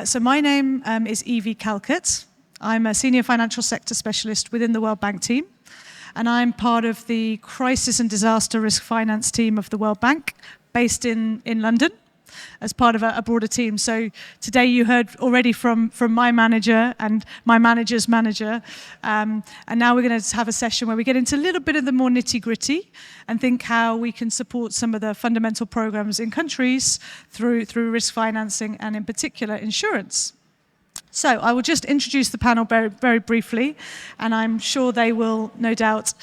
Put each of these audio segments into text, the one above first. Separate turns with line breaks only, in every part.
So my name is Evie Calcutt. I'm a senior financial sector specialist within the World Bank team, and I'm part of the crisis and disaster risk finance team of the World Bank, based in London, as part of a broader team. So today you heard already from my manager and my manager's manager, and now we're going to have a session where we get into a little bit of the more nitty-gritty and think how we can support some of the fundamental programs in countries through risk financing and in particular insurance. So I will just introduce the panel very, very briefly, and I'm sure they will no doubt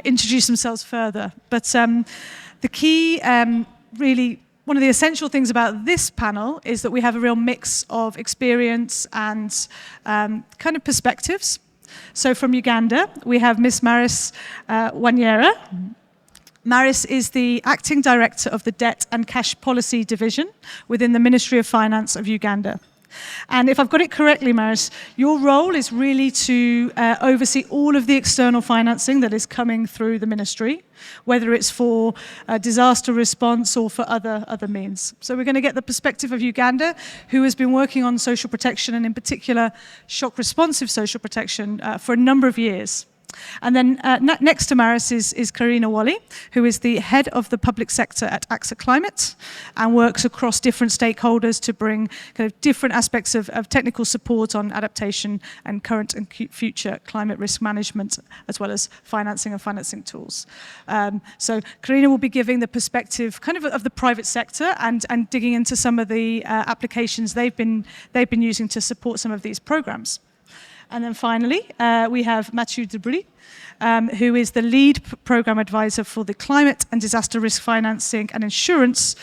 introduce themselves further. But the key, really, one of the essential things about this panel is that we have a real mix of experience and kind of perspectives. So from Uganda, we have Miss Maris Wanyera. Maris is the Acting Director of the Debt and Cash Policy Division within the Ministry of Finance of Uganda. And if I've got it correctly, Maris, your role is really to oversee all of the external financing that is coming through the ministry, whether it's for disaster response or for other means. So we're going to get the perspective of Uganda, who has been working on social protection and in particular shock responsive social protection for a number of years. And then next to Maris is Karina Wally, who is the head of the public sector at AXA Climate and works across different stakeholders to bring kind of different aspects of technical support on adaptation and current and future climate risk management, as well as financing and financing tools. So Karina will be giving the perspective kind of the private sector and digging into some of the applications they've been using to support some of these programs. And then finally, we have Mathieu Debris, who is the lead program advisor for the climate and disaster risk financing and insurance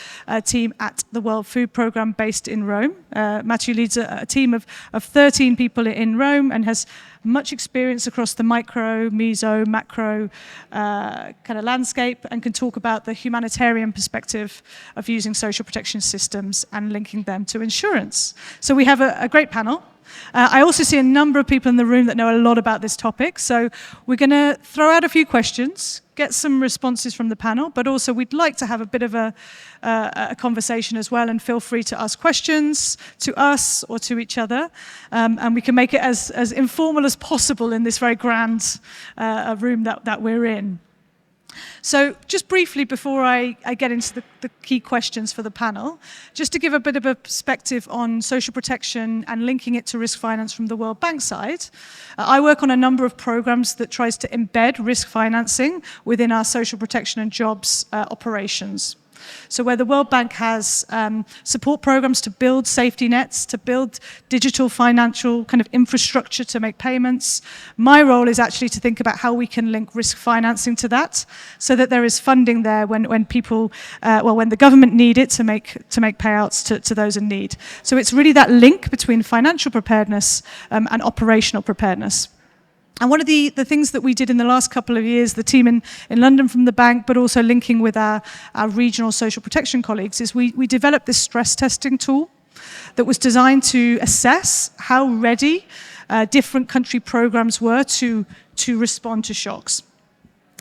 team at the World Food Programme based in Rome. Mathieu leads a team of 13 people in Rome and has much experience across the micro, meso, macro kind of landscape, and can talk about the humanitarian perspective of using social protection systems and linking them to insurance. So we have a great panel. I also see a number of people in the room that know a lot about this topic, so we're going to throw out a few questions, get some responses from the panel, but also we'd like to have a bit of a conversation as well, and feel free to ask questions to us or to each other, and we can make it as informal as possible in this very grand room that we're in. So just briefly, before I get into the key questions for the panel, just to give a bit of a perspective on social protection and linking it to risk finance from the World Bank side, I work on a number of programs that tries to embed risk financing within our social protection and jobs operations. So where the World Bank has support programs to build safety nets, to build digital financial kind of infrastructure to make payments, my role is actually to think about how we can link risk financing to that, so that there is funding there when people, when the government need it to make payouts to those in need. So it's really that link between financial preparedness and operational preparedness. And one of the things that we did in the last couple of years, the team in London from the bank, but also linking with our regional social protection colleagues, is we developed this stress testing tool that was designed to assess how ready different country programs were to respond to shocks.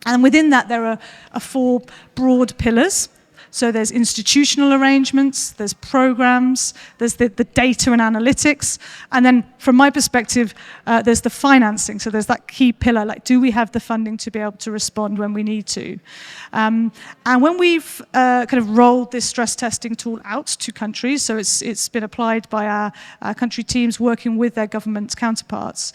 And within that, there are 4 broad pillars. So there's institutional arrangements, there's programs, there's the data and analytics, and then from my perspective, there's the financing. So there's that key pillar, like, do we have the funding to be able to respond when we need to? And when we've kind of rolled this stress testing tool out to countries, so it's been applied by our country teams working with their government counterparts,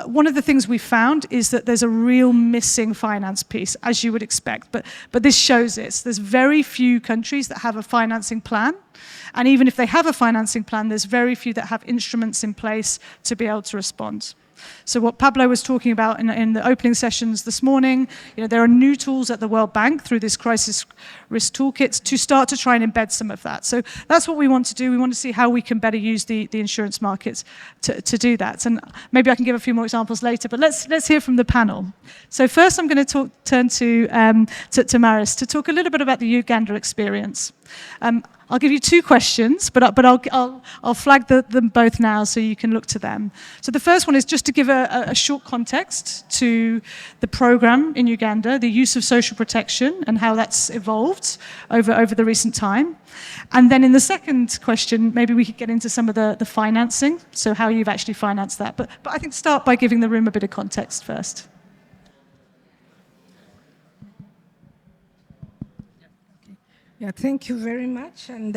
one of the things we found is that there's a real missing finance piece, as you would expect, but this shows it. There's very few countries that have a financing plan, and even if they have a financing plan, there's very few that have instruments in place to be able to respond. So what Pablo was talking about in the opening sessions this morning, there are new tools at the World Bank through this crisis risk toolkit to start to try and embed some of that. So that's what we want to do. We want to see how we can better use the insurance markets to do that. And maybe I can give a few more examples later, but let's hear from the panel. So first I'm going to turn to Maris to talk a little bit about the Uganda experience. I'll give you two questions, but I'll flag them both now so you can look to them. So the first one is just to give a short context to the program in Uganda, the use of social protection and how that's evolved over the recent time. And then in the second question, maybe we could get into some of the financing, so how you've actually financed that. But I think start by giving the room a bit of context first.
Yeah, thank you very much. And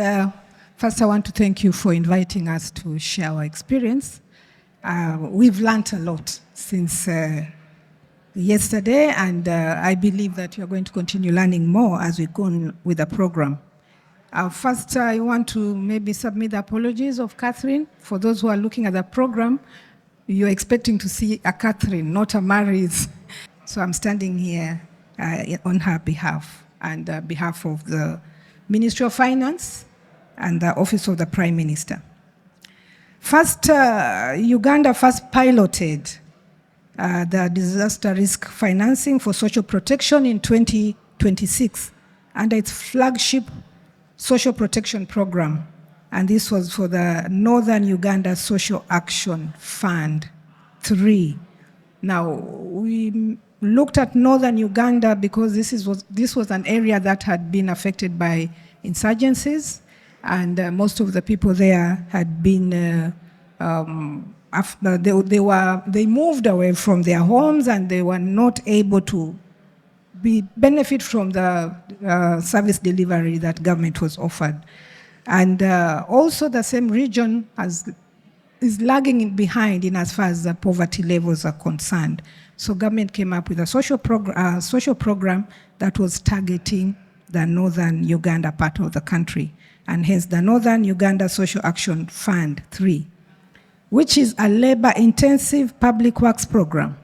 first, I want to thank you for inviting us to share our experience. We've learned a lot since yesterday, and I believe that you're going to continue learning more as we go on with the program. First, I want to maybe submit the apologies of Catherine. For those who are looking at the program, you're expecting to see a Catherine, not a Mary's. So I'm standing here on her behalf and behalf of the Ministry of Finance and the Office of the Prime Minister. First, Uganda first piloted the disaster risk financing for social protection in 2026 under its flagship social protection program. And this was for the Northern Uganda Social Action Fund 3. Now, we looked at Northern Uganda because this was an area that had been affected by insurgencies, and most of the people there had been, they moved away from their homes, and they were not able to benefit from the service delivery that government was offered. And also the same region is lagging behind in as far as the poverty levels are concerned. So government came up with a social program that was targeting the Northern Uganda part of the country, and hence the Northern Uganda Social Action Fund 3, which is a labor-intensive public works program.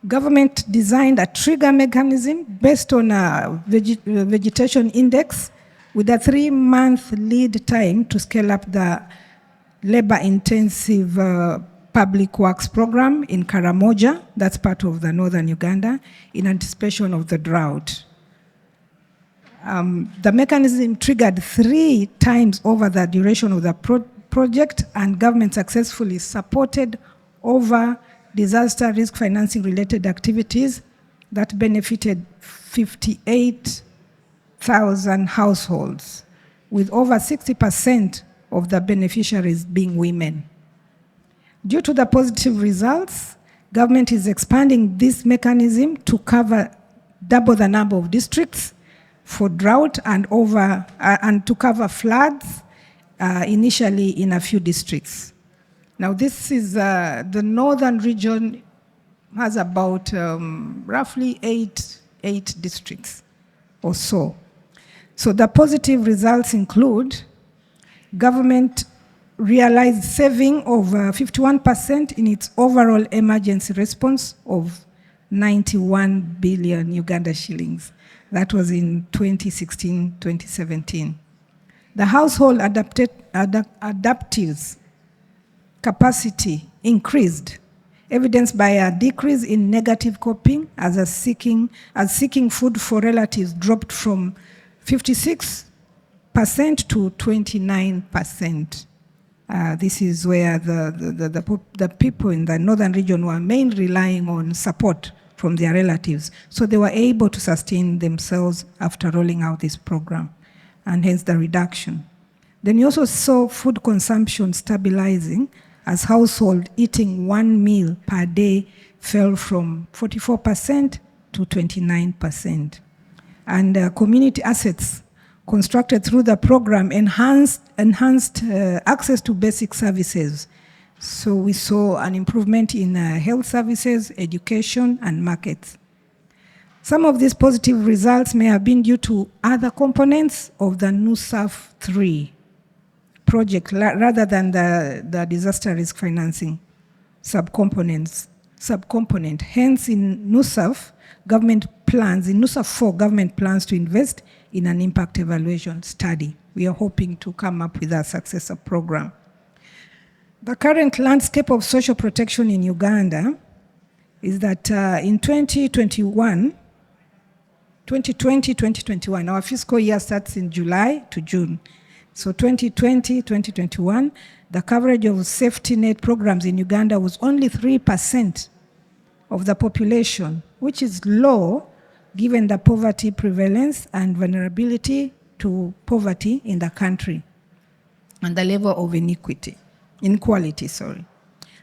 Government designed a trigger mechanism based on a vegetation index with a 3-month lead time to scale up the labor-intensive public works program in Karamoja, that's part of the Northern Uganda, in anticipation of the drought. The mechanism triggered 3 times over the duration of the project, and government successfully supported over disaster risk financing related activities that benefited 58,000 households, with over 60% of the beneficiaries being women. Due to the positive results, government is expanding this mechanism to cover double the number of districts for drought and to cover floods, initially in a few districts. Now this is, the northern region has about roughly eight districts or so. So the positive results include government realized saving of 51% in its overall emergency response of 91 billion Uganda shillings. That was in 2016-2017. The household adaptives capacity increased, evidenced by a decrease in negative coping as seeking food for relatives dropped from 56% to 29%. This is where the people in the northern region were mainly relying on support from their relatives. So they were able to sustain themselves after rolling out this program, and hence the reduction. Then you also saw food consumption stabilizing as household eating 1 meal per day fell from 44% to 29%. And community assets constructed through the program enhanced access to basic services. So we saw an improvement in health services, education, and markets. Some of these positive results may have been due to other components of the NUSAF 3 project rather than the disaster risk financing subcomponent. Hence, in NUSAF, NUSAF 4, government plans to invest in an impact evaluation study. We are hoping to come up with a successor program. The current landscape of social protection in Uganda is that in 2020-2021, our fiscal year starts in July to June. So 2020, 2021, the coverage of safety net programs in Uganda was only 3% of the population, which is low given the poverty prevalence and vulnerability to poverty in the country and the level of inequality.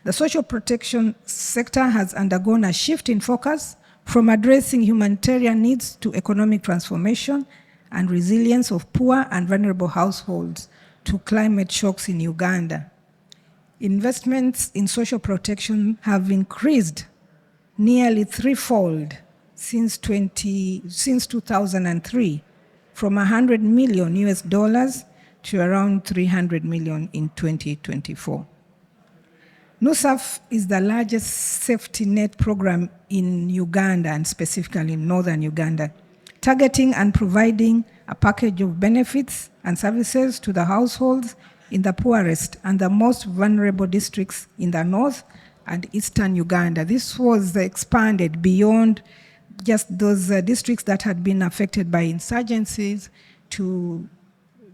The social protection sector has undergone a shift in focus from addressing humanitarian needs to economic transformation and resilience of poor and vulnerable households to climate shocks in Uganda. Investments in social protection have increased nearly threefold since 2003, from $100 million to around $300 million in 2024. NUSAF is the largest safety net program in Uganda, and specifically in northern Uganda, targeting and providing a package of benefits and services to the households in the poorest and the most vulnerable districts in the north and eastern Uganda. This was expanded beyond just those districts that had been affected by insurgencies to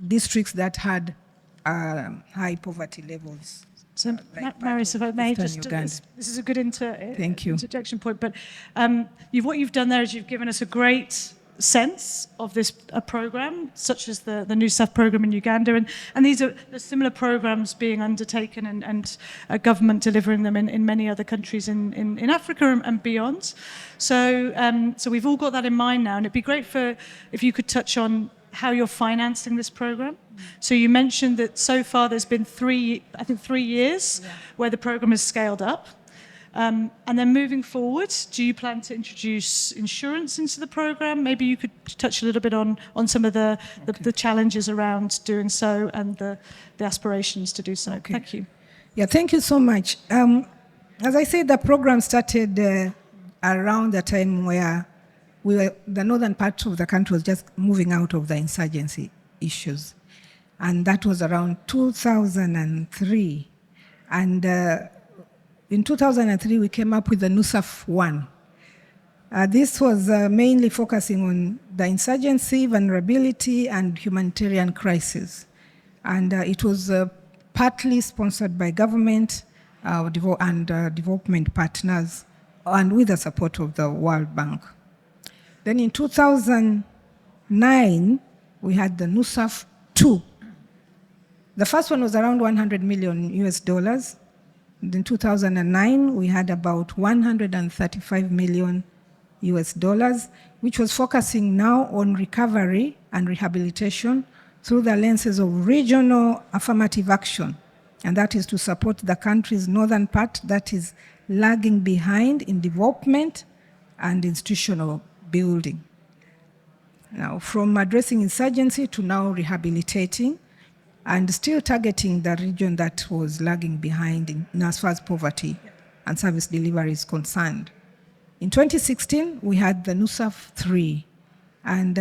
districts that had high poverty levels.
So, Maris, if I may, just this is a good interjection point. But what you've done there is you've given us a great sense of this program, such as the NUSAF program in Uganda, and these are the similar programs being undertaken and government delivering them in many other countries in Africa and beyond. So we've all got that in mind now, and it'd be great if you could touch on how you're financing this program. So you mentioned that so far there's been 3 years where the program has scaled up. And then moving forward, do you plan to introduce insurance into the program? Maybe you could touch a little bit on some of the challenges around doing so and the aspirations to do so. Okay. Thank you.
Yeah, thank you so much. As I said, the program started around the time where the northern part of the country was just moving out of the insurgency issues. And that was around 2003. And in 2003, we came up with the NUSAF 1. This was mainly focusing on the insurgency, vulnerability, and humanitarian crisis. And it was partly sponsored by government and development partners, and with the support of the World Bank. Then in 2009, we had the NUSAF 2. The first one was around $100 million. In 2009, we had about $135 million, which was focusing now on recovery and rehabilitation through the lenses of regional affirmative action. And that is to support the country's northern part that is lagging behind in development and institutional building. Now, from addressing insurgency to now rehabilitating, and still targeting the region that was lagging behind in as far as poverty and service delivery is concerned. In 2016, we had the NUSAF 3, and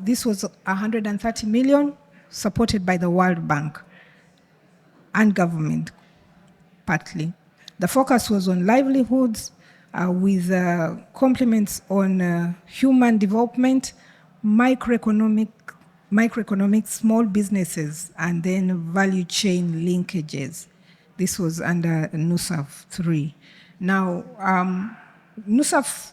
this was $130 million, supported by the World Bank and government, partly. The focus was on livelihoods with complements on human development, microeconomic small businesses, and then value chain linkages. This was under NUSAF 3. Now, NUSAF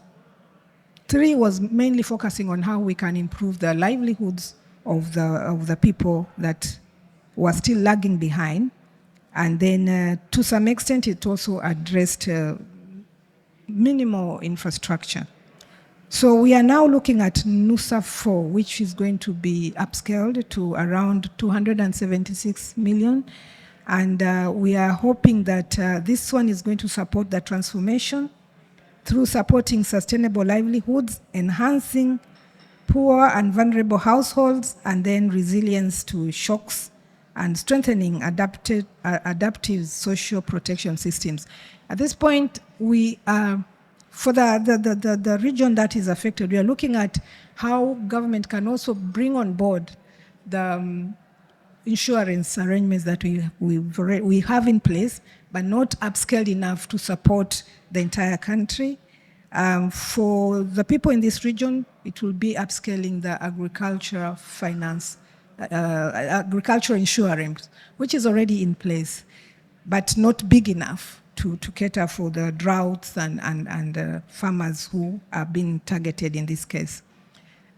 3 was mainly focusing on how we can improve the livelihoods of the people that were still lagging behind. And then to some extent, it also addressed minimal infrastructure. So we are now looking at NUSAF 4, which is going to be upscaled to around $276 million. And we are hoping that this one is going to support the transformation through supporting sustainable livelihoods, enhancing poor and vulnerable households, and then resilience to shocks, and strengthening adaptive social protection systems. At this point, we are for the region that is affected, we are looking at how government can also bring on board the insurance arrangements that we have in place, but not upscaled enough to support the entire country. For the people in this region, it will be upscaling the agricultural finance agricultural insurance, which is already in place, but not big enough to cater for the droughts and farmers who are being targeted in this case.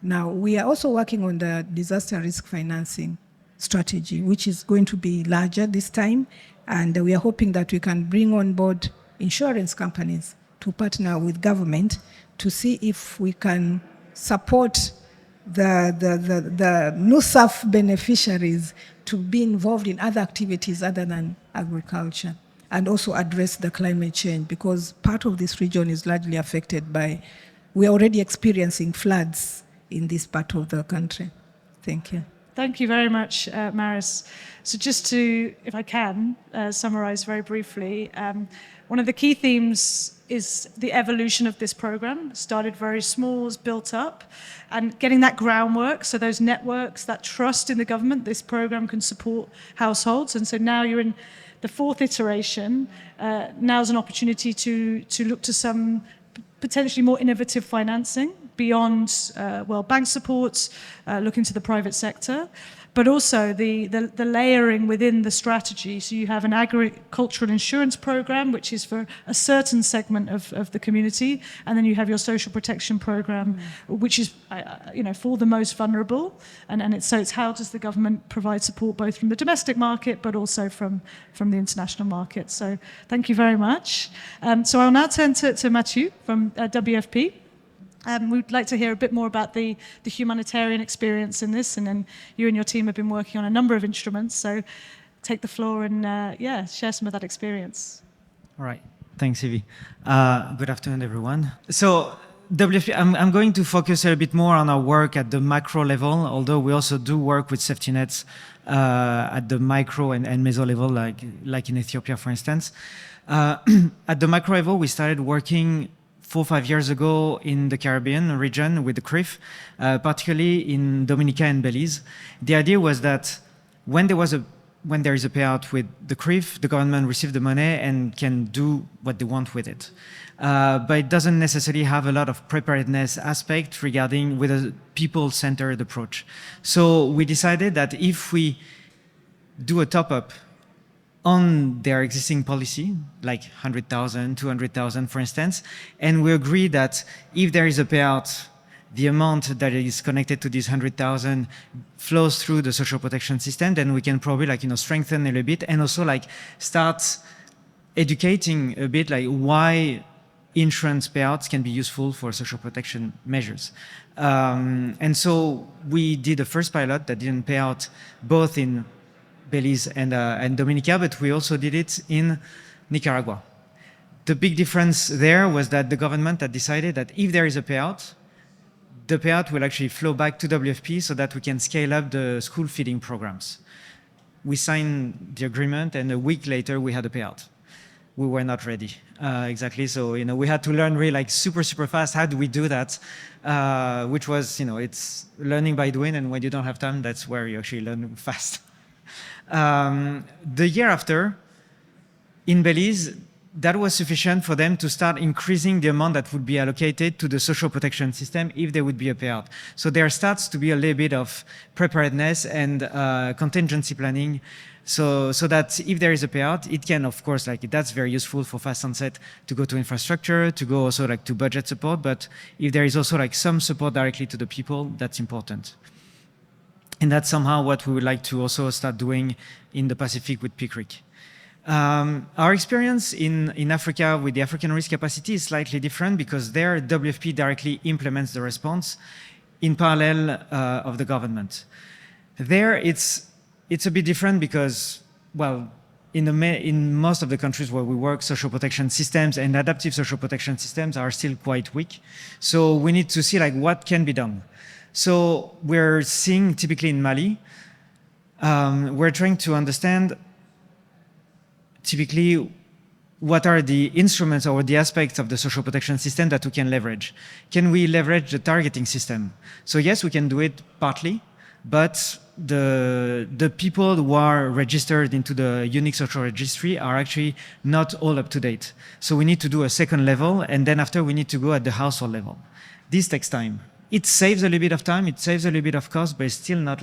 Now, we are also working on the disaster risk financing strategy, which is going to be larger this time, and we are hoping that we can bring on board insurance companies to partner with government to see if we can support the NUSAF beneficiaries to be involved in other activities other than agriculture, and also address the climate change, because part of this region is largely affected by, we are already experiencing floods in this part of the country. Thank you.
Thank you very much, Maris. So just to, if I can, summarize very briefly, one of the key themes is the evolution of this program. It started very small, was built up, and getting that groundwork, so those networks, that trust in the government, this program can support households. And so now you're in the fourth iteration. Now's an opportunity to look to some potentially more innovative financing beyond World Bank supports, looking to the private sector, but also the layering within the strategy. So you have an agricultural insurance program, which is for a certain segment of the community, and then you have your social protection program, which is for the most vulnerable. And it's how does the government provide support both from the domestic market, but also from the international market. So thank you very much. So I'll now turn to Mathieu from WFP. We'd like to hear a bit more about the humanitarian experience in this, and then you and your team have been working on a number of instruments, so take the floor and share some of that experience.
All right, thanks, Evie. Good afternoon, everyone. So WFP, I'm going to focus a bit more on our work at the macro level, although we also do work with safety nets at the micro and meso level, like in Ethiopia, for instance. At the macro level, we started working 4 or 5 years ago in the Caribbean region with the CRIF, particularly in Dominica and Belize. The idea was that when there is a payout with the CRIF, the government receives the money and can do what they want with it. But it doesn't necessarily have a lot of preparedness aspect regarding with a people-centered approach. So we decided that if we do a top-up on their existing policy, like 100,000, 200,000, for instance, and we agree that if there is a payout, the amount that is connected to this 100,000 flows through the social protection system, then we can probably strengthen it a bit, and also start educating a bit why insurance payouts can be useful for social protection measures. And so we did a first pilot that didn't pay out both in Belize and Dominica, but we also did it in Nicaragua. The big difference there was that the government had decided that if there is a payout, the payout will actually flow back to WFP so that we can scale up the school feeding programs. We signed the agreement, and a week later we had a payout. We were not ready, exactly. So we had to learn really super fast. How do we do that? Which was it's learning by doing, and when you don't have time, that's where you actually learn fast. The year after, in Belize, that was sufficient for them to start increasing the amount that would be allocated to the social protection system if there would be a payout. So there starts to be a little bit of preparedness and contingency planning, so that if there is a payout, it can, of course, that's very useful for fast onset to go to infrastructure, to go also to budget support. But if there is also some support directly to the people, that's important. And that's somehow what we would like to also start doing in the Pacific with PCRIC. Our experience in Africa with the African risk capacity is slightly different, because there WFP directly implements the response in parallel of the government. There it's a bit different because, well, in most of the countries where we work, social protection systems and adaptive social protection systems are still quite weak. So we need to see what can be done. So we're seeing typically in Mali, we're trying to understand typically what are the instruments or the aspects of the social protection system that we can leverage. Can we leverage the targeting system? So yes, we can do it partly, but the people who are registered into the unique social registry are actually not all up to date. So we need to do a second level, and then after we need to go at the household level. This takes time. It saves a little bit of time, it saves a little bit of cost, but it's still not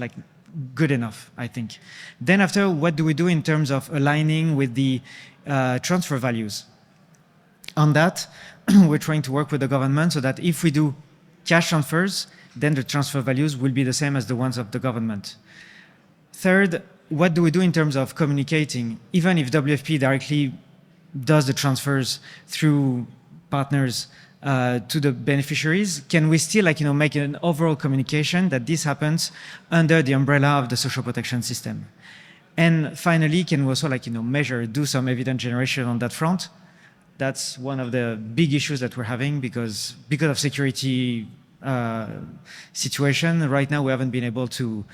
good enough, I think. Then after, what do we do in terms of aligning with the transfer values? On that, we're trying to work with the government so that if we do cash transfers, then the transfer values will be the same as the ones of the government. Third, what do we do in terms of communicating? Even if WFP directly does the transfers through partners to the beneficiaries, can we still make an overall communication that this happens under the umbrella of the social protection system? And finally, can we also measure, do some evidence generation on that front? That's one of the big issues that we're having because of security situation. Right now, we haven't been able to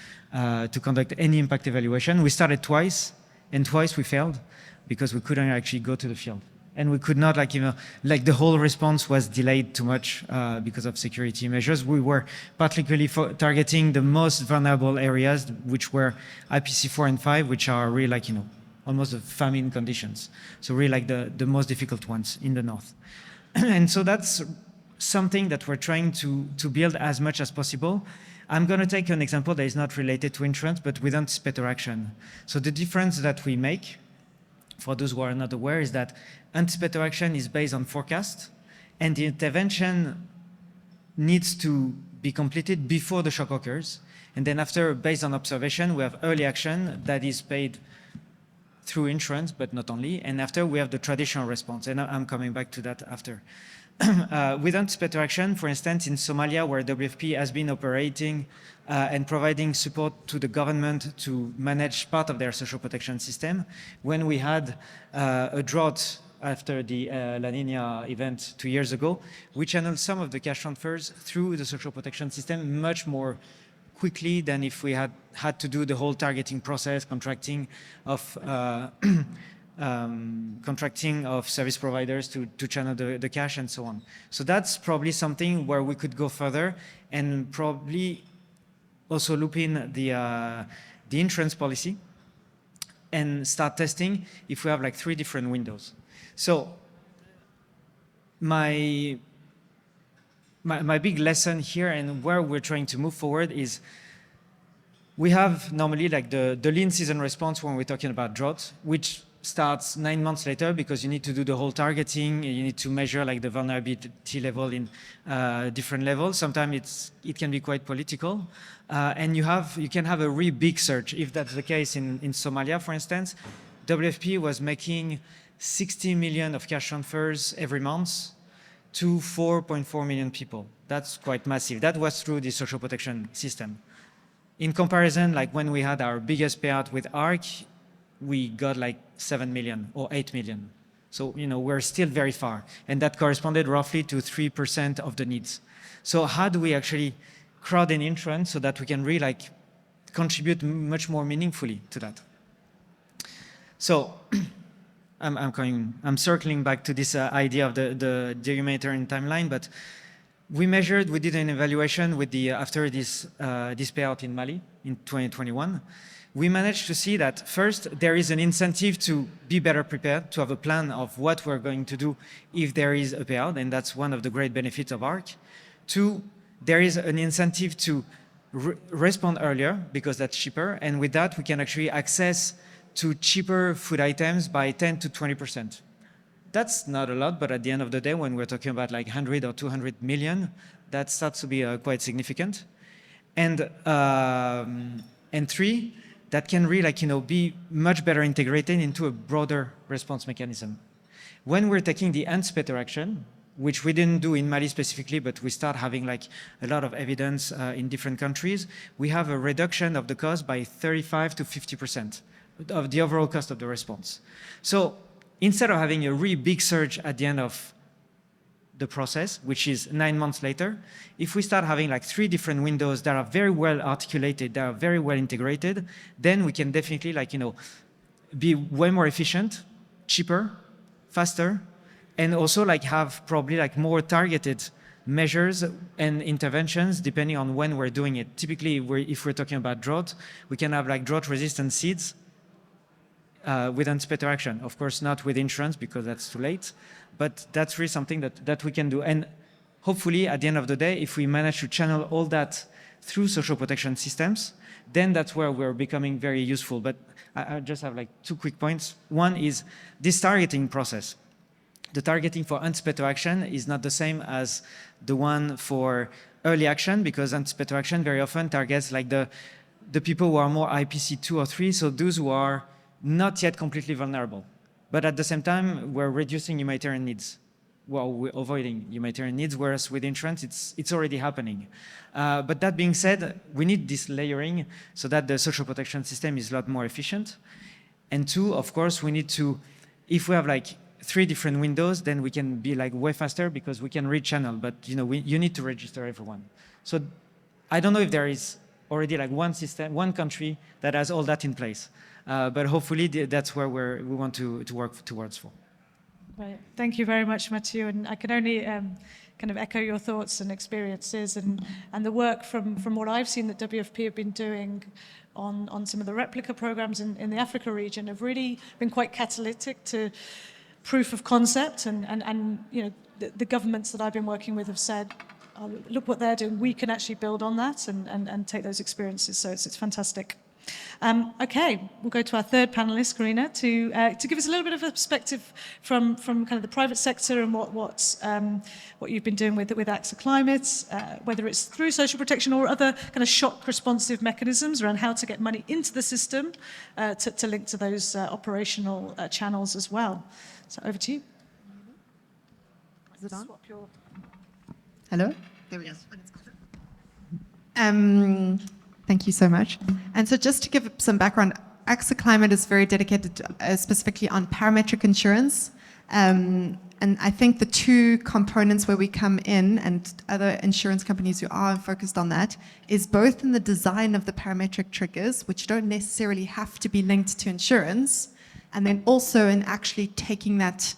conduct any impact evaluation. We started twice, and twice we failed because we couldn't actually go to the field. And we could not, the whole response was delayed too much because of security measures. We were particularly targeting the most vulnerable areas, which were IPC 4 and 5, which are really almost the famine conditions. So really the most difficult ones in the north. And so that's something that we're trying to build as much as possible. I'm going to take an example that is not related to insurance, but with anticipator action. So the difference that we make, for those who are not aware, is that anticipator action is based on forecast, and the intervention needs to be completed before the shock occurs. And then after, based on observation, we have early action that is paid through insurance, but not only. And after, we have the traditional response. And I'm coming back to that after. With anticipator action, for instance, in Somalia, where WFP has been operating and providing support to the government to manage part of their social protection system, when we had a drought after the La Nina event 2 years ago, we channeled some of the cash transfers through the social protection system much more quickly than if we had to do the whole targeting process, contracting of service providers to channel the cash and so on. So that's probably something where we could go further and probably also loop in the insurance policy and start testing if we have 3 different windows. So my big lesson here and where we're trying to move forward is we have normally the lean season response when we're talking about drought, which starts 9 months later because you need to do the whole targeting, you need to measure the vulnerability level in different levels. Sometimes it can be quite political. And you can have a really big surge. If that's the case in Somalia, for instance, WFP was making 60 million of cash transfers every month to 4.4 million people. That's quite massive. That was through the social protection system. In comparison, when we had our biggest payout with ARC, we got 7 million or 8 million. So, we're still very far. And that corresponded roughly to 3% of the needs. So how do we actually crowd in insurance so that we can really contribute much more meaningfully to that? So I'm circling back to this idea of the humanitarian timeline, but we did an evaluation with after this payout in Mali in 2021. We managed to see that first, there is an incentive to be better prepared, to have a plan of what we're going to do if there is a payout, and that's one of the great benefits of ARC. 2, there is an incentive to respond earlier because that's cheaper, and with that, we can actually access to cheaper food items by 10 to 20%. That's not a lot, but at the end of the day, when we're talking about 100 or 200 million, that starts to be quite significant. And 3, that can really be much better integrated into a broader response mechanism. When we're taking the anticipator action, which we didn't do in Mali specifically, but we start having a lot of evidence in different countries, we have a reduction of the cost by 35 to 50% of the overall cost of the response. So instead of having a really big surge at the end of the process, which is 9 months later, if we start having 3 different windows that are very well articulated, that are very well integrated, then we can definitely be way more efficient, cheaper, faster, and also have probably more targeted measures and interventions depending on when we're doing it. Typically, if we're talking about drought, we can have drought-resistant seeds with anticipator action. Of course, not with insurance because that's too late, but that's really something that we can do. And hopefully, at the end of the day, if we manage to channel all that through social protection systems, then that's where we're becoming very useful. But I just have like 2 quick points. One is this targeting process. The targeting for anticipatory action is not the same as the one for early action, because anticipatory action very often targets like the people who are more IPC 2 or 3, so those who are not yet completely vulnerable. But at the same time, we're reducing humanitarian needs. Well, we're avoiding humanitarian needs, whereas with insurance, it's already happening. But that being said, we need this layering so that the social protection system is a lot more efficient. And 2, of course, we need to, if we have like 3 different windows, then we can be like way faster because we can rechannel, but you need to register everyone. So I don't know if there is already like one system, one country that has all that in place. But hopefully that's where we want to work towards for.
Right. Thank you very much, Mathieu. And I can only kind of echo your thoughts and experiences and the work from what I've seen that WFP have been doing on some of the replica programs in the Africa region have really been quite catalytic to proof of concept. And the governments that I've been working with have said, oh, look what they're doing. We can actually build on that and take those experiences. So it's fantastic. Okay, we'll go to our third panelist, Karina, to give us a little bit of a perspective from kind of the private sector and what you've been doing with AXA Climate, whether it's through social protection or other kind of shock responsive mechanisms around how to get money into the system to link to those operational channels as well. So over to you.
Is it on? Hello? There we go. Thank you so much. And so just to give some background, AXA Climate is very dedicated specifically on parametric insurance. And I think the 2 components where we come in, and other insurance companies who are focused on that, is both in the design of the parametric triggers, which don't necessarily have to be linked to insurance, and then also in actually taking that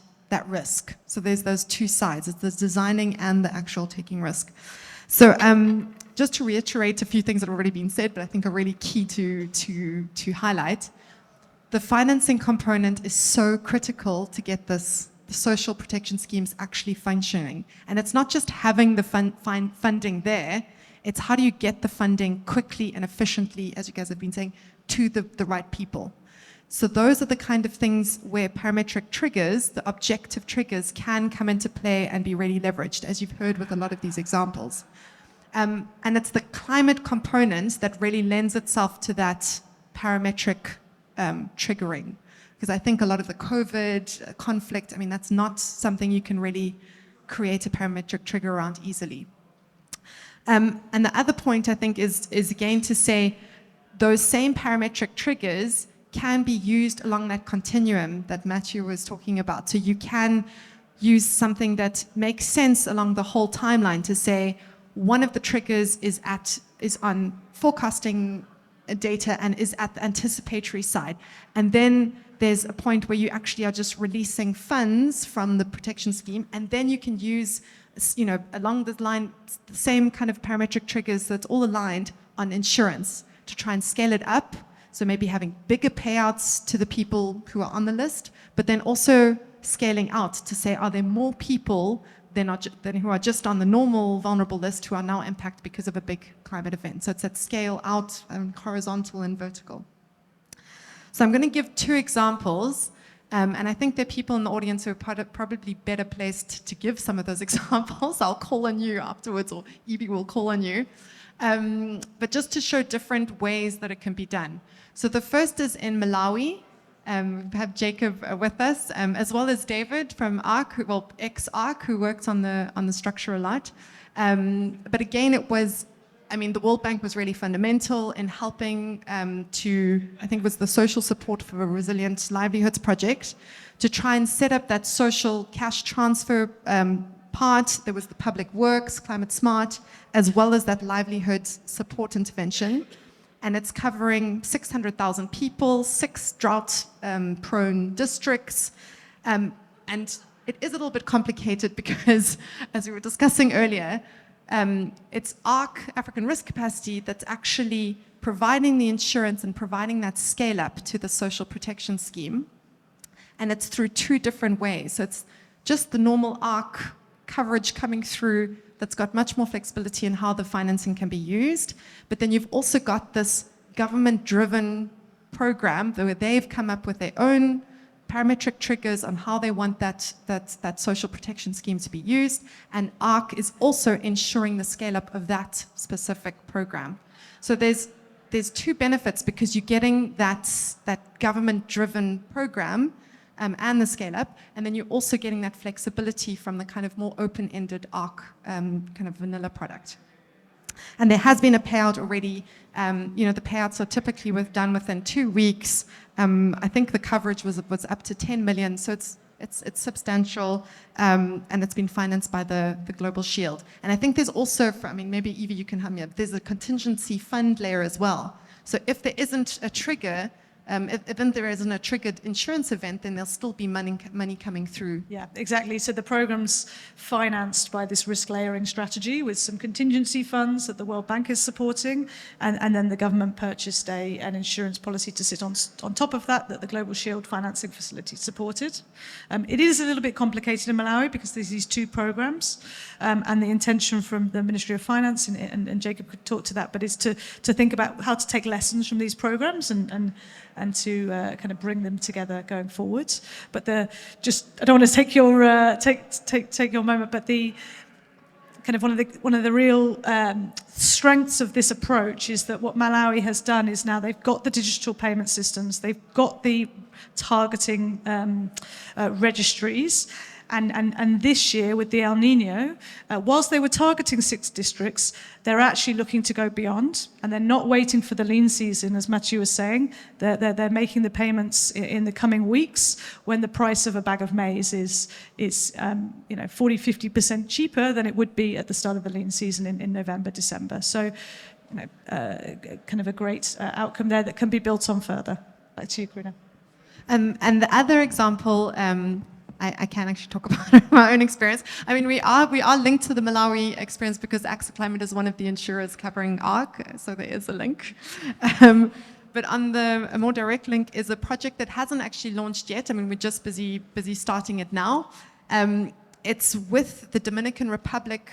risk. So there's those 2 sides. It's the designing and the actual taking risk. So just to reiterate a few things that have already been said, but I think are really key to highlight, the financing component is so critical to get the social protection schemes actually functioning. And it's not just having the funding there, it's how do you get the funding quickly and efficiently, as you guys have been saying, to the right people. So those are the kind of things where parametric triggers, the objective triggers, can come into play and be really leveraged, as you've heard with a lot of these examples. And it's the climate component that really lends itself to that parametric triggering. Because I think a lot of the COVID conflict, I mean, that's not something you can really create a parametric trigger around easily. And the other point, I think, is again to say those same parametric triggers can be used along that continuum that Mathieu was talking about. So you can use something that makes sense along the whole timeline to say, one of the triggers is on forecasting data and is at the anticipatory side. And then there's a point where you actually are just releasing funds from the protection scheme, and then you can use, along the line, the same kind of parametric triggers that's all aligned on insurance to try and scale it up. So maybe having bigger payouts to the people who are on the list, but then also scaling out to say, are there more people than who are just on the normal vulnerable list who are now impacted because of a big climate event? So it's that scale out, horizontal and vertical. So I'm going to give 2 examples, and I think there are people in the audience who are probably better placed to give some of those examples. I'll call on you afterwards, or Evie will call on you. But just to show different ways that it can be done. So the first is in Malawi. We have Jacob with us, as well as David from ARC, ex-ARC, who works on the structure a lot. But again, the World Bank was really fundamental in helping I think it was the social support for a resilient livelihoods project, to try and set up that social cash transfer part. There was the public works, climate smart, as well as that livelihood support intervention. And it's covering 600,000 people, 6 drought-prone districts. And it is a little bit complicated because, as we were discussing earlier, it's ARC, African Risk Capacity, that's actually providing the insurance and providing that scale-up to the social protection scheme. And it's through 2 different ways. So it's just the normal ARC coverage coming through that's got much more flexibility in how the financing can be used. But then you've also got this government-driven program where they've come up with their own parametric triggers on how they want that social protection scheme to be used, and ARC is also ensuring the scale-up of that specific program. So there's two benefits, because you're getting that government-driven program and the scale-up, and then you're also getting that flexibility from the kind of more open-ended ARC kind of vanilla product. And there has been a payout already. The payouts are typically done within 2 weeks. I think the coverage was up to 10 million, so it's substantial, and it's been financed by the Global Shield. And I think there's also, maybe Evie, you can help me up, there's a contingency fund layer as well. So if there isn't a trigger, if there isn't a triggered insurance event, then there'll still be money coming through. Yeah, exactly. So the program's financed by this risk layering strategy with some contingency funds that the World Bank is supporting, and then the government purchased an insurance policy to sit on top of that the Global Shield financing facility supported. It is a little bit complicated in Malawi because there's these two programs, and the intention from the Ministry of Finance, and Jacob could talk to that, but is to think about how to take lessons from these programs and to kind of bring them together going forward. But I don't want to take your moment, but the kind of one of the real strengths of this approach is that what Malawi has done is now they've got the digital payment systems, they've got the targeting registries. And this year with the El Nino, whilst they were targeting 6 districts, they're actually looking to go beyond, and they're not waiting for the lean season, as Mathieu was saying. They're making the payments in the coming weeks when the price of a bag of maize is 40-50% cheaper than it would be at the start of the lean season in November, December. So, kind of a great outcome there that can be built on further. Back to you, Karina. And the other example. I can actually talk about my own experience. We are linked to the Malawi experience because AXA Climate is one of the insurers covering ARC, so there is a link. But on a more direct link is a project that hasn't actually launched yet. We're just busy starting it now. It's with the Dominican Republic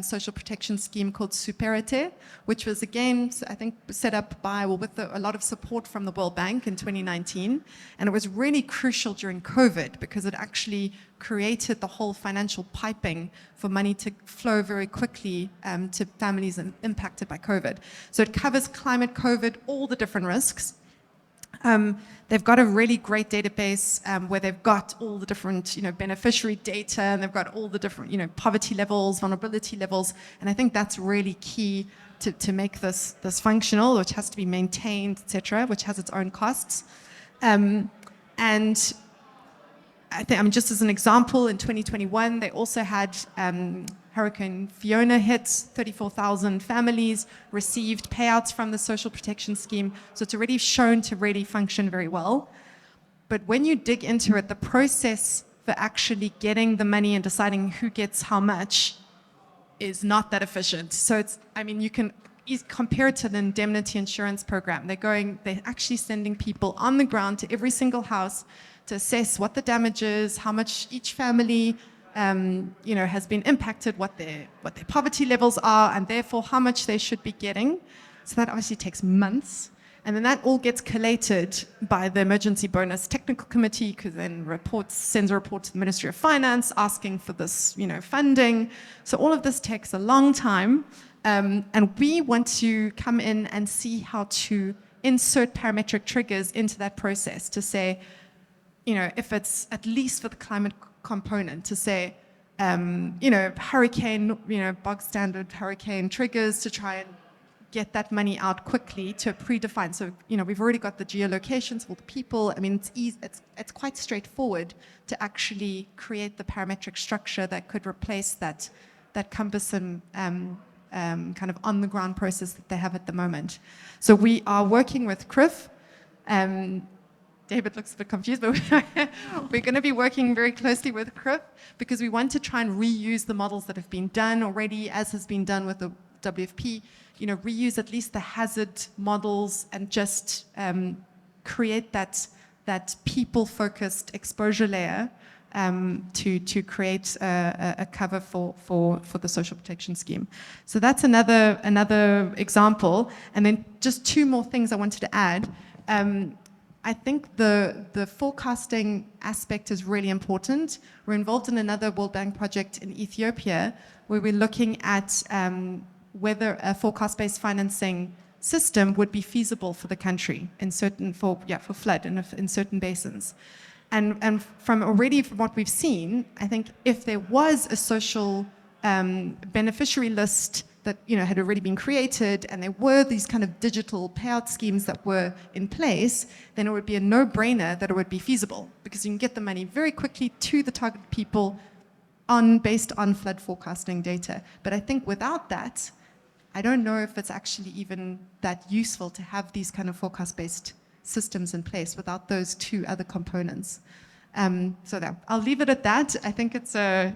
social protection scheme called Superate, which was again, I think, set up with a lot of support from the World Bank in 2019. And it was really crucial during COVID because it actually created the whole financial piping for money to flow very quickly to families impacted by COVID. So it covers climate, COVID, all the different risks. They've got a really great database where they've got all the different, beneficiary data, and they've got all the different, poverty levels, vulnerability levels, and I think that's really key to make this functional, which has to be maintained, etc., which has its own costs. And I think, just as an example, in 2021 they also had Hurricane Fiona hit, 34,000 families received payouts from the social protection scheme. So it's already shown to really function very well. But when you dig into it, the process for actually getting the money and deciding who gets how much is not that efficient. So you can compare it to the indemnity insurance program. They're actually sending people on the ground to every single house to assess what the damage is, how much each family has been impacted, what their poverty levels are, and therefore how much they should be getting. So that obviously takes months. And then that all gets collated by the Emergency Bonus Technical Committee, who then sends a report to the Ministry of Finance asking for this, funding. So all of this takes a long time. And we want to come in and see how to insert parametric triggers into that process to say, if it's at least for the climate component, to say, hurricane, bog standard hurricane triggers to try and get that money out quickly to predefine. So, we've already got the geolocations for the people. It's easy, it's quite straightforward to actually create the parametric structure that could replace that cumbersome kind of on-the-ground process that they have at the moment. So we are working with CRIF. David looks a bit confused, but we're going to be working very closely with CRIF because we want to try and reuse the models that have been done already, as has been done with the WFP, reuse at least the hazard models and just create that people-focused exposure layer to create a cover for the social protection scheme. So that's another example. And then just two more things I wanted to add. I think the forecasting aspect is really important. We're involved in another World Bank project in Ethiopia where we're looking at whether a forecast-based financing system would be feasible for the country for flood in certain basins. And from what we've seen, I think if there was a social beneficiary list that had already been created and there were these kind of digital payout schemes that were in place, then it would be a no-brainer that it would be feasible because you can get the money very quickly to the target people based on flood forecasting data. But I think without that, I don't know if it's actually even that useful to have these kind of forecast-based systems in place without those two other components. I'll leave it at that. I think it's a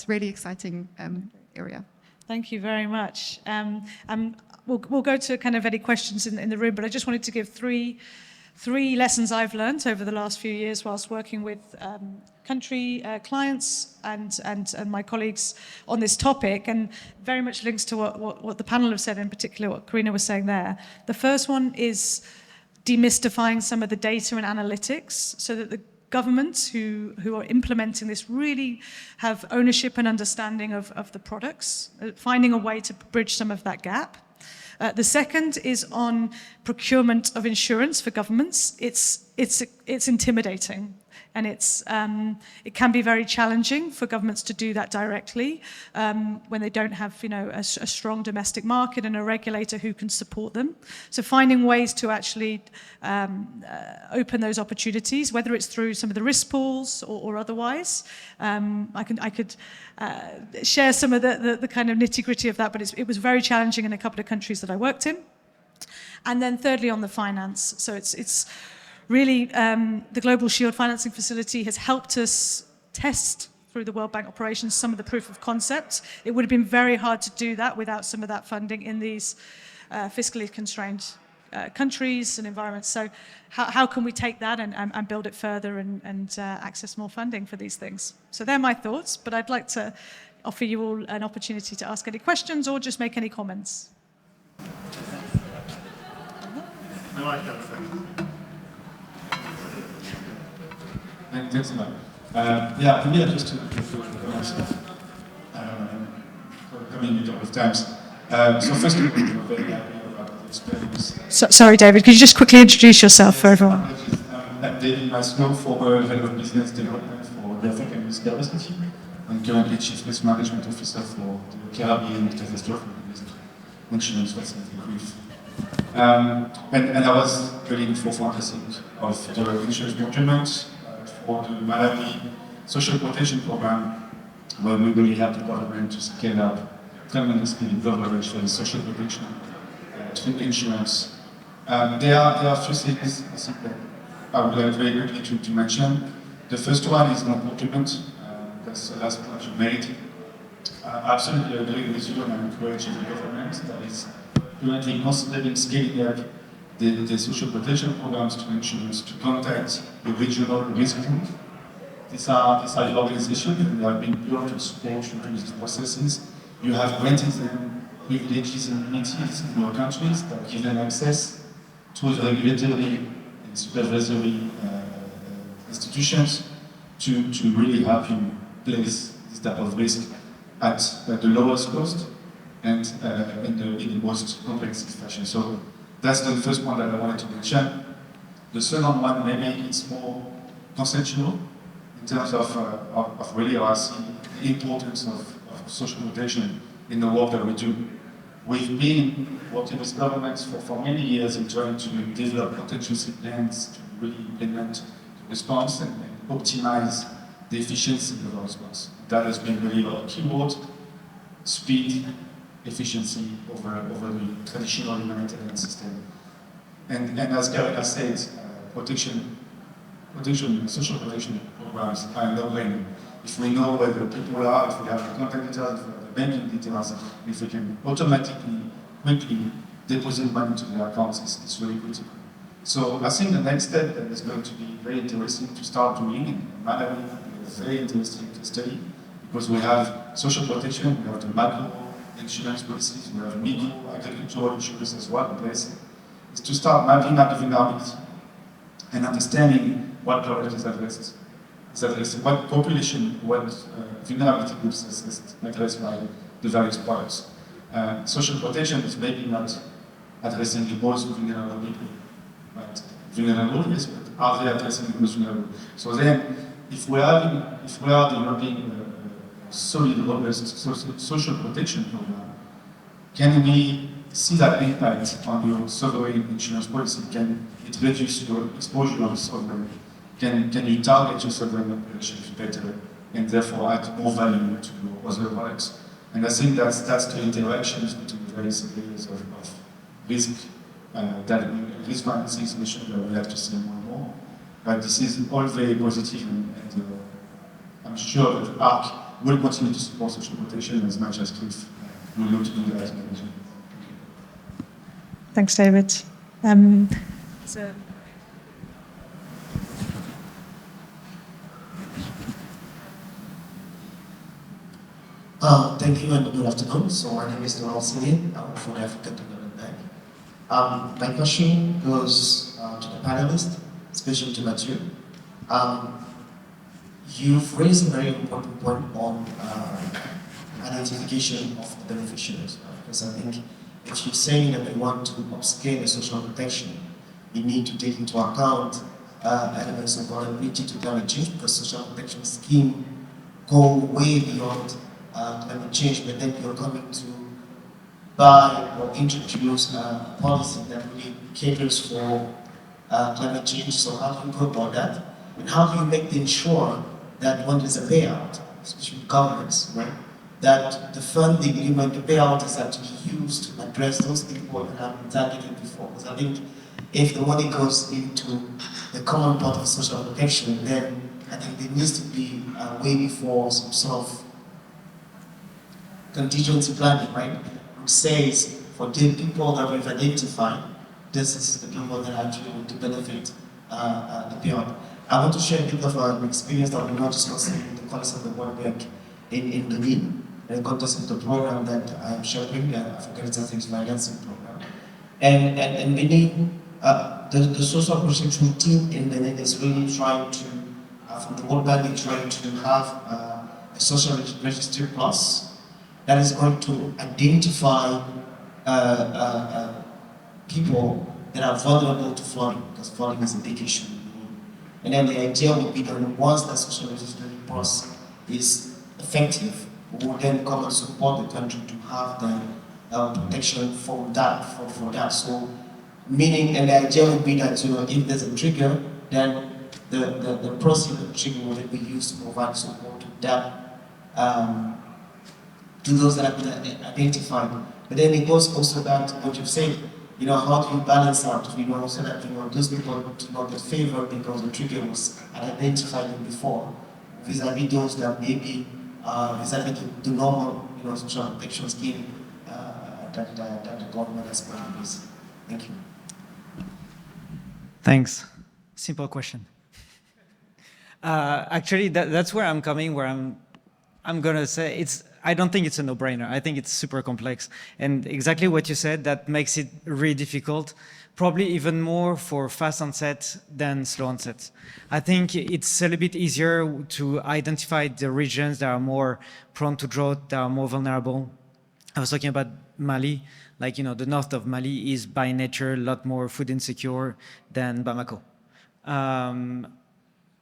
really exciting area.
Thank you very much. We'll go to kind of any questions in the room, but I just wanted to give three lessons I've learned over the last few years whilst working with country clients and my colleagues on this topic, and very much links to what the panel have said, in particular what Karina was saying there. The first one is demystifying some of the data and analytics so that the governments who are implementing this really have ownership and understanding of the products, finding a way to bridge some of that gap. The second is on procurement of insurance for governments. It's intimidating, and it can be very challenging for governments to do that directly when they don't have a strong domestic market and a regulator who can support them. So finding ways to actually open those opportunities, whether it's through some of the risk pools or otherwise. I could share some of the kind of nitty-gritty of that, but it was very challenging in a couple of countries that I worked in. And then thirdly, on the finance. So it's really, the Global Shield Financing Facility has helped us test through the World Bank operations some of the proof of concept. It would have been very hard to do that without some of that funding in these fiscally constrained countries and environments. So how can we take that and build it further and access more funding for these things? So they're my thoughts, but I'd like to offer you all an opportunity to ask any questions or just make any comments.
Thanks a lot. For me, just to myself, coming a couple of times. So first of all, I'm very happy about the experience.
Sorry, David, could you just quickly introduce yourself for everyone?
I'm David Maslow, former Head of Business Development for the African Risk Diversity, and currently Chief Risk Management Officer for the Caribbean Catastrophe Insurance Facility Grief. And I was really in the forefront, I think, of the insurance procurement for the Malawi social protection program, where we really helped the government to scale up tremendously the coverage for the social protection through insurance. There are a few things I think that I would like very quickly to mention. The first one is non-procurement. That's the last point you made. I absolutely agree with you, and I encourage the government that is currently considering scaling up the social protection programs to insurance to contact the regional risk group. These are the organizations that have been built to support these processes. You have granted them privileges and immunities in your countries that give them access to the regulatory and supervisory institutions to really help you place this type of risk at the lowest cost and in the most complex fashion. So that's the first one that I wanted to mention. The second one, maybe it's more conceptual in terms of really seeing the importance of social protection in the work that we do. We've been working with governments for many years in trying to develop contingency plans to really implement the response and optimize the efficiency of our response. That has been really our keyword: speed, efficiency over the traditional humanitarian system. And as Garance said, social protection programs are no-brainer. If we know where the people are, if we have the contact details, if we have the banking details, if we can automatically, quickly deposit money to their accounts, it's really critical. So I think the next step that is going to be very interesting to start doing in Malawi, very interesting study because we have social protection, we have the macro insurance policies, we have micro agricultural insurance as well in place. Is to start mapping out the vulnerability and understanding what coverage is addressed. What population, what vulnerability groups is addressed by the various products. Social protection is maybe not addressing the most vulnerable people, but vulnerable, yes, but are they addressing the most vulnerable? So then, if we are developing a solid, robust social protection program, can we see that impact on your sovereign insurance policy? Can it reduce your exposure to sovereign? Can you target your sovereign populations better and therefore add more value to your other products? And I think that's the interactions between various areas of risk, that risk financing solution that we have to see more and more. But this is all very positive, and I'm sure that ARC will continue to support social protection as much as CRIF will look to do that in the region.
Thanks, David.
Thank you and good afternoon. So my name is Rami. I'm from the African Development Bank. My question goes to the panelists, especially to Mathieu. You've raised a very important point on identification of the beneficiaries. Because I think if you're saying that we want to upscale the social protection, we need to take into account elements of vulnerability to climate change, because social protection scheme go way beyond climate change, but then you're coming to buy or introduce a policy that really caters for climate change. So how do you go about that? And how do you make ensure that when there's a payout, especially governments, right, that the funding, even the payout is actually used to address those people that have been targeted before? Because I think if the money goes into the common part of social protection, then I think there needs to be a way before some sort of contingency planning, right? Which says for the people that we've identified, this is the people that actually want to benefit the payout. I want to share a bit of an experience that we're not discussing in the context of the World Bank in Berlin, in the context of the program that I'm sharing, the African Statistics Financing Program. And Berlin, the social protection team in Berlin is really trying to, from the World Bank, trying to have a social registry plus that is going to identify people that are vulnerable to flooding, because flooding is a big issue. And then the idea would be that once that social registry process is effective, we will then come and support the country to have the protection for that, for that. So, meaning, and the idea would be that, you know, if there's a trigger, then the process of the trigger will be used to provide support to that, to those that have been identified. But then it goes also back to what you've said, you know, how do you balance out, you know, so that, you know, those people do not get favored because the trigger was identified them before, vis-a-vis those that maybe, vis-a-vis the normal, you know, social protection scheme that the government has put in place. Thank you.
Thanks. Simple question. Actually, that's where I'm coming, where I'm gonna say I don't think it's a no-brainer. I think it's super complex. And exactly what you said, that makes it really difficult, probably even more for fast onset than slow onset. I think it's a little bit easier to identify the regions that are more prone to drought, that are more vulnerable. I was talking about Mali, like, you know, the north of Mali is by nature a lot more food insecure than Bamako.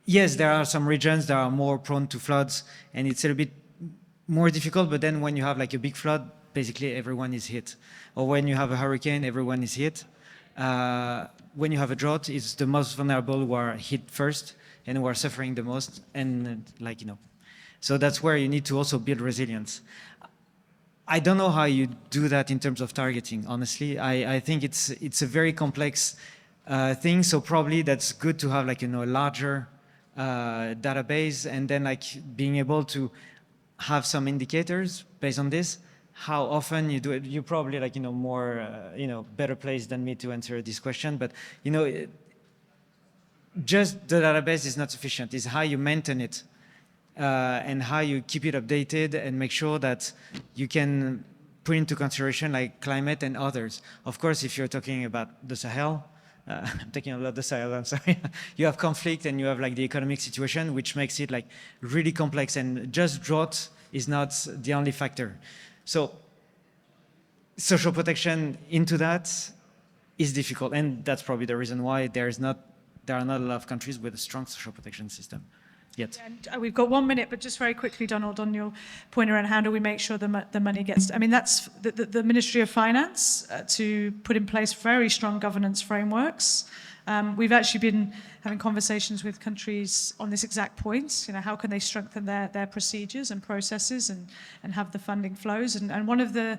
Yes, there are some regions that are more prone to floods, and it's a little bit more difficult, but then when you have like a big flood, basically everyone is hit. Or when you have a hurricane, everyone is hit. When you have a drought, it's the most vulnerable who are hit first and who are suffering the most, and like, you know. So that's where you need to also build resilience. I don't know how you do that in terms of targeting, honestly. I think it's a very complex thing, so probably that's good to have, like, you know, a larger database, and then like being able to have some indicators based on this. How often you do it? You're probably, like, you know, more, you know, better placed than me to answer this question. But, you know, just the database is not sufficient. It's how you maintain it and how you keep it updated and make sure that you can put into consideration like climate and others. Of course, if you're talking about the Sahel, I'm talking about the Sahel, I'm sorry, you have conflict and you have like the economic situation, which makes it like really complex, and just drought is not the only factor. So social protection into that is difficult, and that's probably the reason why there are not a lot of countries with a strong social protection system yet.
And we've got 1 minute, but just very quickly, Donald, on your point around how do we make sure the money gets, I mean, that's the Ministry of Finance to put in place very strong governance frameworks. We've actually been having conversations with countries on this exact point, you know, how can they strengthen their procedures and processes and have the funding flows. And one of the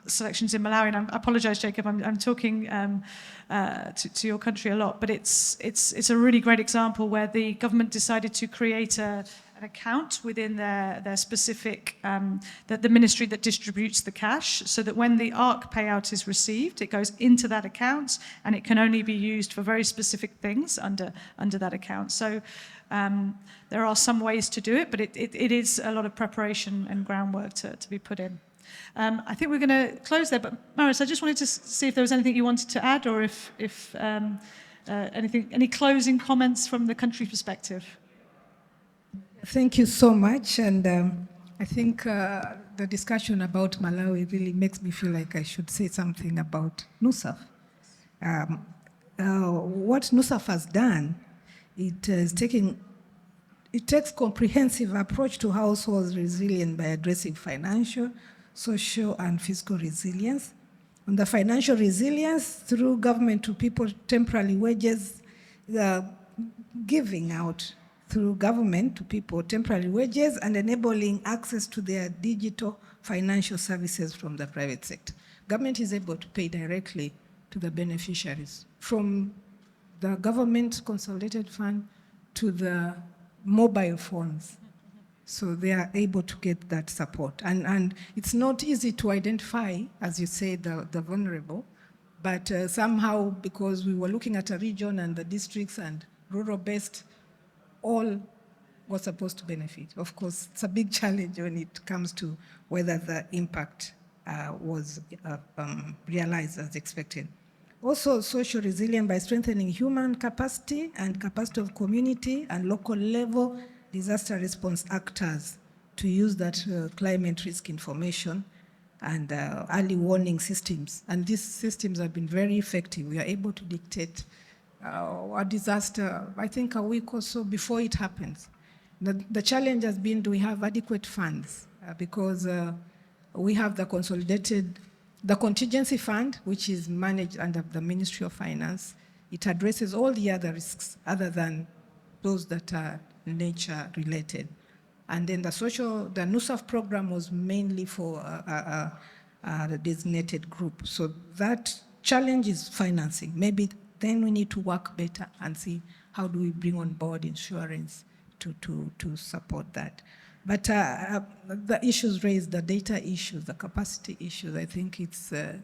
selections in Malawi, and I apologize, Jacob, I'm talking to your country a lot, but it's a really great example where the government decided to create an account within their specific, the ministry that distributes the cash, so that when the ARC payout is received, it goes into that account and it can only be used for very specific things under that account. So there are some ways to do it, but it is a lot of preparation and groundwork to be put in. I think we're going to close there, but Maris, I just wanted to see if there was anything you wanted to add, or if any closing comments from the country perspective.
Thank you so much, and I think the discussion about Malawi really makes me feel like I should say something about NUSAF. What NUSAF has done, it takes comprehensive approach to households resilient by addressing financial, social, and fiscal resilience. On the financial resilience, through government to people temporary wages, giving out through government to people temporary wages and enabling access to their digital financial services from the private sector. Government is able to pay directly to the beneficiaries, from the government consolidated fund to the mobile phones. So they are able to get that support. And it's not easy to identify, as you say, the vulnerable, but somehow, because we were looking at a region and the districts and rural-based, all were supposed to benefit. Of course, it's a big challenge when it comes to whether the impact was realized as expected. Also, social resilience by strengthening human capacity and capacity of community and local level disaster response actors to use that climate risk information and early warning systems. And these systems have been very effective. We are able to dictate a disaster, I think a week or so before it happens. The challenge has been, do we have adequate funds? Because we have the contingency fund, which is managed under the Ministry of Finance. It addresses all the other risks other than those that are nature related. And then the NUSAF program was mainly for the designated group. So that challenge is financing. Maybe then we need to work better and see how do we bring on board insurance to support that. But the issues raised, the data issues, the capacity issues, I think it's a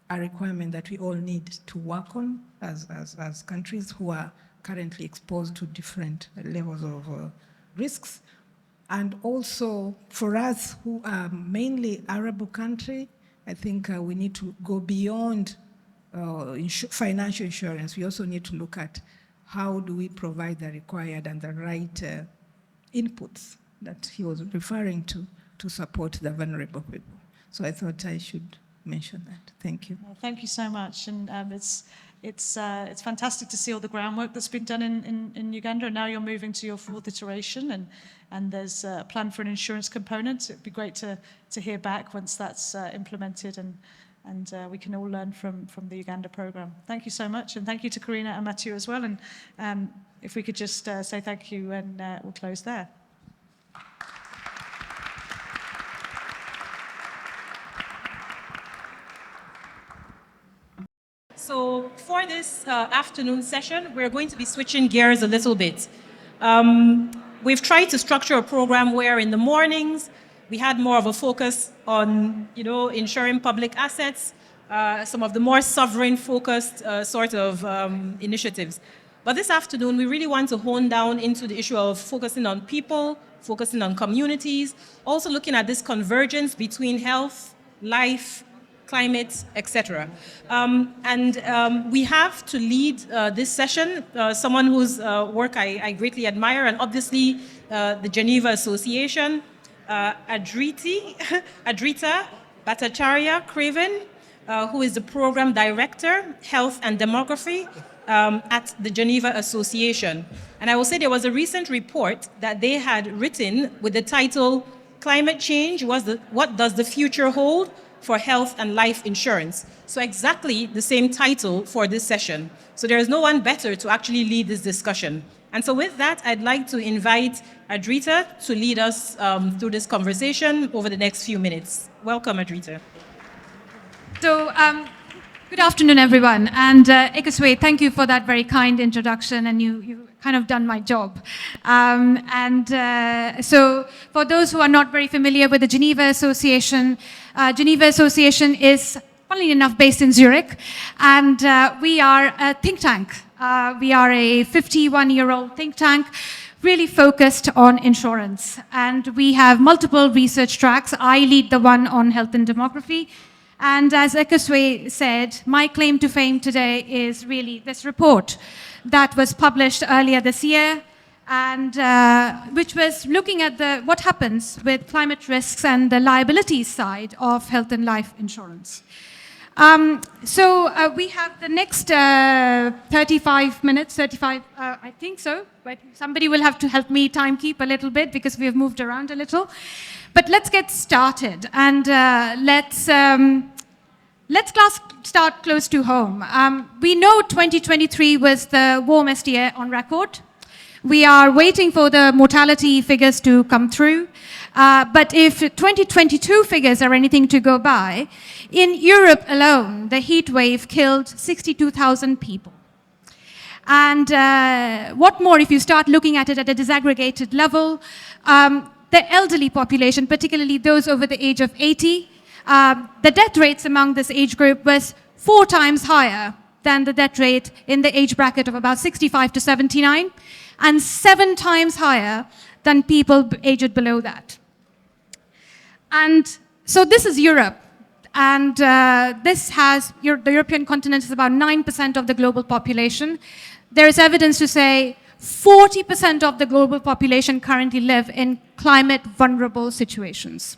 requirement that we all need to work on as countries who are currently exposed to different levels of risks. And also for us who are mainly Arab country, I think we need to go beyond financial insurance. We also need to look at how do we provide the required and the right inputs that he was referring to support the vulnerable people. So I thought I should mention that. Thank you.
Well, thank you so much. And it's fantastic to see all the groundwork that's been done in Uganda. And now you're moving to your fourth iteration, and there's a plan for an insurance component. It'd be great to hear back once that's implemented, and we can all learn from the Uganda program. Thank you so much, and thank you to Karina and Mathieu as well. And if we could just say thank you, and we'll close there.
So for this afternoon session, we're going to be switching gears a little bit. We've tried to structure a program where in the mornings, we had more of a focus on, ensuring public assets, some of the more sovereign-focused sort of initiatives. But this afternoon, we really want to hone down into the issue of focusing on people, focusing on communities, also looking at this convergence between health, life, climate, etc. We have to lead this session, someone whose work I greatly admire, and obviously the Geneva Association, Adrita, Bhattacharya-Craven, who is the Program Director, Health and Demography at the Geneva Association. And I will say there was a recent report that they had written with the title, Climate Change, What Does the Future Hold for Health and Life Insurance? So exactly the same title for this session. So there is no one better to actually lead this discussion. And so with that, I'd like to invite Adrita to lead us through this conversation over the next few minutes. Welcome, Adrita.
So, good afternoon, everyone. And Ekeswe, thank you for that very kind introduction, and you kind of done my job. So, for those who are not very familiar with the Geneva Association is, funnily enough, based in Zurich, and we are a think tank. We are a 51-year-old think tank, really focused on insurance. And we have multiple research tracks. I lead the one on health and demography. And as Ekeswe said, my claim to fame today is really this report that was published earlier this year, and which was looking at what happens with climate risks and the liabilities side of health and life insurance. We have the next 35 minutes, I think so, but somebody will have to help me time keep a little bit because we have moved around a little. But let's get started, and let's start close to home. We know 2023 was the warmest year on record. We are waiting for the mortality figures to come through. But if 2022 figures are anything to go by, in Europe alone, the heat wave killed 62,000 people. And what more, if you start looking at it at a disaggregated level, the elderly population, particularly those over the age of 80, the death rates among this age group was 4 times higher than the death rate in the age bracket of about 65 to 79, and 7 times higher than people aged below that. And so this is Europe, and the European continent is about 9% of the global population. There is evidence to say 40% of the global population currently live in climate vulnerable situations.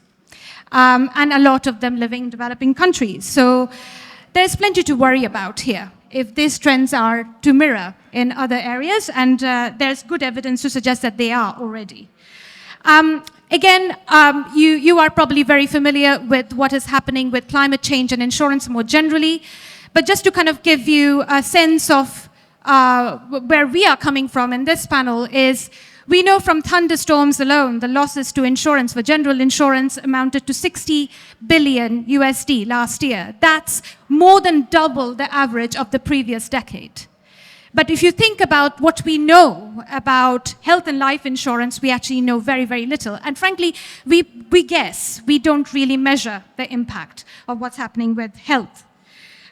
And a lot of them living in developing countries. So there's plenty to worry about here if these trends are to mirror in other areas, and there's good evidence to suggest that they are already. You are probably very familiar with what is happening with climate change and insurance more generally, but just to kind of give you a sense of where we are coming from in this panel is, we know from thunderstorms alone, the losses to insurance for general insurance amounted to $60 billion USD last year. That's more than double the average of the previous decade. But if you think about what we know about health and life insurance, we actually know very, very little. And frankly, we guess. We don't really measure the impact of what's happening with health.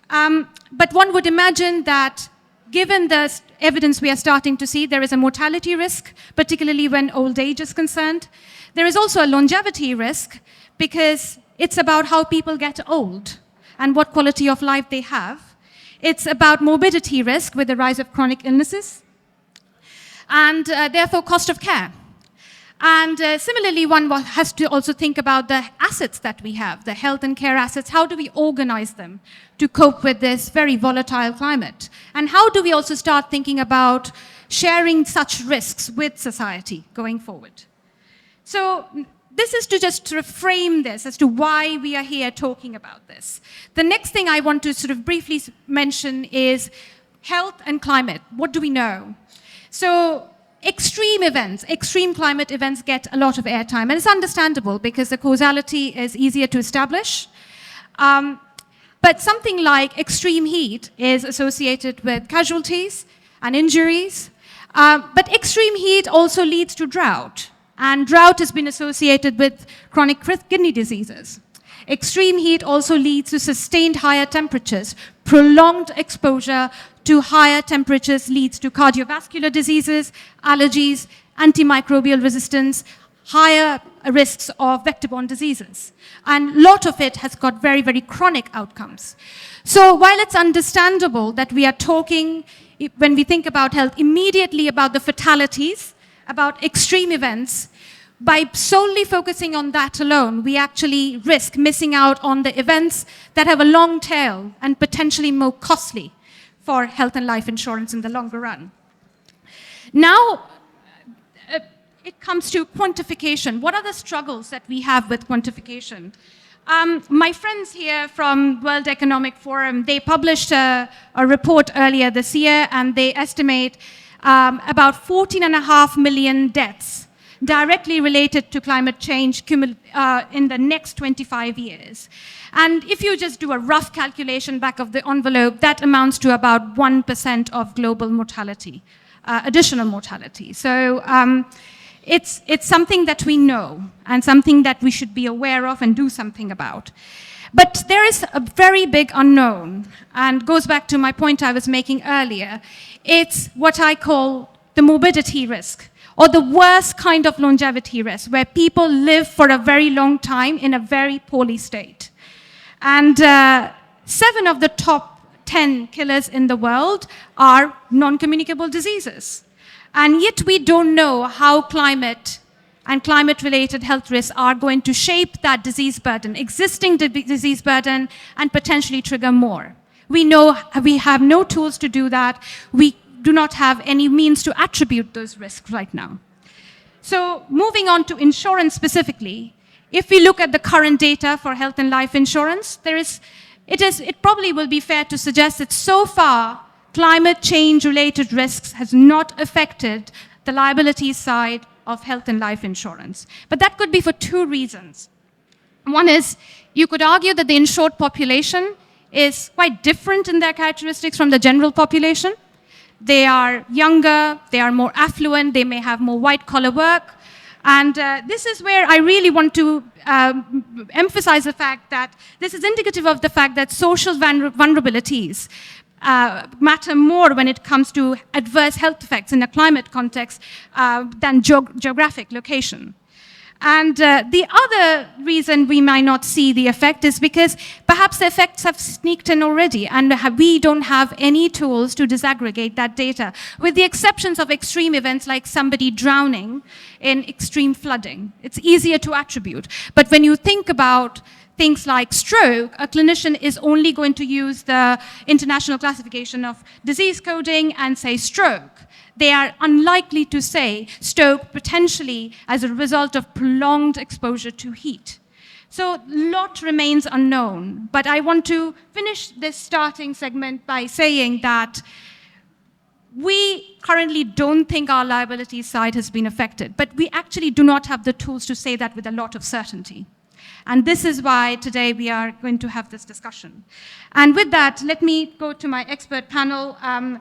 But one would imagine that given the evidence we are starting to see, there is a mortality risk, particularly when old age is concerned. There is also a longevity risk because it's about how people get old and what quality of life they have. It's about morbidity risk with the rise of chronic illnesses, and therefore cost of care. And similarly, one has to also think about the assets that we have, the health and care assets. How do we organize them to cope with this very volatile climate? And how do we also start thinking about sharing such risks with society going forward? So this is to just sort of frame this as to why we are here talking about this. The next thing I want to sort of briefly mention is health and climate. What do we know? So extreme events, extreme climate events get a lot of airtime, and it's understandable because the causality is easier to establish. But something like extreme heat is associated with casualties and injuries. But extreme heat also leads to drought, and drought has been associated with chronic kidney diseases. Extreme heat also leads to sustained higher temperatures, prolonged exposure to higher temperatures leads to cardiovascular diseases, allergies, antimicrobial resistance, higher risks of vector-borne diseases. And a lot of it has got very, very chronic outcomes. So while it's understandable that we are talking, when we think about health, immediately about the fatalities, about extreme events, by solely focusing on that alone, we actually risk missing out on the events that have a long tail and potentially more costly for health and life insurance in the longer run. Now, it comes to quantification. What are the struggles that we have with quantification? My friends here from World Economic Forum, they published a report earlier this year, and they estimate about 14.5 million deaths directly related to climate change in the next 25 years. And if you just do a rough calculation back of the envelope, that amounts to about 1% of global mortality, additional mortality. So it's something that we know and something that we should be aware of and do something about. But there is a very big unknown, and goes back to my point I was making earlier. It's what I call the morbidity risk, or the worst kind of longevity risk, where people live for a very long time in a very poorly state. And 7 of the top 10 killers in the world are non-communicable diseases. And yet we don't know how climate and climate-related health risks are going to shape that disease burden, existing disease burden, and potentially trigger more. We know we have no tools to do that. We do not have any means to attribute those risks right now. So moving on to insurance specifically, if we look at the current data for health and life insurance, it probably will be fair to suggest that so far, climate change-related risks has not affected the liability side of health and life insurance. But that could be for 2 reasons. One is, you could argue that the insured population is quite different in their characteristics from the general population. They are younger, they are more affluent, they may have more white-collar work. And this is where I really want to emphasize the fact that this is indicative of the fact that social vulnerabilities matter more when it comes to adverse health effects in a climate context than geographic location. And the other reason we might not see the effect is because perhaps the effects have sneaked in already, and we don't have any tools to disaggregate that data, with the exceptions of extreme events like somebody drowning in extreme flooding. It's easier to attribute. But when you think about things like stroke, a clinician is only going to use the International Classification of Disease Coding and say stroke. They are unlikely to say stroke potentially as a result of prolonged exposure to heat. So a lot remains unknown, but I want to finish this starting segment by saying that we currently don't think our liability side has been affected, but we actually do not have the tools to say that with a lot of certainty. And this is why today we are going to have this discussion. And with that, let me go to my expert panel. I'm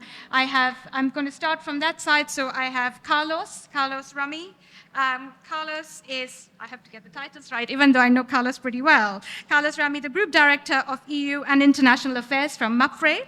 going to start from that side. So I have Carlos Rami. Carlos is, I have to get the titles right, even though I know Carlos pretty well. Carlos Rami, the Group Director of EU and International Affairs from Mapfre.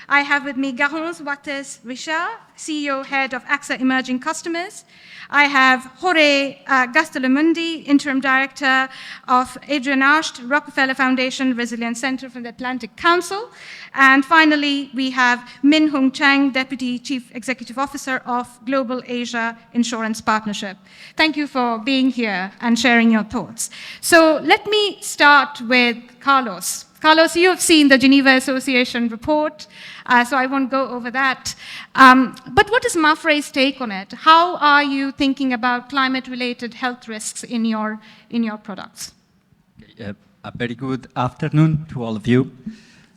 I have with me Garance Wattez-Richard, CEO, Head of AXA Emerging Customers. I have Jorge Gastelumendi, Interim Director of Adrienne Arsht, Rockefeller Foundation Resilience Center from the Atlantic Council. And finally, we have Min Hung Cheng, Deputy Chief Executive Officer of Global Asia Insurance Partnership. Thank you for being here and sharing your thoughts. So let me start with Carlos. Carlos, you have seen the Geneva Association report, so I won't go over that. But what is Mapfre's take on it? How are you thinking about climate-related health risks in your products?
A very good afternoon to all of you.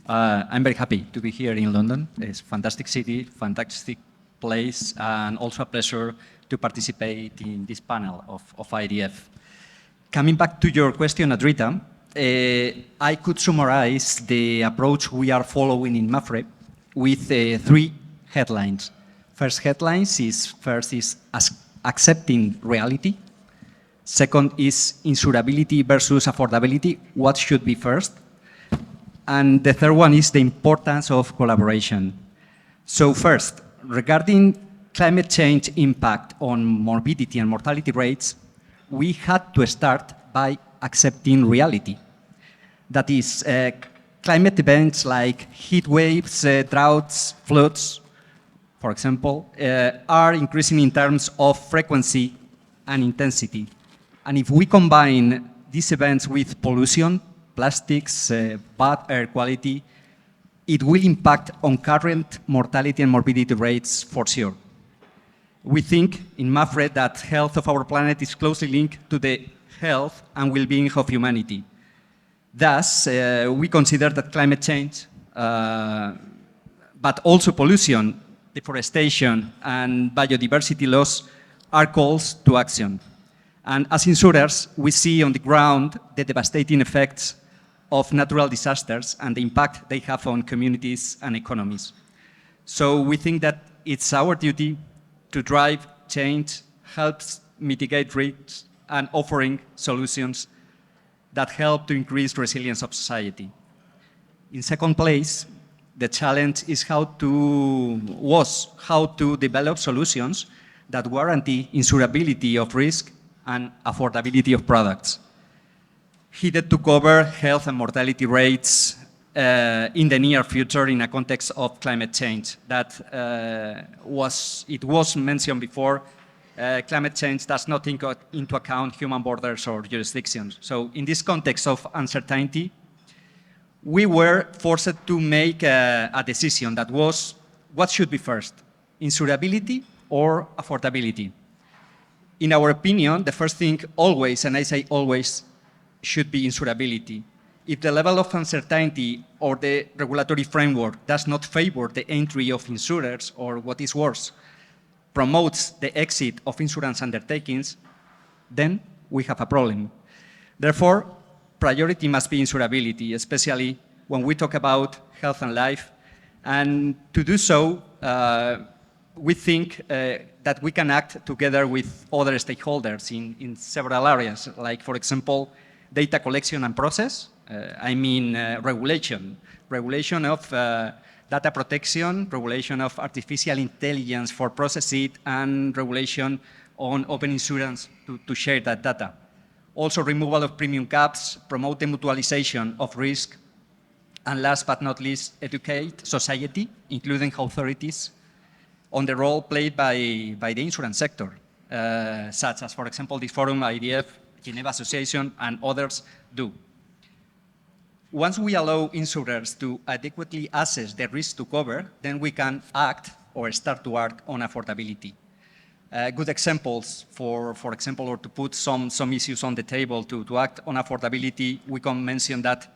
I'm very happy to be here in London. It's a fantastic city, fantastic place, and also a pleasure to participate in this panel of IDF. Coming back to your question, Adrita, I could summarize the approach we are following in Mapfre with 3 headlines. First is accepting reality. Second is insurability versus affordability. What should be first? And the third one is the importance of collaboration. So first, regarding climate change impact on morbidity and mortality rates, we had to start by accepting reality. That is, climate events like heat waves, droughts, floods, for example, are increasing in terms of frequency and intensity. And if we combine these events with pollution, plastics, bad air quality, it will impact on current mortality and morbidity rates for sure. We think in Mapfre that health of our planet is closely linked to the health and well-being of humanity. Thus, we consider that climate change, but also pollution, deforestation, and biodiversity loss are calls to action. And as insurers, we see on the ground the devastating effects of natural disasters and the impact they have on communities and economies. So we think that it's our duty to drive change, helps mitigate risks, and offering solutions that help to increase resilience of society. In second place, the challenge is how to develop solutions that guarantee insurability of risk and affordability of products. Headed to cover health and mortality rates in the near future in a context of climate change. It was mentioned before, climate change does not take into account human borders or jurisdictions. So in this context of uncertainty, we were forced to make a decision that was, what should be first, insurability or affordability? In our opinion, the first thing always, and I say always, should be insurability. If the level of uncertainty or the regulatory framework does not favor the entry of insurers, or what is worse, promotes the exit of insurance undertakings, then we have a problem. Therefore, priority must be insurability, especially when we talk about health and life. And to do so, we think that we can act together with other stakeholders in several areas, like, for example, data collection and process. Regulation of data protection, regulation of artificial intelligence for processing, and regulation on open insurance to share that data. Also, removal of premium caps, promote the mutualization of risk, and last but not least, educate society, including authorities, on the role played by the insurance sector, such as, for example, this forum, IDF, Geneva Association, and others do. Once we allow insurers to adequately assess the risk to cover, then we can act or start to act on affordability. Good examples, for example, or to put some issues on the table to act on affordability, we can mention that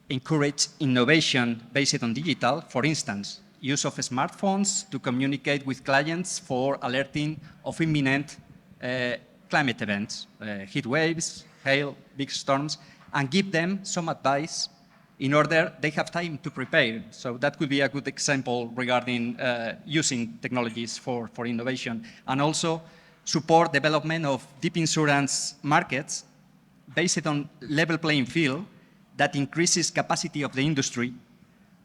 encourage innovation based on digital, for instance, use of smartphones to communicate with clients for alerting of imminent climate events, heat waves, hail, big storms, and give them some advice in order they have time to prepare. So that could be a good example regarding using technologies for innovation. And also support development of deep insurance markets based on level playing field that increases capacity of the industry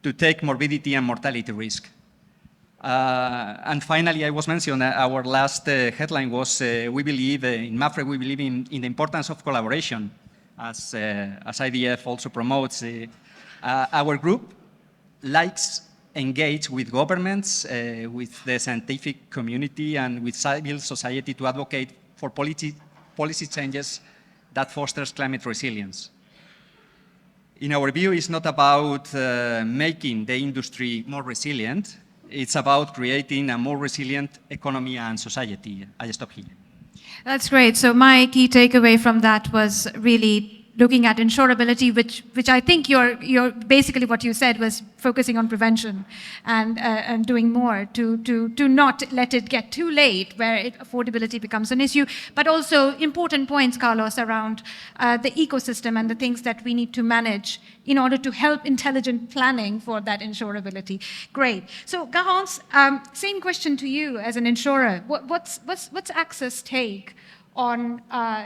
to take morbidity and mortality risk. And finally, I was mentioning our last headline was we believe in Mapfre, we believe in the importance of collaboration, as IDF also promotes. Our group likes engage with governments, with the scientific community, and with civil society to advocate for policy changes that fosters climate resilience. In our view, it's not about making the industry more resilient. It's about creating a more resilient economy and society. I stop here.
That's great. So my key takeaway from that was really looking at insurability, which I think you're basically what you said was focusing on prevention and doing more to not let it get too late where affordability becomes an issue, but also important points, Carlos, around the ecosystem and the things that we need to manage in order to help intelligent planning for that insurability. Great. So Garance, same question to you as an insurer. What's AXA's take on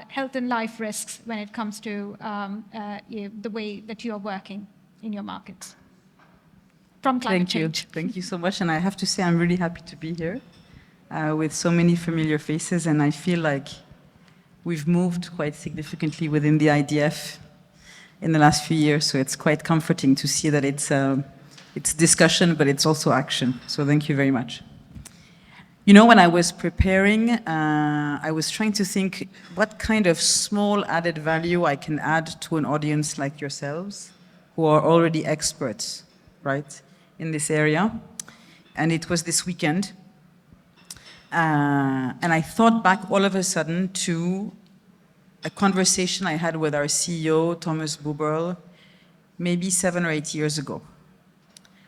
health and life risks when it comes to the way that you're working in your markets? from climate change.
Thank you so much. And I have to say, I'm really happy to be here with so many familiar faces. And I feel like we've moved quite significantly within the IDF in the last few years. So it's quite comforting to see that it's discussion, but it's also action. So thank you very much. You know, when I was preparing, I was trying to think what kind of small added value I can add to an audience like yourselves, who are already experts, right, in this area. And it was this weekend. And I thought back all of a sudden to a conversation I had with our CEO, Thomas Buberl, maybe 7 or 8 years ago,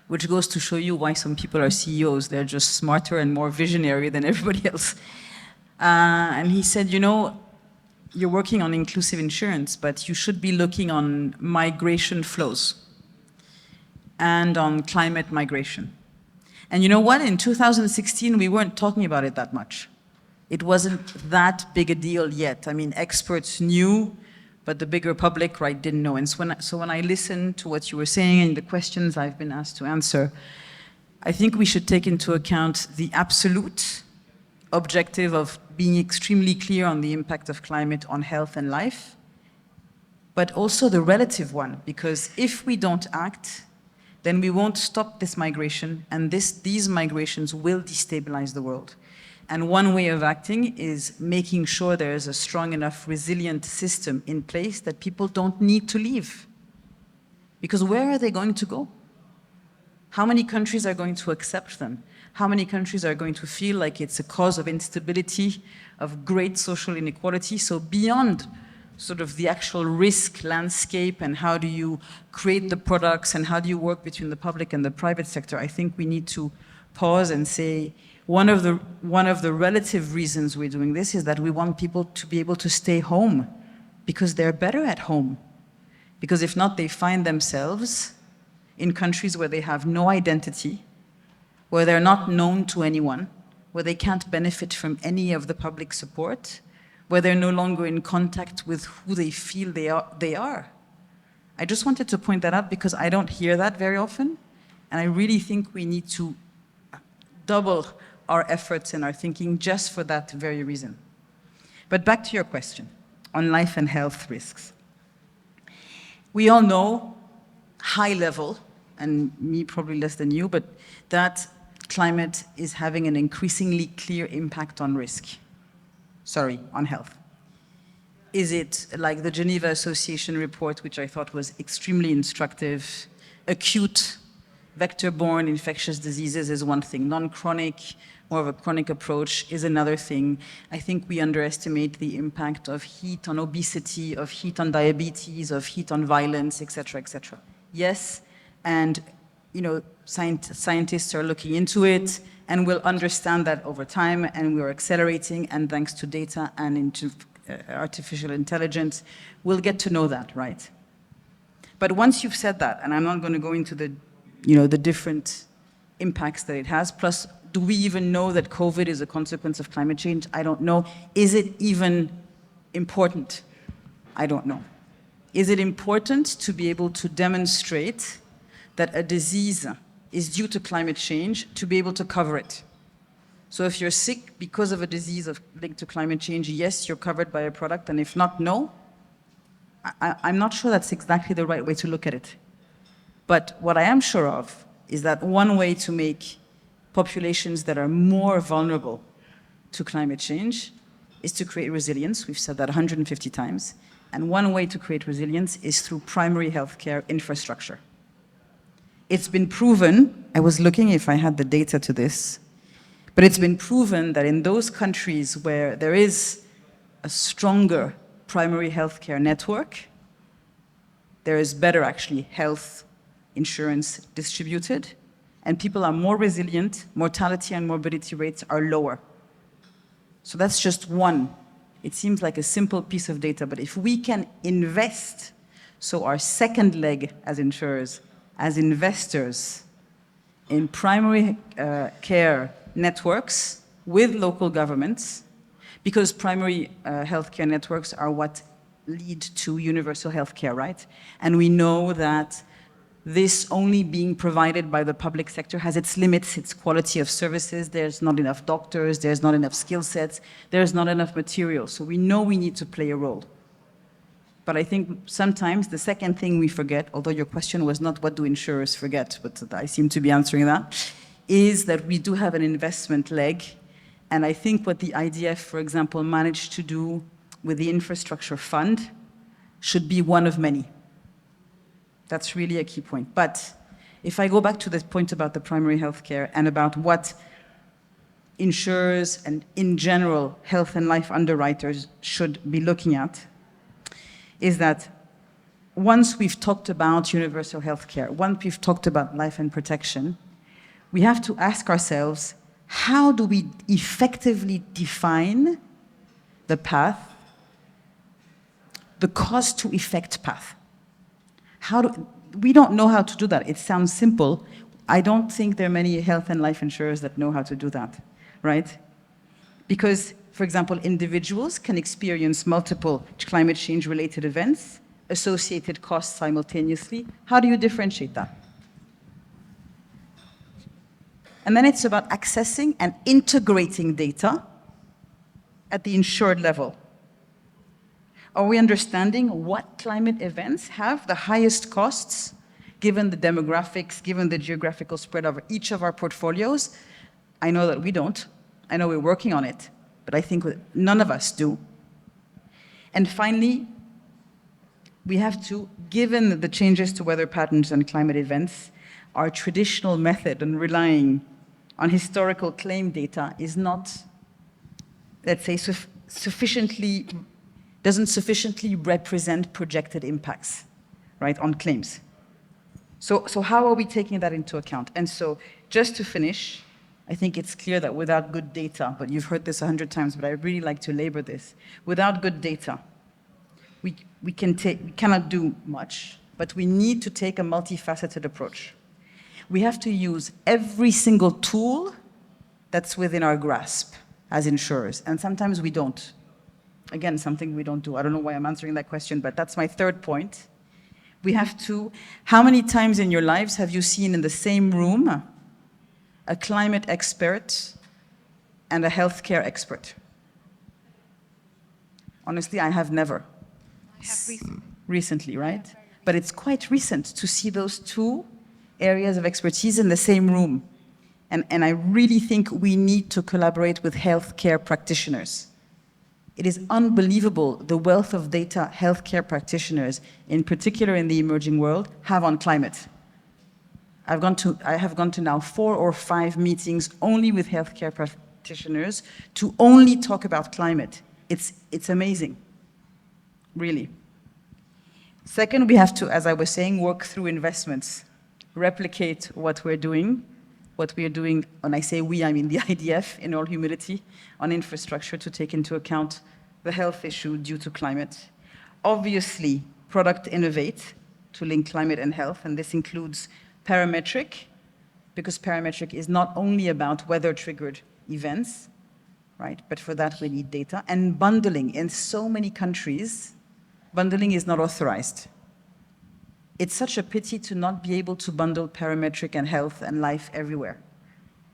which goes to show you why some people are CEOs. They're just smarter and more visionary than everybody else. And he said, you know, you're working on inclusive insurance, but you should be looking on migration flows and on climate migration. And you know what? In 2016, we weren't talking about it that much. It wasn't that big a deal yet. I mean, experts knew, but the bigger public, right, didn't know. And so when I listened to what you were saying and the questions I've been asked to answer, I think we should take into account the absolute objective of being extremely clear on the impact of climate on health and life, but also the relative one, because if we don't act, then we won't stop this migration, and these migrations will destabilize the world. And one way of acting is making sure there is a strong enough, resilient system in place that people don't need to leave. Because where are they going to go? How many countries are going to accept them? How many countries are going to feel like it's a cause of instability, of great social inequality? So beyond sort of the actual risk landscape and how do you create the products and how do you work between the public and the private sector, I think we need to pause and say, one of the relative reasons we're doing this is that we want people to be able to stay home because they're better at home. Because if not, they find themselves in countries where they have no identity, where they're not known to anyone, where they can't benefit from any of the public support, where they're no longer in contact with who they feel they are. I just wanted to point that out because I don't hear that very often, and I really think we need to double our efforts and our thinking just for that very reason. But back to your question on life and health risks. We all know, high level, and me probably less than you, but that climate is having an increasingly clear impact on on health. Is it like the Geneva Association report, which I thought was extremely instructive, acute vector-borne infectious diseases is one thing, non-chronic, more of a chronic approach is another thing. I think we underestimate the impact of heat on obesity, of heat on diabetes, of heat on violence, et cetera, et cetera. Yes, and you know, scientists are looking into it, and we'll understand that over time, and we're accelerating, and thanks to data and into artificial intelligence, we'll get to know that, right? But once you've said that, and I'm not going to go into the different impacts that it has, plus do we even know that COVID is a consequence of climate change? I don't know. Is it even important? I don't know. Is it important to be able to demonstrate that a disease is due to climate change, to be able to cover it? So if you're sick because of a disease linked to climate change, yes, you're covered by a product, and if not, no. I'm not sure that's exactly the right way to look at it. But what I am sure of is that one way to make populations that are more vulnerable to climate change is to create resilience. We've said that 150 times. And one way to create resilience is through primary healthcare infrastructure. It's been proven, I was looking if I had the data to this, but it's been proven that in those countries where there is a stronger primary healthcare network, there is better actually health insurance distributed, and people are more resilient, mortality and morbidity rates are lower. So that's just one. It seems like a simple piece of data, but if we can invest, so our second leg as insurers, as investors in primary care networks with local governments, because primary healthcare networks are what lead to universal healthcare, right? And we know that this only being provided by the public sector has its limits, its quality of services. There's not enough doctors, there's not enough skill sets, there's not enough material. So we know we need to play a role. But I think sometimes the second thing we forget, although your question was not what do insurers forget, but I seem to be answering that, is that we do have an investment leg. And I think what the IDF, for example, managed to do with the infrastructure fund should be one of many. That's really a key point. But if I go back to the point about the primary healthcare and about what insurers and in general health and life underwriters should be looking at, is that once we've talked about universal healthcare, once we've talked about life and protection, we have to ask ourselves, how do we effectively define the path, the cost to effect path? We don't know how to do that. It sounds simple. I don't think there are many health and life insurers that know how to do that, right? Because, for example, individuals can experience multiple climate change related events, associated costs simultaneously. How do you differentiate that? And then it's about accessing and integrating data at the insured level. Are we understanding what climate events have the highest costs, given the demographics, given the geographical spread of each of our portfolios? I know that we don't. I know we're working on it, but I think none of us do. And finally, we have to, given the changes to weather patterns and climate events, our traditional method on relying on historical claim data is not, let's say, doesn't sufficiently represent projected impacts, right, on claims. So how are we taking that into account? And so just to finish, I think it's clear that without good data, but you've heard this 100 times, but I really like to labor this, without good data, we cannot do much, but we need to take a multifaceted approach. We have to use every single tool that's within our grasp as insurers, and sometimes we don't. Again, something we don't do. I don't know why I'm answering that question, but that's my third point. We have to, how many times in your lives have you seen in the same room a climate expert and a healthcare expert? Honestly, I have never.
I have
recently, right? But it's quite recent to see those two areas of expertise in the same room. And I really think we need to collaborate with healthcare practitioners. It is unbelievable the wealth of data healthcare practitioners, in particular in the emerging world, have on climate. I have gone to now 4 or 5 meetings only with healthcare practitioners to only talk about climate. It's amazing, really. Second, we have to, as I was saying, work through investments, replicate what we're doing, when I say we, I mean the IDF, in all humility, on infrastructure to take into account the health issue due to climate. Obviously, product innovate to link climate and health, and this includes parametric, because parametric is not only about weather-triggered events, right? But for that we need data. And bundling. In so many countries, bundling is not authorized. It's such a pity to not be able to bundle parametric and health and life everywhere.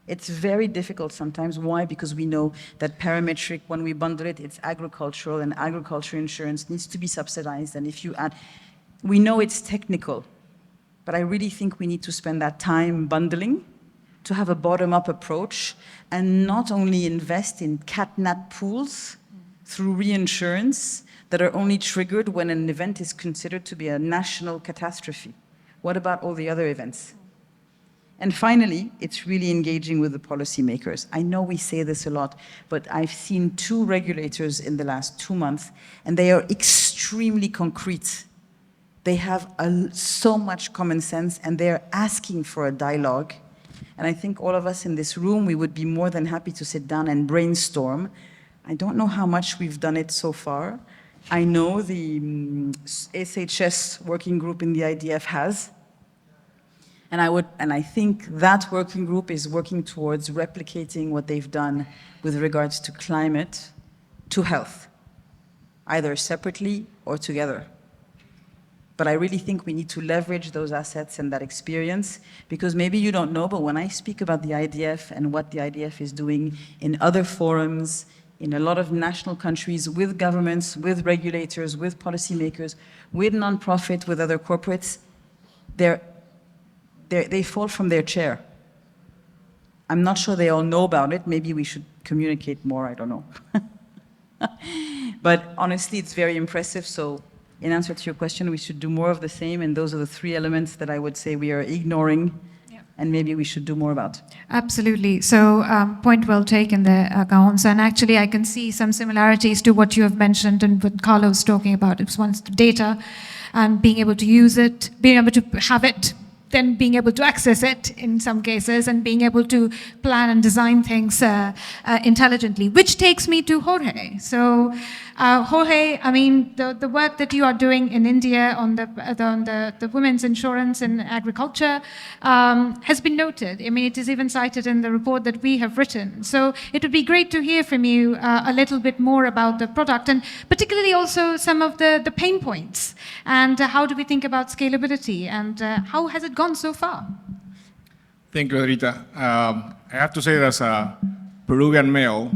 It's very difficult sometimes. Why? Because we know that parametric, when we bundle it, it's agricultural, and agriculture insurance needs to be subsidized. And if you add, we know it's technical, but I really think we need to spend that time bundling to have a bottom-up approach and not only invest in cat-nat pools through reinsurance that are only triggered when an event is considered to be a national catastrophe. What about all the other events? And finally, it's really engaging with the policymakers. I know we say this a lot, but I've seen 2 regulators in the last 2 months, and they are extremely concrete. They have so much common sense, and they're asking for a dialogue. And I think all of us in this room, we would be more than happy to sit down and brainstorm. I don't know how much we've done it so far. I know the SHS working group in the IDF has. And I think that working group is working towards replicating what they've done with regards to climate to health, either separately or together. But I really think we need to leverage those assets and that experience, because maybe you don't know, but when I speak about the IDF and what the IDF is doing in other forums, in a lot of national countries, with governments, with regulators, with policymakers, with nonprofit, with other corporates, they fall from their chair. I'm not sure they all know about it. Maybe we should communicate more, I don't know. But honestly, it's very impressive. So in answer to your question, we should do more of the same. And those are the three elements that I would say we are ignoring. And maybe we should do more about.
Absolutely. So point well taken there, Garance. And actually, I can see some similarities to what you have mentioned and what Carlos talking about. It's once the data and being able to use it, being able to have it, then being able to access it in some cases, and being able to plan and design things intelligently, which takes me to Jorge. So Jorge, I mean, the work that you are doing in India on the women's insurance in agriculture has been noted. I mean, it is even cited in the report that we have written. So it would be great to hear from you a little bit more about the product, and particularly also some of the pain points, and how do we think about scalability, and how has it gone so far?
Thank you, Adrita. I have to say that as a Peruvian male,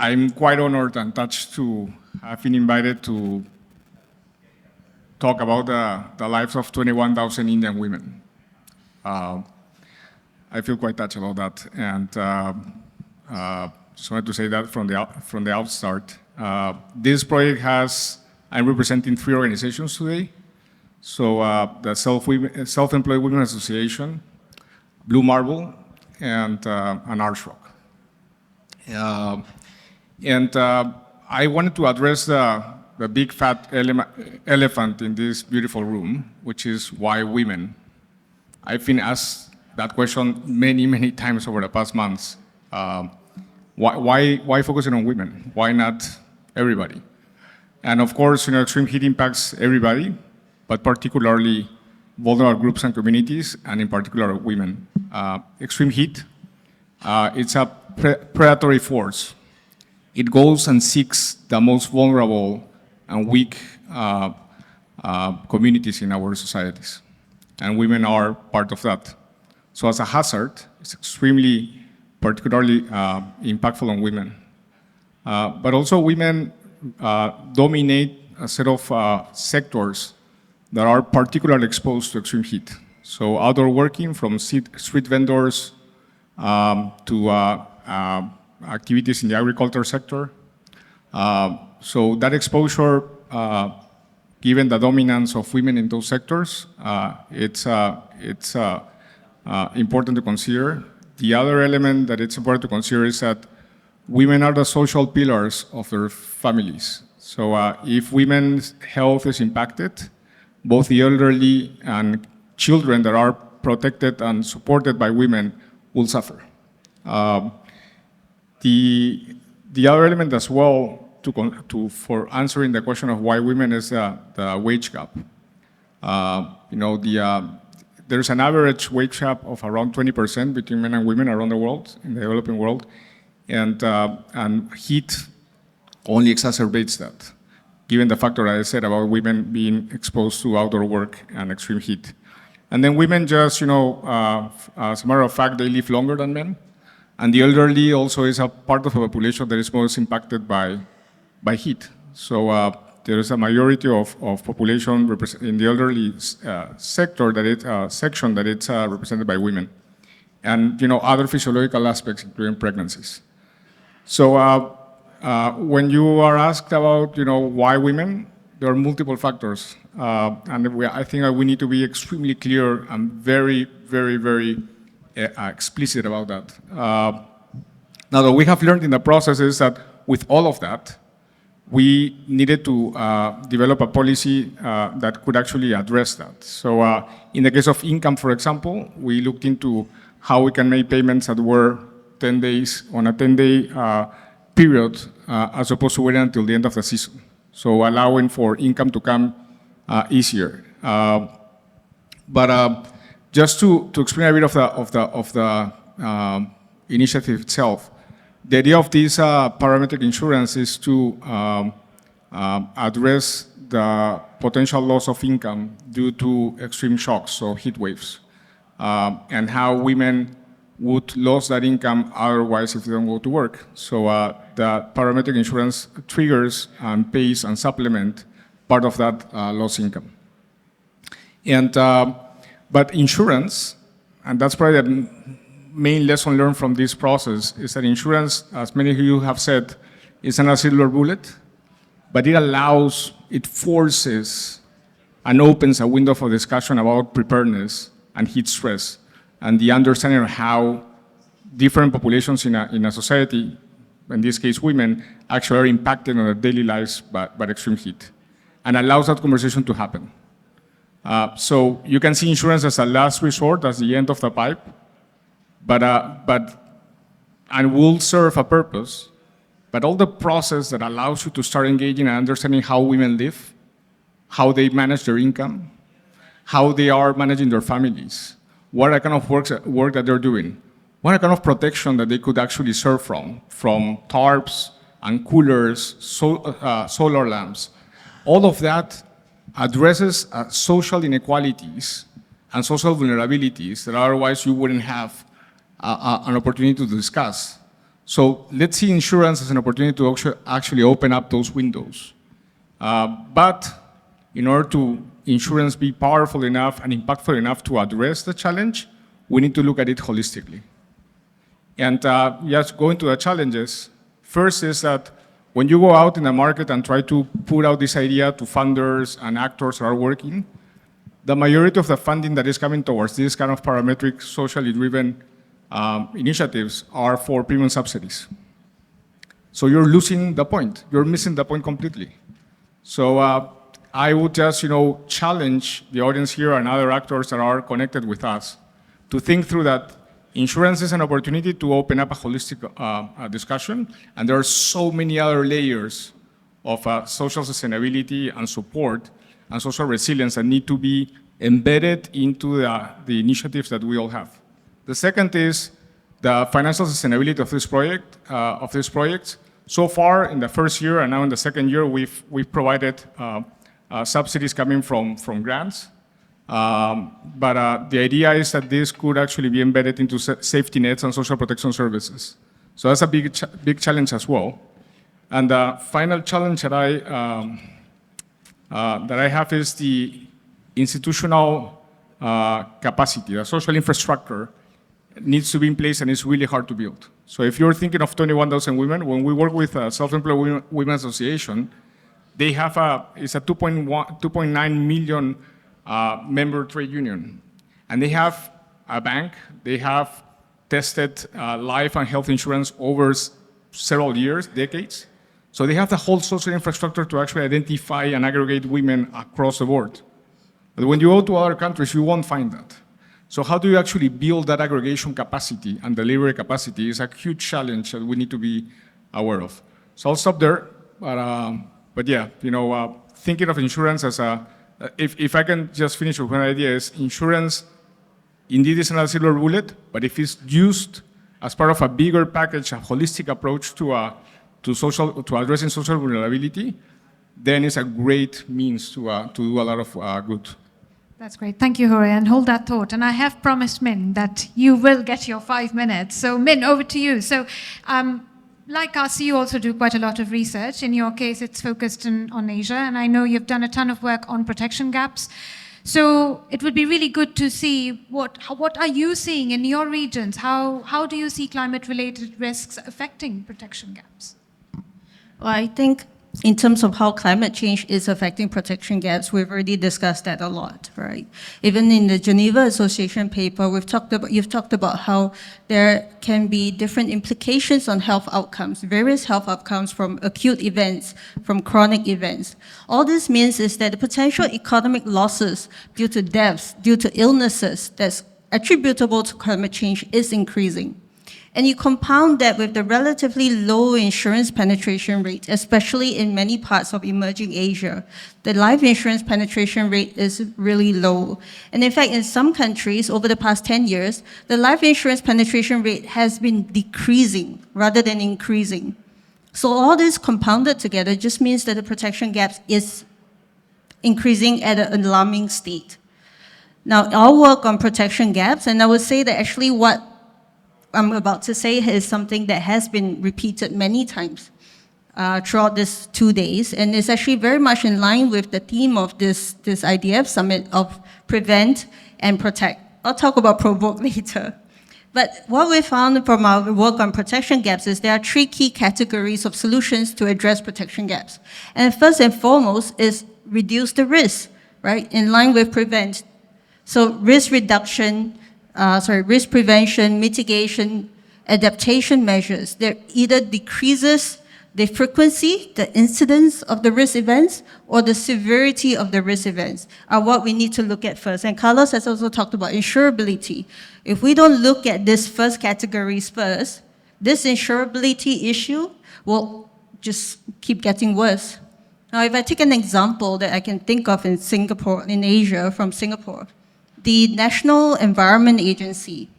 I'm quite honored and touched to have been invited to talk about the lives of 21,000 Indian women. I feel quite touched about that, and just wanted to say that from the outstart. This project I'm representing 3 organizations today. So the Self-Employed Women Association, Blue Marble, and Arsht. And I wanted to address the big fat elephant in this beautiful room, which is why women. I've been asked that question many, many times over the past months. Why focusing on women? Why not everybody? And of course, extreme heat impacts everybody, but particularly vulnerable groups and communities, and in particular women. Extreme heat, it's a predatory force. It goes and seeks the most vulnerable and weak communities in our societies. And women are part of that. So as a hazard, it's extremely, particularly impactful on women. But also women dominate a set of sectors that are particularly exposed to extreme heat. So outdoor working, from street vendors to activities in the agriculture sector. So that exposure, given the dominance of women in those sectors, it's important to consider. The other element that it's important to consider is that women are the social pillars of their families. So if women's health is impacted, both the elderly and children that are protected and supported by women will suffer. The other element as well for answering the question of why women is the wage gap. There's an average wage gap of around 20% between men and women around the world, in the developing world, and heat only exacerbates that, given the factor I said about women being exposed to outdoor work and extreme heat. And then women just, as a matter of fact, they live longer than men. And the elderly also is a part of a population that is most impacted by heat. So there is a majority of population in the elderly sector section that it's represented by women. And other physiological aspects, including pregnancies. So when you are asked about why women, there are multiple factors. And I think we need to be extremely clear and very, very, very explicit about that. Now, what we have learned in the process is that with all of that, we needed to develop a policy that could actually address that. So in the case of income, for example, we looked into how we can make payments that were 10 days on a 10-day period as opposed to waiting until the end of the season. So allowing for income to come easier. But just to explain a bit of the initiative itself, the idea of this parametric insurance is to address the potential loss of income due to extreme shocks, so heat waves, and how women would lose that income otherwise if they don't go to work. So the parametric insurance triggers and pays and supplement part of that lost income. And, but insurance, and that's probably the main lesson learned from this process, is that insurance, as many of you have said, is not a silver bullet, but it forces and opens a window for discussion about preparedness and heat stress, and the understanding of how different populations in a society, in this case women, actually are impacted on their daily lives by extreme heat, and allows that conversation to happen. So you can see insurance as a last resort, as the end of the pipe, and will serve a purpose, but all the process that allows you to start engaging and understanding how women live, how they manage their income, how they are managing their families, what kind of work that they're doing, what kind of protection that they could actually serve from tarps and coolers, solar lamps. All of that addresses social inequalities and social vulnerabilities that otherwise you wouldn't have an opportunity to discuss. So let's see insurance as an opportunity to actually open up those windows. But in order to insurance be powerful enough and impactful enough to address the challenge, we need to look at it holistically. And just going to the challenges, first is that when you go out in the market and try to put out this idea to funders and actors that are working, the majority of the funding that is coming towards this kind of parametric, socially driven initiatives are for premium subsidies. So you're losing the point. You're missing the point completely. So I would just, challenge the audience here and other actors that are connected with us to think through that insurance is an opportunity to open up a holistic discussion, and there are so many other layers of social sustainability and support and social resilience that need to be embedded into the initiatives that we all have. The second is the financial sustainability of this project. So far, in the first year and now in the second year, we've provided subsidies coming from grants. But the idea is that this could actually be embedded into safety nets and social protection services. So that's a big challenge as well. And the final challenge that I have is the institutional capacity. The social infrastructure needs to be in place and it's really hard to build. So if you're thinking of 21,000 women, when we work with a Self-Employed Women Association, they have it's a 2.9 million member trade union. And they have a bank, they have tested life and health insurance over several years, decades. So they have the whole social infrastructure to actually identify and aggregate women across the board. But when you go to other countries, you won't find that. So how do you actually build that aggregation capacity and delivery capacity is a huge challenge that we need to be aware of. So I'll stop there, but yeah, thinking of insurance as if I can just finish with one idea is insurance indeed is not a silver bullet, but if it's used as part of a bigger package, a holistic approach to addressing social vulnerability, then it's a great means to do a lot of good.
That's great. Thank you, Jorge. And hold that thought. And I have promised Min that you will get your 5 minutes. So Min, over to you. So like us, you also do quite a lot of research. In your case, it's focused on Asia. And I know you've done a ton of work on protection gaps. So it would be really good to see what are you seeing in your regions? How do you see climate-related risks affecting protection gaps?
Well, I think in terms of how climate change is affecting protection gaps, we've already discussed that a lot, right? Even in the Geneva Association paper, you've talked about how there can be different implications on health outcomes, various health outcomes from acute events, from chronic events. All this means is that the potential economic losses due to deaths, due to illnesses that's attributable to climate change is increasing. And you compound that with the relatively low insurance penetration rate, especially in many parts of emerging Asia. The life insurance penetration rate is really low. And in fact, in some countries, over the past 10 years, the life insurance penetration rate has been decreasing rather than increasing. So all this compounded together just means that the protection gaps is increasing at an alarming state. Now, our work on protection gaps, and I would say that actually what I'm about to say is something that has been repeated many times throughout these 2 days, and it's actually very much in line with the theme of this IDF Summit of prevent and protect. I'll talk about provoke later. But what we found from our work on protection gaps is there are 3 key categories of solutions to address protection gaps. And first and foremost is reduce the risk, right, in line with prevent. So risk reduction, risk prevention, mitigation, adaptation measures, that either decreases the frequency, the incidence of the risk events, or the severity of the risk events are what we need to look at first. And Carlos has also talked about insurability. If we don't look at these first categories first, this insurability issue will just keep getting worse. Now, if I take an example that I can think of in Singapore, in Asia, from Singapore, the National Environment Agency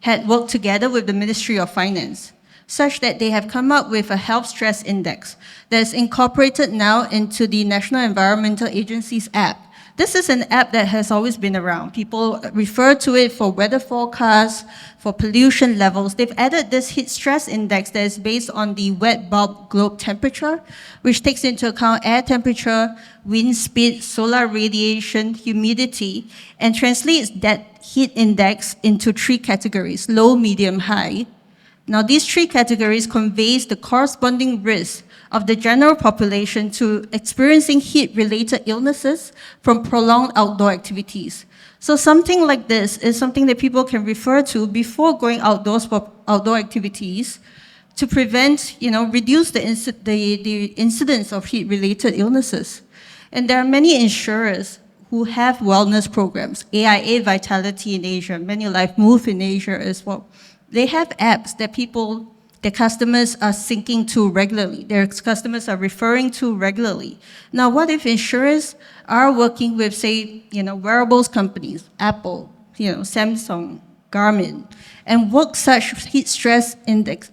had worked together with the Ministry of Finance such that they have come up with a health stress index that is incorporated now into the National Environmental Agency's app. This is an app that has always been around. People refer to it for weather forecasts, for pollution levels. They've added this heat stress index that is based on the wet bulb globe temperature, which takes into account air temperature, wind speed, solar radiation, humidity, and translates that heat index into 3 categories: low, medium, high. Now, these 3 categories conveys the corresponding risk of the general population to experiencing heat-related illnesses from prolonged outdoor activities. So something like this is something that people can refer to before going outdoors for outdoor activities to prevent, reduce the incidence of heat-related illnesses. And there are many insurers who have wellness programs, AIA Vitality in Asia, Manulife Move in Asia as well. They have apps that their customers are syncing to regularly, their customers are referring to regularly. Now, what if insurers are working with, say, wearables companies, Apple, Samsung, Garmin, and work such heat stress indicators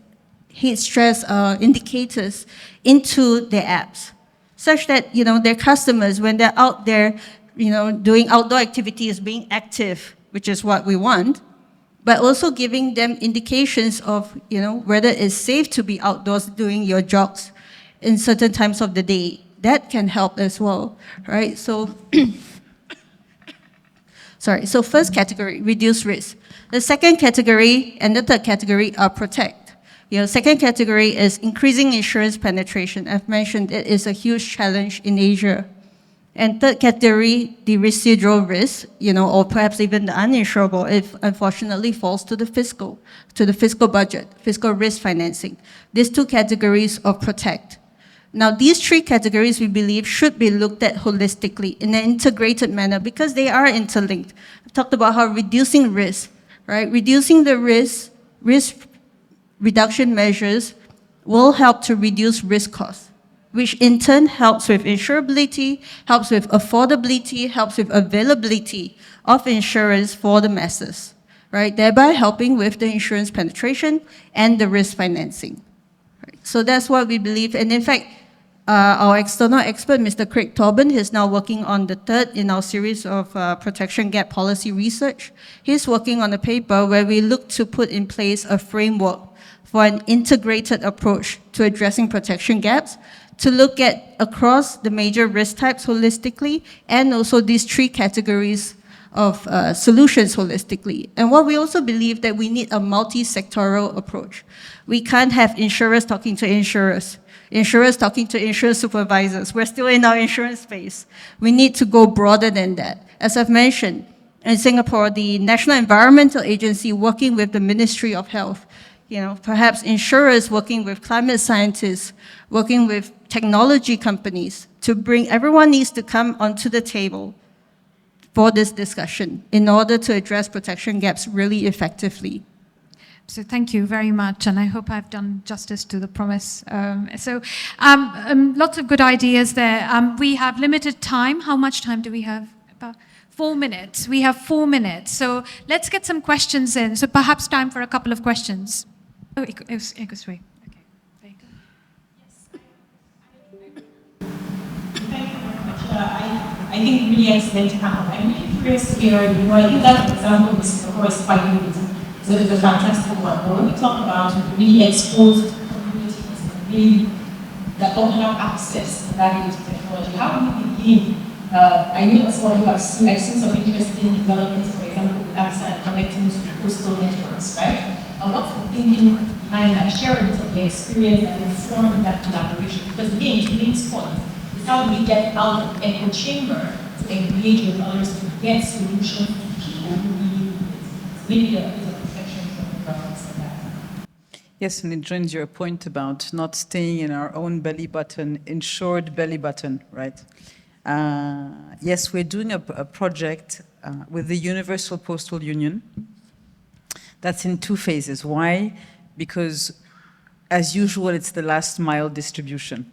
into their apps, such that, their customers, when they're out there, doing outdoor activities, being active, which is what we want, but also giving them indications of, whether it's safe to be outdoors doing your jogs in certain times of the day. That can help as well, right? So, so first category, reduce risk. The second category and the third category are protect. Second category is increasing insurance penetration. I've mentioned it is a huge challenge in Asia. And third category, the residual risk, or perhaps even the uninsurable, if unfortunately falls to the fiscal budget, fiscal risk financing. These 2 categories of protect. Now, these 3 categories, we believe, should be looked at holistically in an integrated manner because they are interlinked. I've talked about how reducing risk, right? Reducing the risk reduction measures will help to reduce risk costs, which in turn helps with insurability, helps with affordability, helps with availability of insurance for the masses, right? Thereby helping with the insurance penetration and the risk financing. Right? So that's what we believe. And in fact, our external expert, Mr. Craig Tobin, is now working on the 3rd in our series of protection gap policy research. He's working on a paper where we look to put in place a framework for an integrated approach to addressing protection gaps, to look at across the major risk types holistically, and also these 3 categories of solutions holistically. And what we also believe that we need a multi-sectoral approach. We can't have insurers talking to insurers talking to insurance supervisors. We're still in our insurance space. We need to go broader than that. As I've mentioned, in Singapore, the National Environmental Agency working with the Ministry of Health, perhaps insurers working with climate scientists, working with technology companies to bring, everyone needs to come onto the table for this discussion in order to address protection gaps really effectively.
So thank you very much, and I hope I've done justice to the promise. Lots of good ideas there. We have limited time. How much time do we have? About 4 minutes. We have 4 minutes. So let's get some questions in. So perhaps time for a couple of questions. Oh, it goes way. Okay, there you go.
Yes. Thank you very much.
I think, really excellent panel. I'm really curious to hear, I think that example is, of course, quite good. So it's a fantastic one. But when we talk about really exposed communities, really that don't have access to that kind of technology, how do we begin? I know as well I've seen some interesting developments, for example, with AXA and connecting to postal networks, right? What's the thinking behind that? Share a bit of the experience that informed that collaboration. Because again, to Link's point, it's how do we get out of echo chamber to engage with others to get solutions to people who really need it. Maybe a bit of reflection from the governments on that.
Yes, and it joins your point about not staying in our own belly button, insured belly button, right? Yes, we're doing a project with the Universal Postal Union. That's in 2 phases. Why? Because, as usual, it's the last mile distribution.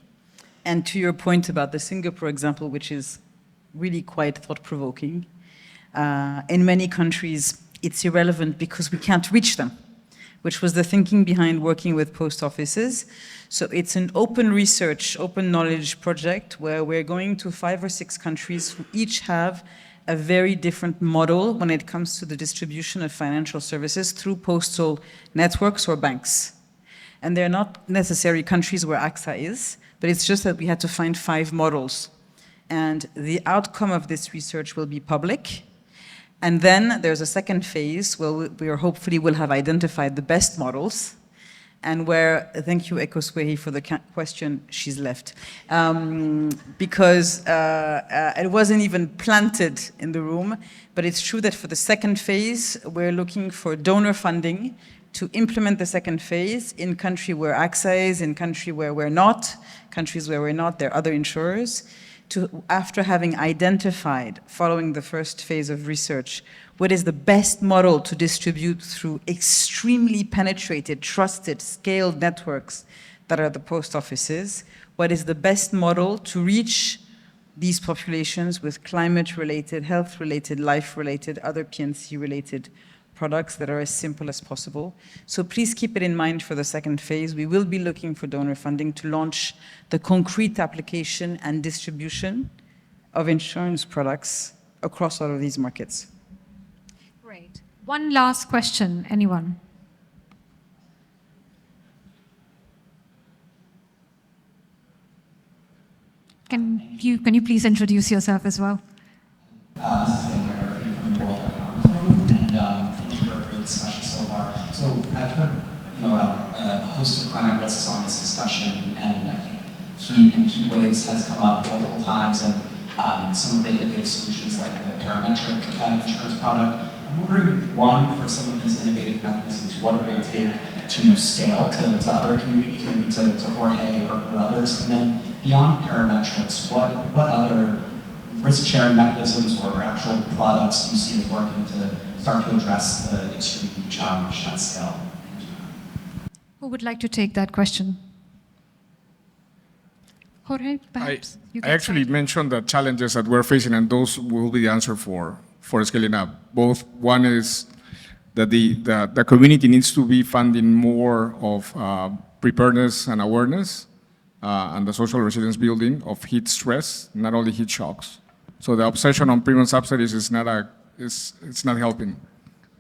And to your point about the Singapore example, which is really quite thought-provoking, in many countries, it's irrelevant because we can't reach them, which was the thinking behind working with post offices. So it's an open research, open knowledge project where we're going to 5 or 6 countries who each have a very different model when it comes to the distribution of financial services through postal networks or banks. And they're not necessarily countries where AXA is, but it's just that we had to find 5 models. And the outcome of this research will be public. And then there's a second phase where we hopefully will have identified the best models, and where, thank you, Ekoswehi, for the question, she's left. Because it wasn't even planted in the room, but it's true that for the second phase, we're looking for donor funding to implement the second phase in country where AXA is, in country where we're not, countries where we're not, there are other insurers, after having identified, following the first phase of research, what is the best model to distribute through extremely penetrated, trusted, scaled networks that are the post offices, what is the best model to reach these populations with climate-related, health-related, life-related, other PNC-related products that are as simple as possible. So please keep it in mind for the second phase. We will be looking for donor funding to launch the concrete application and distribution of insurance products across all of these markets.
Great. One last question, anyone? Can you please introduce yourself as well?
Discussion so far. So I've heard a host of climate risks on this discussion, and I think heat waves has come up multiple times, and some of the innovative solutions like the parametric insurance product. I'm wondering, one, for some of these innovative mechanisms, what are they take to scale to other communities, maybe to Jorge or others, and then beyond parametrics, what other risk-sharing mechanisms or actual products do you see as working to start to address the extreme challenge at scale?
Who would like to take that question? Jorge, perhaps?
I actually mentioned the challenges that we're facing, and those will be the answer for scaling up. Both, one is that the community needs to be funding more of preparedness and awareness and the social resilience building of heat stress, not only heat shocks. So the obsession on premium subsidies is it's not helping.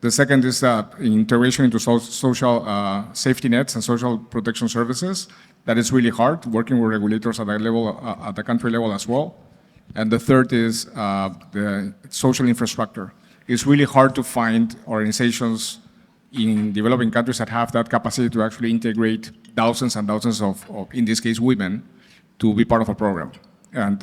The second is that integration into social safety nets and social protection services. That is really hard, working with regulators at that level, at the country level as well. And the third is the social infrastructure. It's really hard to find organizations in developing countries that have that capacity to actually integrate thousands and thousands of in this case, women, to be part of a program. And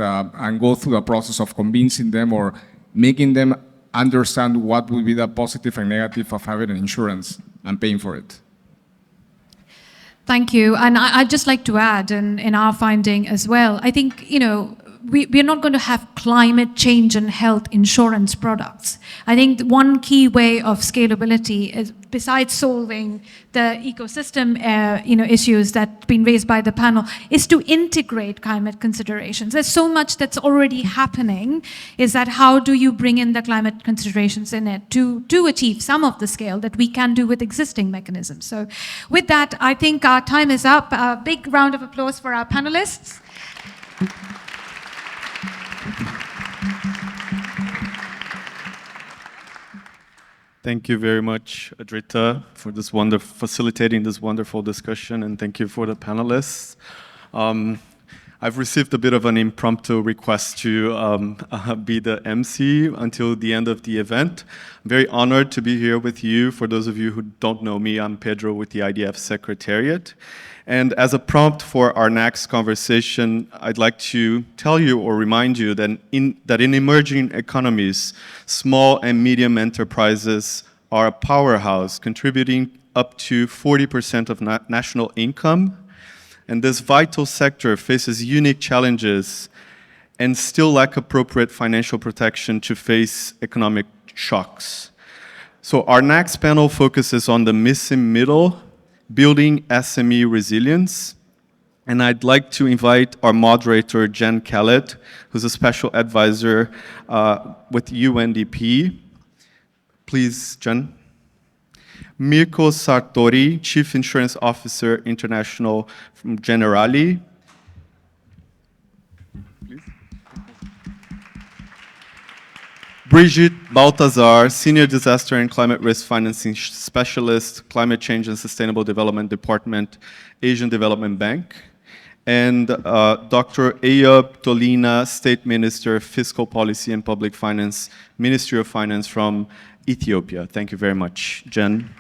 go through the process of convincing them or making them understand what will be the positive and negative of having an insurance and paying for it.
Thank you. And I'd just like to add in our finding as well, I think, we're not going to have climate change and health insurance products. I think one key way of scalability is, besides solving the ecosystem issues that been raised by the panel, is to integrate climate considerations. There's so much that's already happening, is that how do you bring in the climate considerations in it to achieve some of the scale that we can do with existing mechanisms. So with that, I think our time is up. A big round of applause for our panelists. Thank you.
Thank you very much, Adrita, for this facilitating this wonderful discussion, and thank you for the panelists. I've received a bit of an impromptu request to be the MC until the end of the event. I'm very honored to be here with you. For those of you who don't know me, I'm Pedro with the IDF Secretariat. And as a prompt for our next conversation, I'd like to tell you or remind you that in emerging economies, small and medium enterprises are a powerhouse, contributing up to 40% of national income. And this vital sector faces unique challenges and still lack appropriate financial protection to face economic shocks. So our next panel focuses on the missing middle, building SME resilience. And I'd like to invite our moderator, Jen Kellett, who's a special advisor with UNDP. Please, Jen. Mirko Sartori, Chief Insurance Officer International from Generali. Please. Brigitte Balthasar, Senior Disaster and Climate Risk Financing Specialist, Climate Change and Sustainable Development Department, Asian Development Bank. And Dr. Eyob Tolina, State Minister, Fiscal Policy and Public Finance, Ministry of Finance from Ethiopia. Thank you very much. Jen.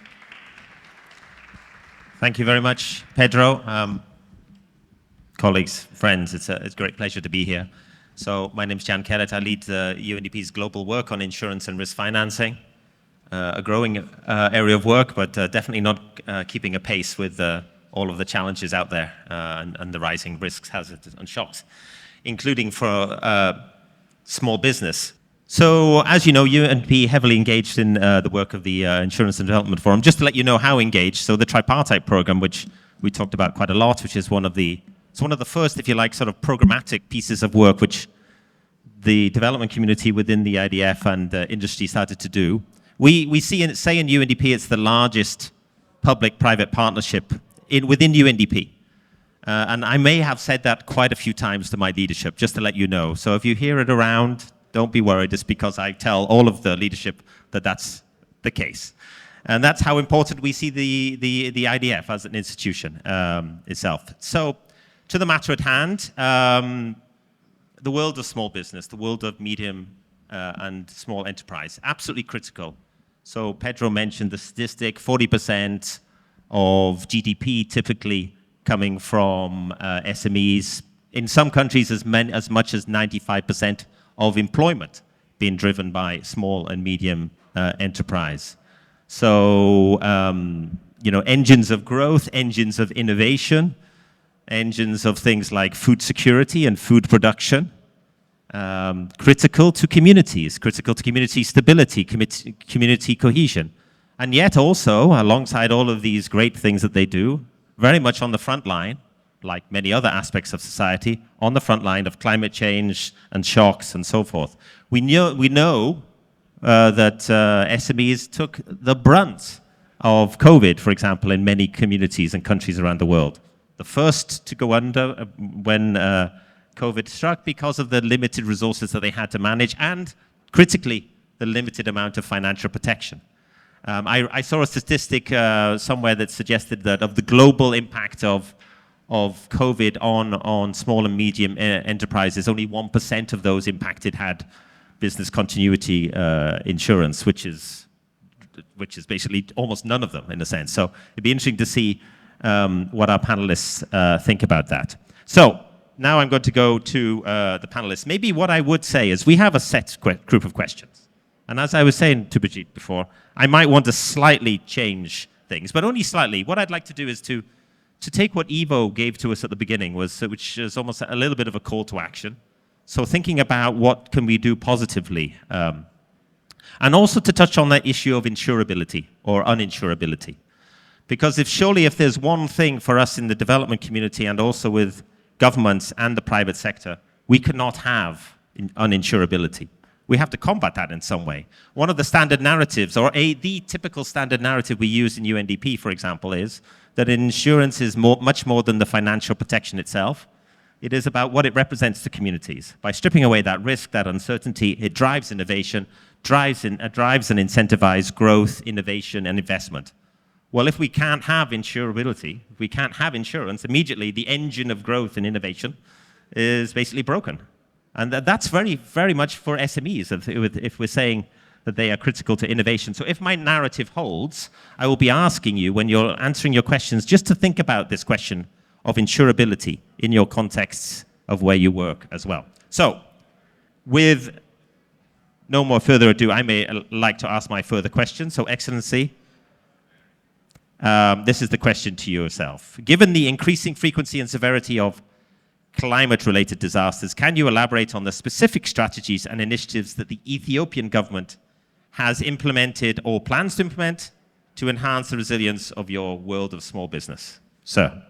Thank you very much, Pedro. Colleagues, friends, it's a great pleasure to be here. So my name is Jan Kellett. I lead UNDP's global work on insurance and risk financing, a growing area of work, but definitely not keeping a pace with all of the challenges out there and the rising risks, hazards, and shocks, including for small business. So, as you know, UNDP heavily engaged in the work of the Insurance and Development Forum. Just to let you know how engaged, so the tripartite program, which we talked about quite a lot, which is one of the first, if you like, sort of programmatic pieces of work which the development community within the IDF and industry started to do. We say in UNDP it's the largest public-private partnership within UNDP. And I may have said that quite a few times to my leadership, just to let you know. So if you hear it around, don't be worried. It's because I tell all of the leadership that that's the case. And that's how important we see the IDF as an institution itself. So to the matter at hand, the world of small business, the world of medium and small enterprise, absolutely critical. So Pedro mentioned the statistic, 40% of GDP typically coming from SMEs. In some countries, as much as 95% of employment being driven by small and medium enterprise. So, engines of growth, engines of innovation, engines of things like food security and food production, critical to communities, critical to community stability, community cohesion. And yet also, alongside all of these great things that they do, very much on the front line, like many other aspects of society, on the front line of climate change and shocks and so forth. We know that SMEs took the brunt of COVID, for example, in many communities and countries around the world. The first to go under when COVID struck because of the limited resources that they had to manage and, critically, the limited amount of financial protection. I saw a statistic somewhere that suggested that of the global impact of COVID on small and medium enterprises, only 1% of those impacted had business continuity insurance, which is basically almost none of them in a sense. So it'd be interesting to see what our panelists think about that. So now I'm going to go to the panelists. Maybe what I would say is we have a set group of questions. And as I was saying to Brigitte before, I might want to slightly change things, but only slightly. What I'd like to do is to take what Ivo gave to us at the beginning, which is almost a little bit of a call to action. So thinking about what can we do positively. And also to touch on that issue of insurability or uninsurability. Because if there's one thing for us in the development community and also with governments and the private sector, we cannot have uninsurability. We have to combat that in some way. One of the standard narratives, or the typical standard narrative we use in UNDP, for example, is that insurance is much more than the financial protection itself. It is about what it represents to communities. By stripping away that risk, that uncertainty, it drives innovation, drives and incentivizes growth, innovation, and investment. Well, if we can't have insurability, if we can't have insurance, immediately the engine of growth and innovation is basically broken. And that's very, very much for SMEs, if we're saying that they are critical to innovation. So if my narrative holds, I will be asking you, when you're answering your questions, just to think about this question of insurability in your contexts of where you work as well. So, with no more further ado, I may like to ask my further question. So, Excellency, this is the question to yourself. Given the increasing frequency and severity of climate-related disasters, can you elaborate on the specific strategies and initiatives that the Ethiopian government has implemented or plans to implement to enhance the resilience of your world of small business? Sir.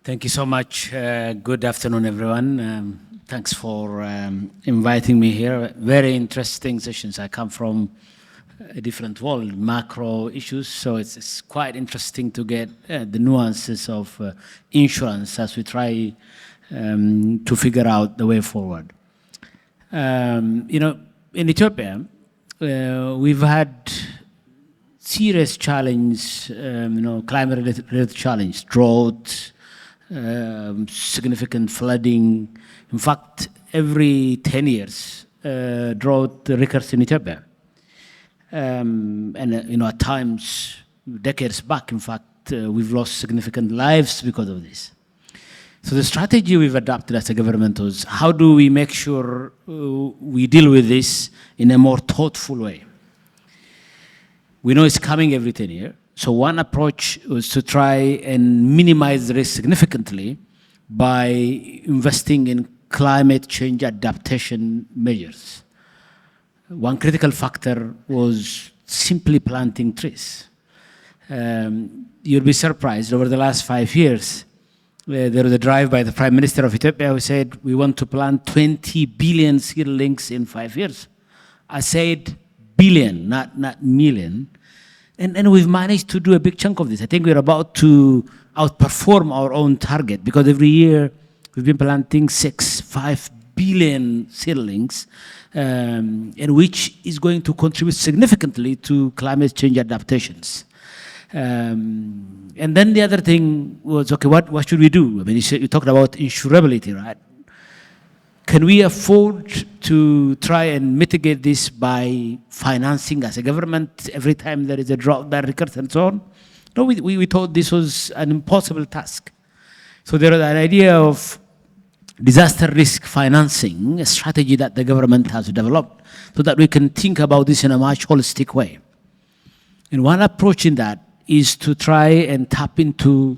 Thank you so much. Good afternoon, everyone. Thanks for inviting me here. Very interesting sessions. I come from a different world, macro issues, so it's quite interesting to get the nuances of insurance as we try to figure out the way forward. You know, in Ethiopia, we've had serious challenge, you know, climate-related challenge, drought, significant flooding. In fact, every 10 years, drought recurs in Ethiopia. And you know, at times, decades back, in fact, we've lost significant lives because of this. So the strategy we've adopted as a government was, how do we make sure we deal with this in a more thoughtful way? We know it's coming every 10 years. So one approach was to try and minimize the risk significantly by investing in climate change adaptation measures. One critical factor was simply planting trees. You'll be surprised, over the last 5 years, there was a drive by the Prime Minister of Ethiopia who said, we want to plant 20 billion seedlings in 5 years. I said billion, not million. And we've managed to do a big chunk of this. I think we're about to outperform our own target, because every year we've been planting 5 billion seedlings, and which is going to contribute significantly to climate change adaptations. And then the other thing was, okay, what should we do? I mean, you talked about insurability, right? Can we afford to try and mitigate this by financing as a government every time there is a drought that recurs and so on? No, we thought this was an impossible task. So there was an idea of disaster risk financing, a strategy that the government has developed so that we can think about this in a much holistic way. And one approach in that is to try and tap into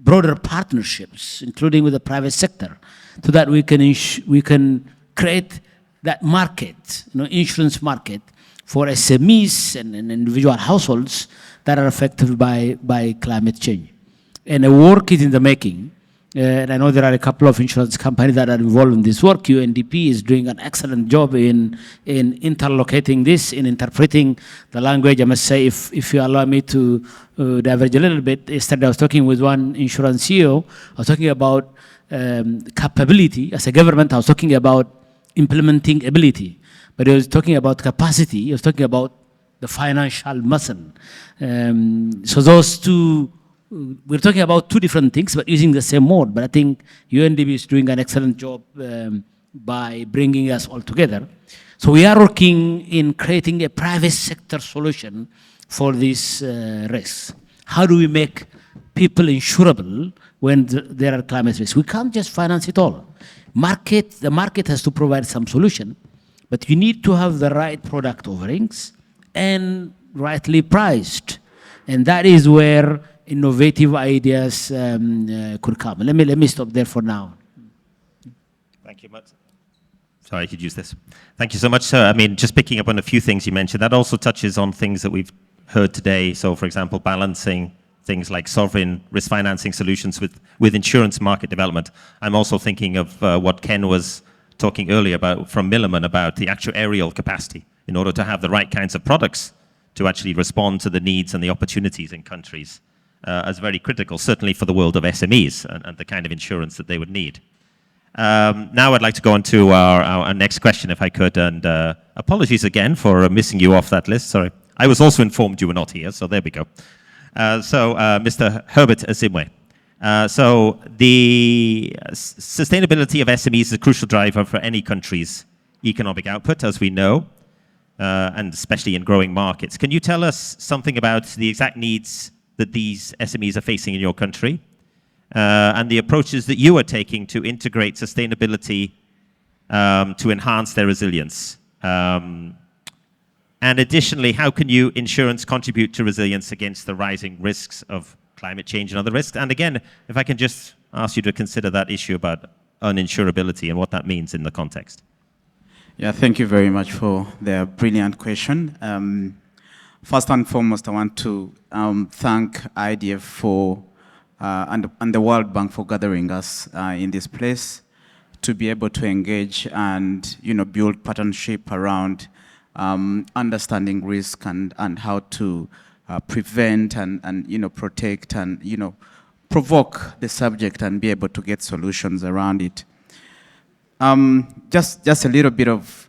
broader partnerships, including with the private sector, so that we can create that market, insurance market for SMEs and individual households that are affected by climate change. And the work is in the making. And I know there are a couple of insurance companies that are involved in this work. UNDP is doing an excellent job in interlocating this, in interpreting the language. I must say, if you allow me to diverge a little bit, yesterday I was talking with one insurance CEO. I was talking about capability. As a government, I was talking about implementing ability. But he was talking about capacity. He was talking about the financial muscle. So those two, we're talking about two different things, but using the same word. But I think UNDP is doing an excellent job by bringing us all together. So we are working in creating a private sector solution for these risks. How do we make people insurable when there are climate risks? We can't just finance it all. The market has to provide some solution, but you need to have the right product offerings and rightly priced. And that is where innovative ideas could come. Let me stop there for now.
Thank you much. Sorry, I could use this. Thank you so much, sir. I mean, just picking up on a few things you mentioned, that also touches on things that we've heard today. So, for example, balancing things like sovereign risk financing solutions with insurance market development. I'm also thinking of what Ken was talking earlier about from Milliman about the actuarial capacity in order to have the right kinds of products to actually respond to the needs and the opportunities in countries as very critical, certainly for the world of SMEs and the kind of insurance that they would need. Now I'd like to go on to our next question, if I could, and apologies again for missing you off that list. Sorry. I was also informed you were not here, so there we go. Mr. Herbert Azimwe. So the sustainability of SMEs is a crucial driver for any country's economic output, as we know, and especially in growing markets. Can you tell us something about the exact needs that these SMEs are facing in your country, and the approaches that you are taking to integrate sustainability to enhance their resilience? And additionally, how can you insurance contribute to resilience against the rising risks of climate change and other risks? And again, if I can just ask you to consider that issue about uninsurability and what that means in the context.
Yeah, thank you very much for the brilliant question. First and foremost, I want to thank IDF for and the World Bank for gathering us in this place to be able to engage and build partnership around understanding risk and how to prevent and protect and provoke the subject and be able to get solutions around it. Just a little bit of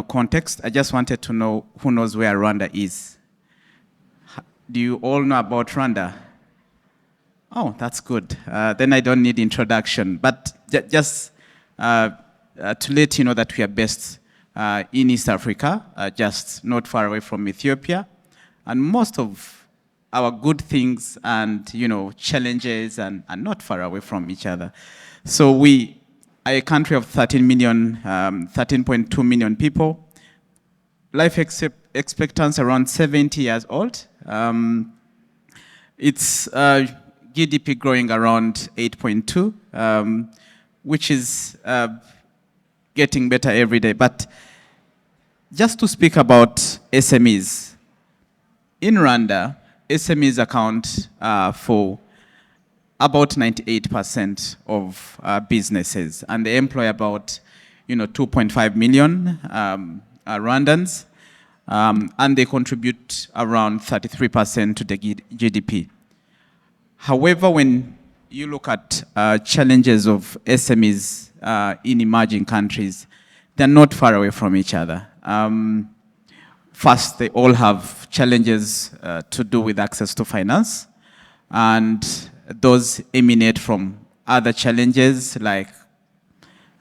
context. I just wanted to know who knows where Rwanda is. Do you all know about Rwanda? Oh, that's good. Then I don't need introduction. But just to let you know that we are based in East Africa, just not far away from Ethiopia. And most of our good things and challenges are not far away from each other. So we are a country of 13.2 million people. Life expectancy around 70 years old. It's GDP growing around 8.2, which is getting better every day. But just to speak about SMEs, in Rwanda, SMEs account for about 98% of businesses, and they employ about 2.5 million Rwandans, and they contribute around 33% to the GDP. However, when you look at challenges of SMEs in emerging countries, they're not far away from each other. First, they all have challenges to do with access to finance, and those emanate from other challenges like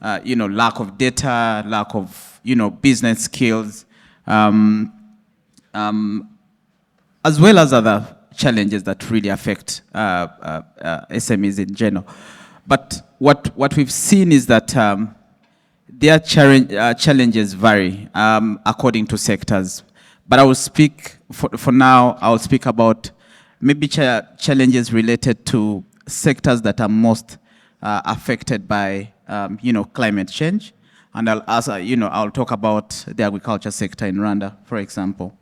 lack of data, lack of business skills, as well as other challenges that really affect SMEs in general. But what we've seen is that their challenges vary according to sectors. But I will speak, for now, I will speak about maybe challenges related to sectors that are most affected by climate change. And I'll talk about the agriculture sector in Rwanda, for example.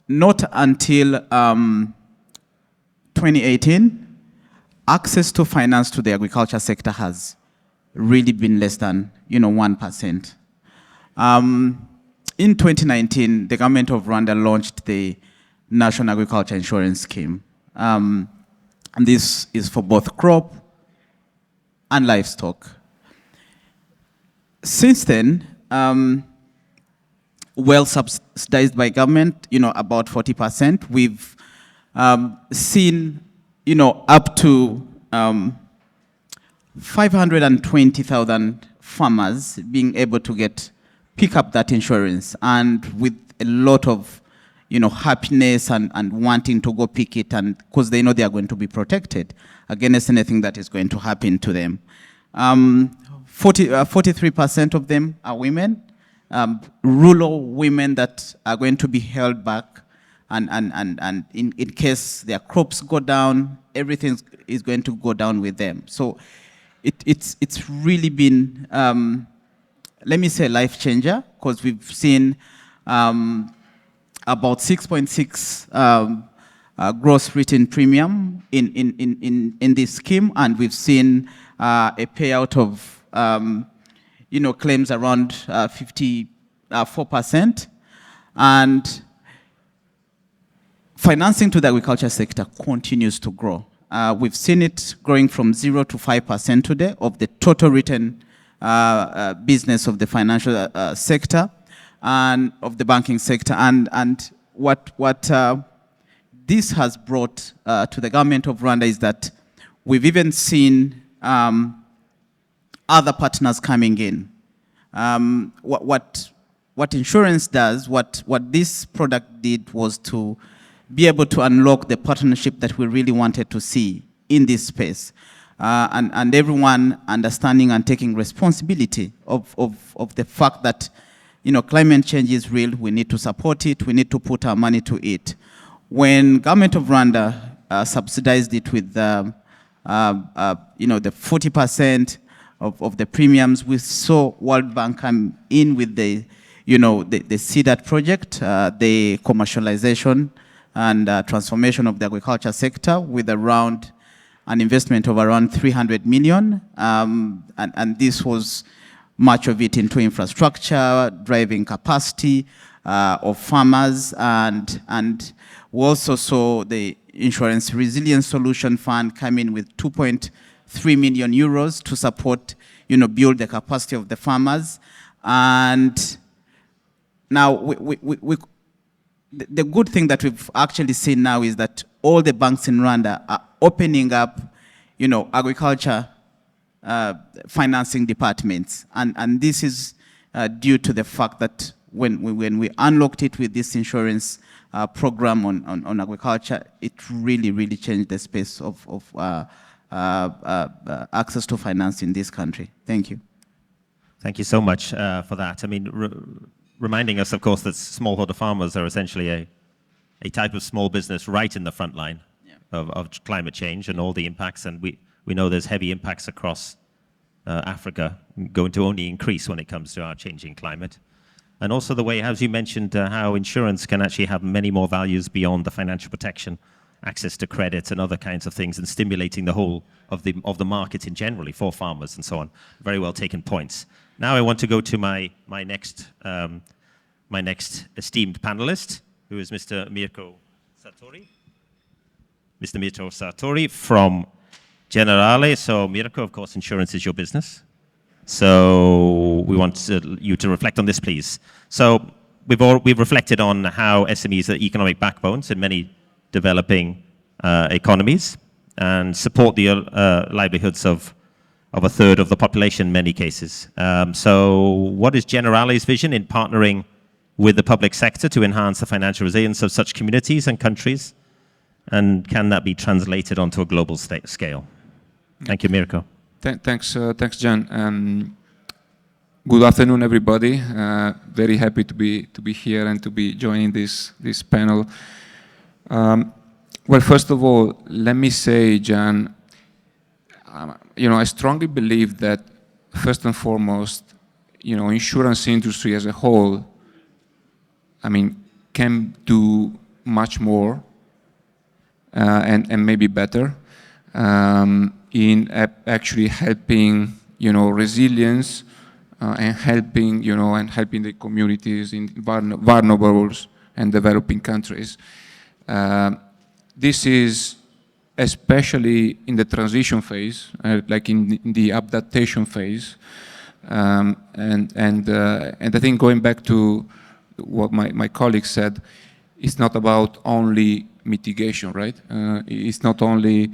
Not until 2018, access to finance to the agriculture sector has really been less than 1%. In 2019, the government of Rwanda launched the National Agriculture Insurance Scheme. And this is for both crop and livestock. Since then, well subsidized by government, about 40%. We've seen, up to 520,000 farmers being able to pick up that insurance, and with a lot of happiness and wanting to go pick it, and because they know they are going to be protected against anything that is going to happen to them. 43% of them are women, rural women that are going to be held back, and in case their crops go down, everything is going to go down with them. So it's really been, let me say, life changer, because we've seen about 6.6 gross written premium in this scheme, and we've seen a payout of claims around 54%, and financing to the agriculture sector continues to grow. we've seen it growing from 0 to 5% today of the total written business of the financial sector and of the banking sector. And what this has brought to the government of Rwanda is that we've even seen other partners coming in. What insurance does, what this product did was to be able to unlock the partnership that we really wanted to see in this space. And everyone understanding and taking responsibility of the fact that, you know, climate change is real, we need to support it, we need to put our money to it. When government of Rwanda subsidized it with, you know, the 40% of the premiums, we saw World Bank come in with the, you know, the CDAT project, the commercialization and transformation of the agriculture sector with around an investment of around 300 million. And this was much of it into infrastructure, driving capacity of farmers. And we also saw the Insurance Resilience Solution Fund come in with 2.3 million euros to support, you know, build the capacity of the farmers. And now the good thing that we've actually seen now is that all the banks in Rwanda are opening up, you know, agriculture financing departments. And this is due to the fact that when we unlocked it with this insurance program on agriculture, it really changed the space of access to finance in this country. Thank you.
Thank you so much for that. I mean, reminding us, of course, that smallholder farmers are essentially a type of small business right in the front line of climate change and all the impacts. And we know there's heavy impacts across Africa going to only increase when it comes to our changing climate. And also the way, as you mentioned, how insurance can actually have many more values beyond the financial protection, access to credit and other kinds of things, and stimulating the whole of the market in generally for farmers and so on. Very well taken points. Now I want to go to my next esteemed panelist, who is Mr. Mirko Sartori. Mr. Mirko Sartori from Generali. So Mirko, of course, insurance is your business. So we want you to reflect on this, please. So we've reflected on how SMEs are economic backbones in many developing economies and support the livelihoods of a third of the population in many cases. So what is Generali's vision in partnering with the public sector to enhance the financial resilience of such communities and countries? And can that be translated onto a global scale? Thank you, Mirko.
Thanks, Jan. Good afternoon, everybody. Very happy to be here and to be joining this panel. Well, first of all, let me say, Jan, you know, I strongly believe that first and foremost, you know, insurance industry as a whole, I mean, can do much more and maybe better in actually helping, you know, resilience and helping, you know, and helping the communities in vulnerable and developing countries. This is especially in the transition phase, like in the adaptation phase, and I think going back to what my colleague said, it's not about only mitigation, right? It's not only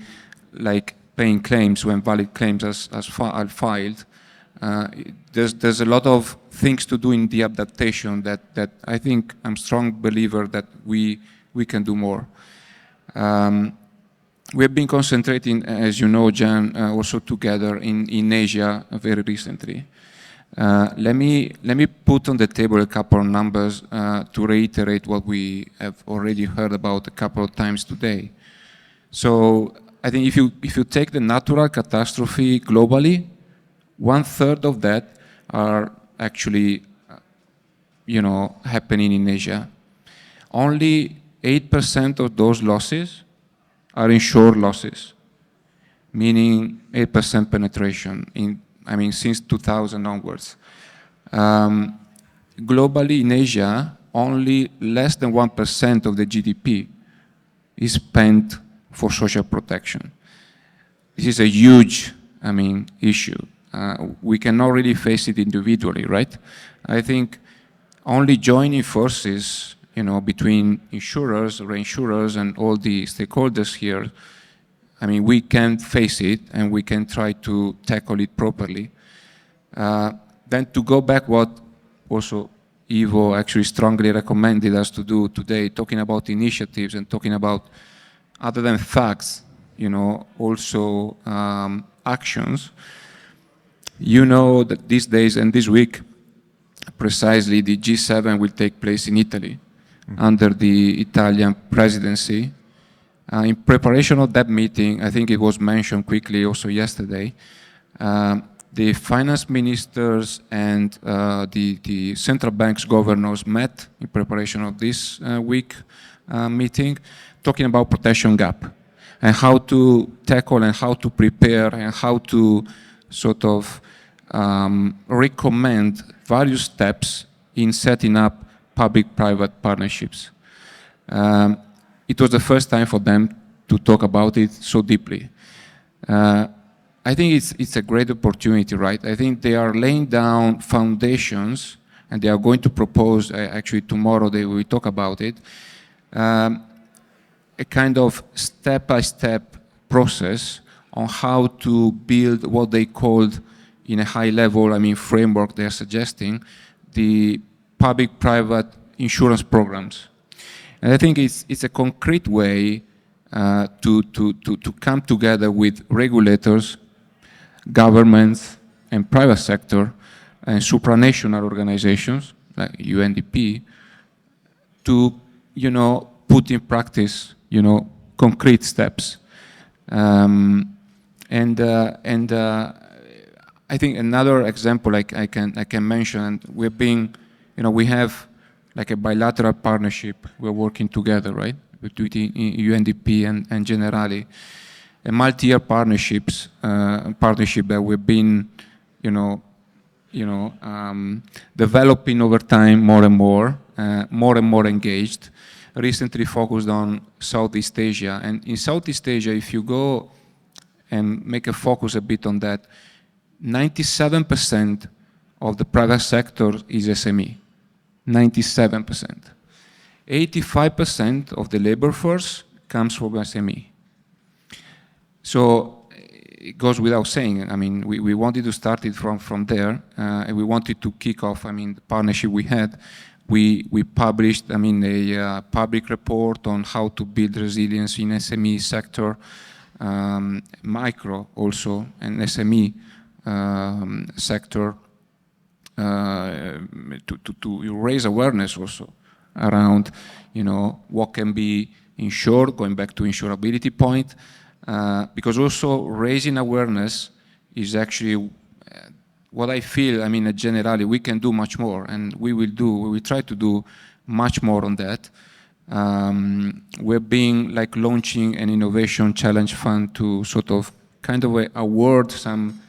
like paying claims when valid claims are filed. There's a lot of things to do in the adaptation that I think I'm a strong believer that we can do more. We have been concentrating, as you know, Jan, also together in Asia very recently. Let me put on the table a couple of numbers to reiterate what we have already heard about a couple of times today. So I think if you take the natural catastrophe globally, 1/3 of that are actually, you know, happening in Asia. Only 8% of those losses are insured losses, meaning 8% penetration since 2000 onwards. Globally in Asia, only less than 1% of the GDP is spent for social protection.
this is a huge, issue. We cannot really face it individually, right? I think only joining forces, between insurers, reinsurers, and all the stakeholders here, we can face it and we can try to tackle it properly. Then to go back what also Ivo actually strongly recommended us to do today, talking about initiatives and talking about, other than facts, also actions. That these days and this week, precisely the G7 will take place in Italy under the Italian presidency. In preparation of that meeting, I think it was mentioned quickly also yesterday, the finance ministers and the central bank's governors met in preparation of this week meeting, talking about protection gap and how to tackle and how to prepare and how to sort of recommend various steps in setting up public-private partnerships. It was the first time for them to talk about it so deeply. I think it's a great opportunity, right? I think they are laying down foundations and they are going to propose, actually tomorrow they will talk about it, a kind of step-by-step process on how to build what they called in a high level, framework they're suggesting, the public-private insurance programs. And I think it's a concrete way to come together with regulators, governments, and private sector, and supranational organizations like UNDP to, put in practice, concrete steps. I think another example I can mention, and we have like a bilateral partnership. We're working together, right, between UNDP and Generali, a multi-year partnership that we've been, developing over time more and more engaged. Recently focused on Southeast Asia, and in Southeast Asia, if you go and make a focus a bit on that, 97% of the private sector is SME. 97%. 85% of the labor force comes from SME. So it goes without saying. We wanted to start it from there, and we wanted to kick off. The partnership we had. We published, a public report on how to build resilience in SME sector, micro also, and SME sector, to raise awareness also around, what can be insured, going back to insurability point, because also raising awareness is actually what I feel, at Generali, we can do much more, and we will try to do much more on that. We're launching an innovation challenge fund to sort of award some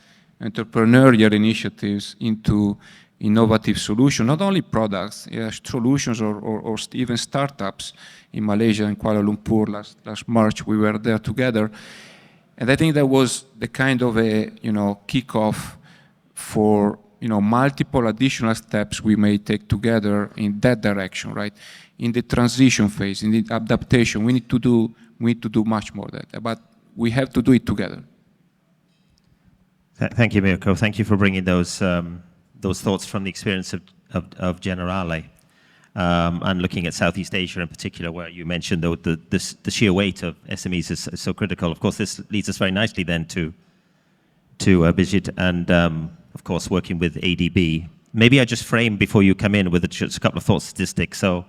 entrepreneurial initiatives into innovative solutions, not only products, solutions or even startups. In Malaysia and Kuala Lumpur last March, we were there together. And I think that was the kind of a, kickoff for, multiple additional steps we may take together in that direction, right? In the transition phase, in the adaptation, we need to do much more of that, but we have to do it together.
Thank you, Mirko. Thank you for bringing those thoughts from the experience of Generali, and looking at Southeast Asia in particular, where you mentioned the sheer weight of SMEs is so critical. Of course, this leads us very nicely then to Brigitte and, of course, working with ADB. Maybe I just frame before you come in with just a couple of thought statistics. So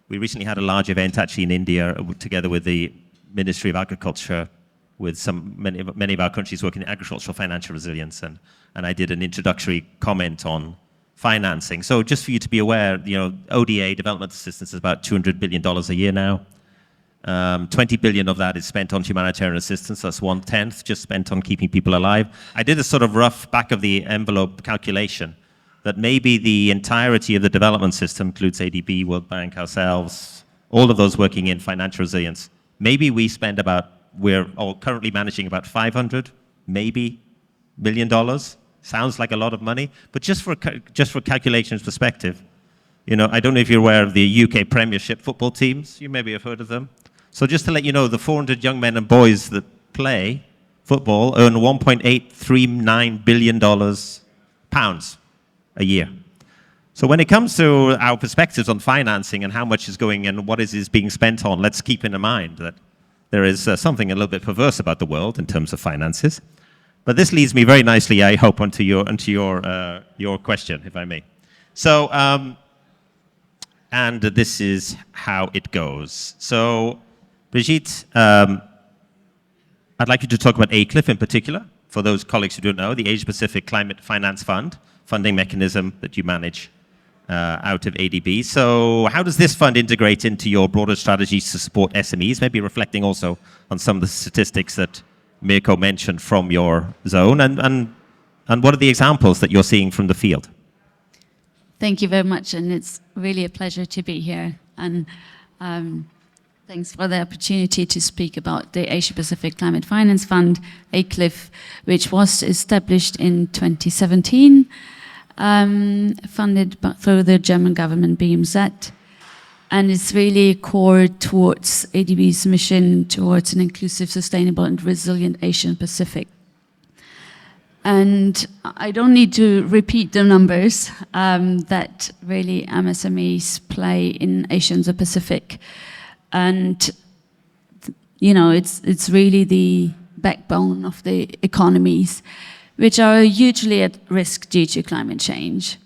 we recently had a large event actually in India together with the Ministry of Agriculture, with many of our countries working in agricultural financial resilience, and I did an introductory comment on financing. So just for you to be aware, ODA, development assistance, is about $200 billion a year now. 20 billion of that is spent on humanitarian assistance. That's 1/10 just spent on keeping people alive. I did a sort of rough back of the envelope calculation that maybe the entirety of the development system includes ADB, World Bank, ourselves, all of those working in financial resilience. Maybe we spend we're all currently managing about 500 maybe $1 million. Sounds like a lot of money, but just for calculations perspective, you know, I don't know if you're aware of the UK Premiership football teams. You maybe have heard of them. So just to let you know, the 400 young men and boys that play football earn $1.839 billion pounds a year. So when it comes to our perspectives on financing and how much is going and what is being spent on, let's keep in mind that there is something a little bit perverse about the world in terms of finances. But this leads me very nicely, I hope, onto your question, if I may. So, and this is how it goes. So, Brigitte, I'd like you to talk about ACLIF in particular, for those colleagues who don't know, the Asia Pacific Climate Finance Fund, funding mechanism that you manage out of ADB. So how does this fund integrate into your broader strategies to support SMEs, maybe reflecting also on some of the statistics that Mirko mentioned from your zone, and what are the examples that you're seeing from the field?
Thank you very much, and it's really a pleasure to be here. And thanks for the opportunity to speak about the Asia Pacific Climate Finance Fund, ACLIF, which was established in 2017, funded through the German government BMZ. And it's really core towards ADB's mission towards an inclusive, sustainable, and resilient Asian Pacific. And I don't need to repeat the numbers that really MSMEs play in Asian Pacific. And, you know, it's really the backbone of the economies, which are hugely at risk due to climate change.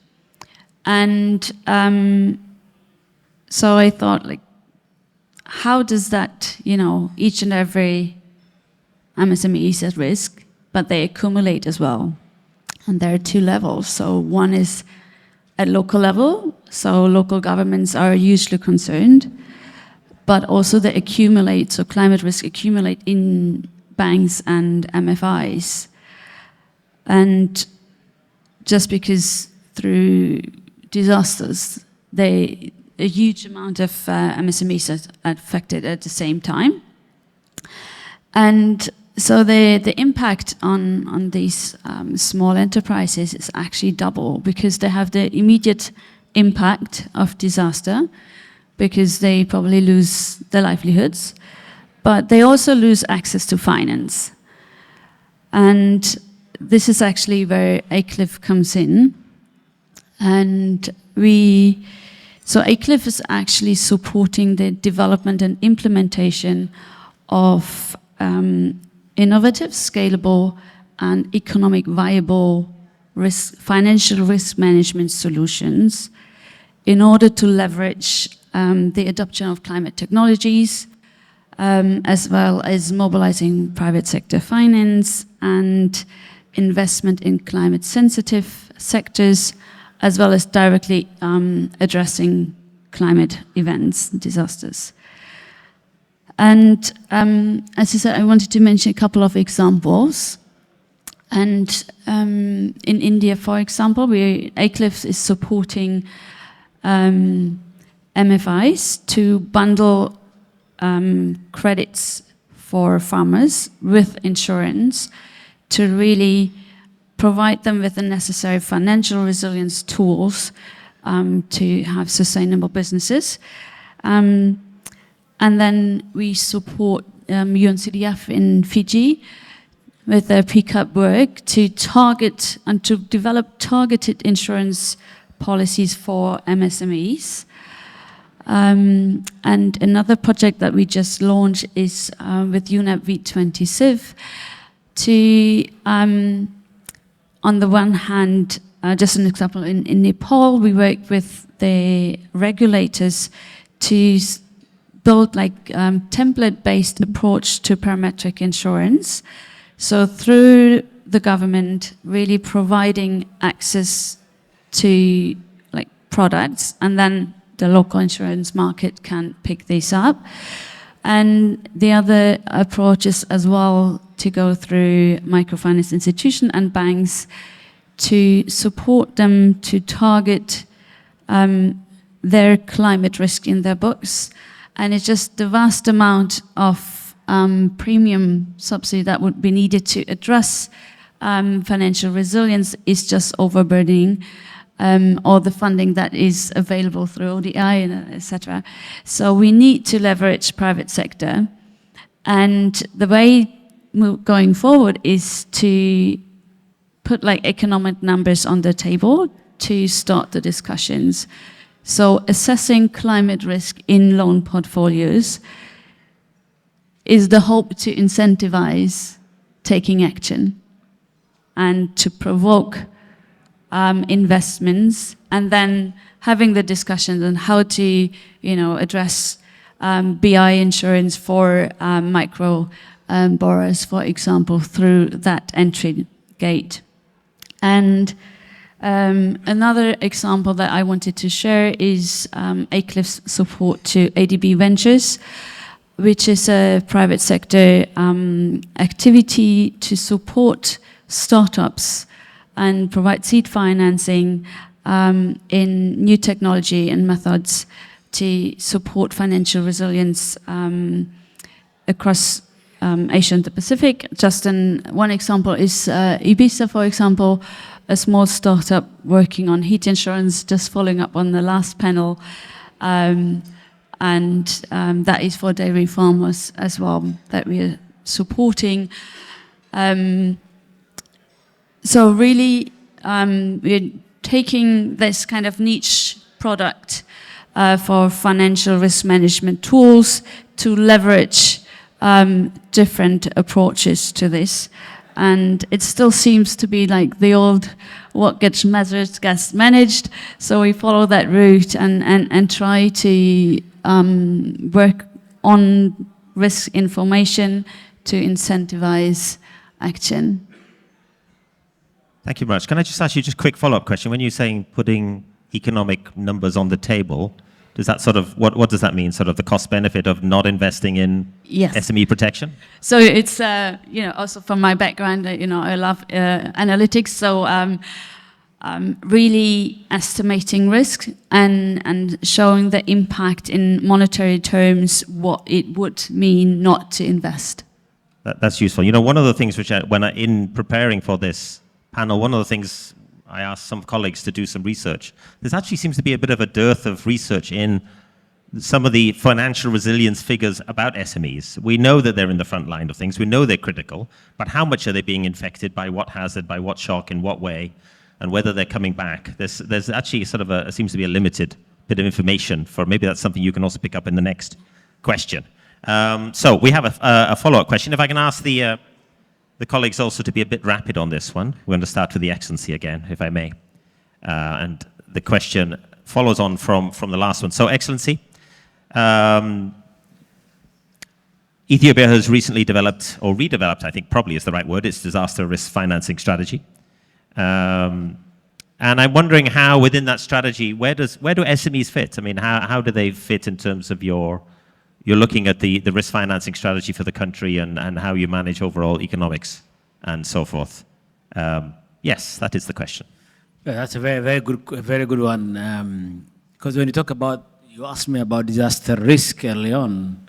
And so I thought, like, how does that, you know, each and every MSME is at risk, but they accumulate as well. And there are two levels. So one is at local level, so local governments are usually concerned, but also they accumulate, so climate risk accumulate in banks and MFIs. And just because through disasters, a huge amount of MSMEs are affected at the same time. And so the impact on these small enterprises is actually double, because they have the immediate impact of disaster, because they probably lose their livelihoods, but they also lose access to finance. And this is actually where ACLIF comes in. And so ACLIF is actually supporting the development and implementation of innovative, scalable, and economic viable financial risk management solutions in order to leverage the adoption of climate technologies, as well as mobilizing private sector finance and investment in climate-sensitive sectors, as well as directly addressing climate events, disasters. And as I said, I wanted to mention a couple of examples. And in India, for example, ACLIF is supporting MFIs to bundle credits for farmers with insurance to really provide them with the necessary financial resilience tools to have sustainable businesses. And then we support UNCDF in Fiji with their PCAP work to target and to develop targeted insurance policies for MSMEs. And another project that we just launched is with UNEP V20 Civ to, on the one hand, just an example, in Nepal, we work with the regulators to build like template-based approach to parametric insurance. So through the government really providing access to like products, and then the local insurance market can pick these up. And the other approach is as well to go through microfinance institutions and banks to support them to target their climate risk in their books. And it's just the vast amount of premium subsidy that would be needed to address financial resilience is just overburdening all the funding that is available through ODI, etc. So we need to leverage private sector. And the way going forward is to put like economic numbers on the table to start the discussions. So assessing climate risk in loan portfolios is the hope to incentivize taking action and to provoke investments, and then having the discussions on how to, address BI insurance for micro borrowers, for example, through that entry gate. And another example that I wanted to share is ACLIF's support to ADB Ventures, which is a private sector activity to support startups and provide seed financing in new technology and methods to support financial resilience across Asia and the Pacific. Just one example is Ibiza, for example, a small startup working on heat insurance, just following up on the last panel. And that is for dairy farmers as well, that we are supporting. So really, we're taking this kind of niche product for financial risk management tools to leverage different approaches to this. And it still seems to be like the old, what gets measured gets managed. So we follow that route and try to work on risk information to incentivize action.
Thank you very much. Can I just ask you just a quick follow-up question? When you're saying putting economic numbers on the table, does that sort of, what does that mean? Sort of the cost benefit of not investing in SME protection?
So it's, also from my background, I love analytics. So really estimating risk and showing the impact in monetary terms, what it would mean not to invest.
That's useful. One of the things which in preparing for this panel, one of the things I asked some colleagues to do some research. There actually seems to be a bit of a dearth of research in some of the financial resilience figures about SMEs. We know that they're in the front line of things. We know they're critical, but how much are they being infected by what hazard, by what shock, in what way, and whether they're coming back? There's actually sort of seems to be a limited bit of information for, maybe that's something you can also pick up in the next question. So we have a follow-up question. If I can ask the colleagues also to be a bit rapid on this one. We're going to start with the Excellency again, if I may. And the question follows on from the last one. So, Excellency, Ethiopia has recently developed, or redeveloped, I think probably is the right word, its disaster risk financing strategy. And I'm wondering how, within that strategy, where do SMEs fit? I mean, how do they fit in terms of you're looking at the risk financing strategy for the country and how you manage overall economics and so forth. Yes, that is the question.
Yeah, that's a very good one. Because when you talk about, you asked me about disaster risk early on.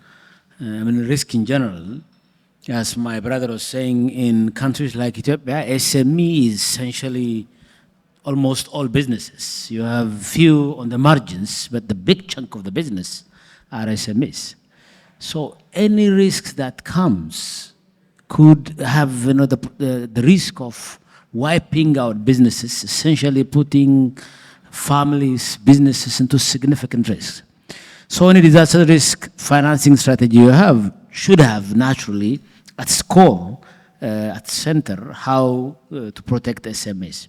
Risk in general, as my brother was saying, in countries like Ethiopia, SME is essentially almost all businesses. You have few on the margins, but the big chunk of the business are SMEs. So any risk that comes could have the risk of wiping out businesses, essentially putting families, businesses into significant risk. So any disaster risk financing strategy you have should have naturally at its core, at center, how to protect SMEs.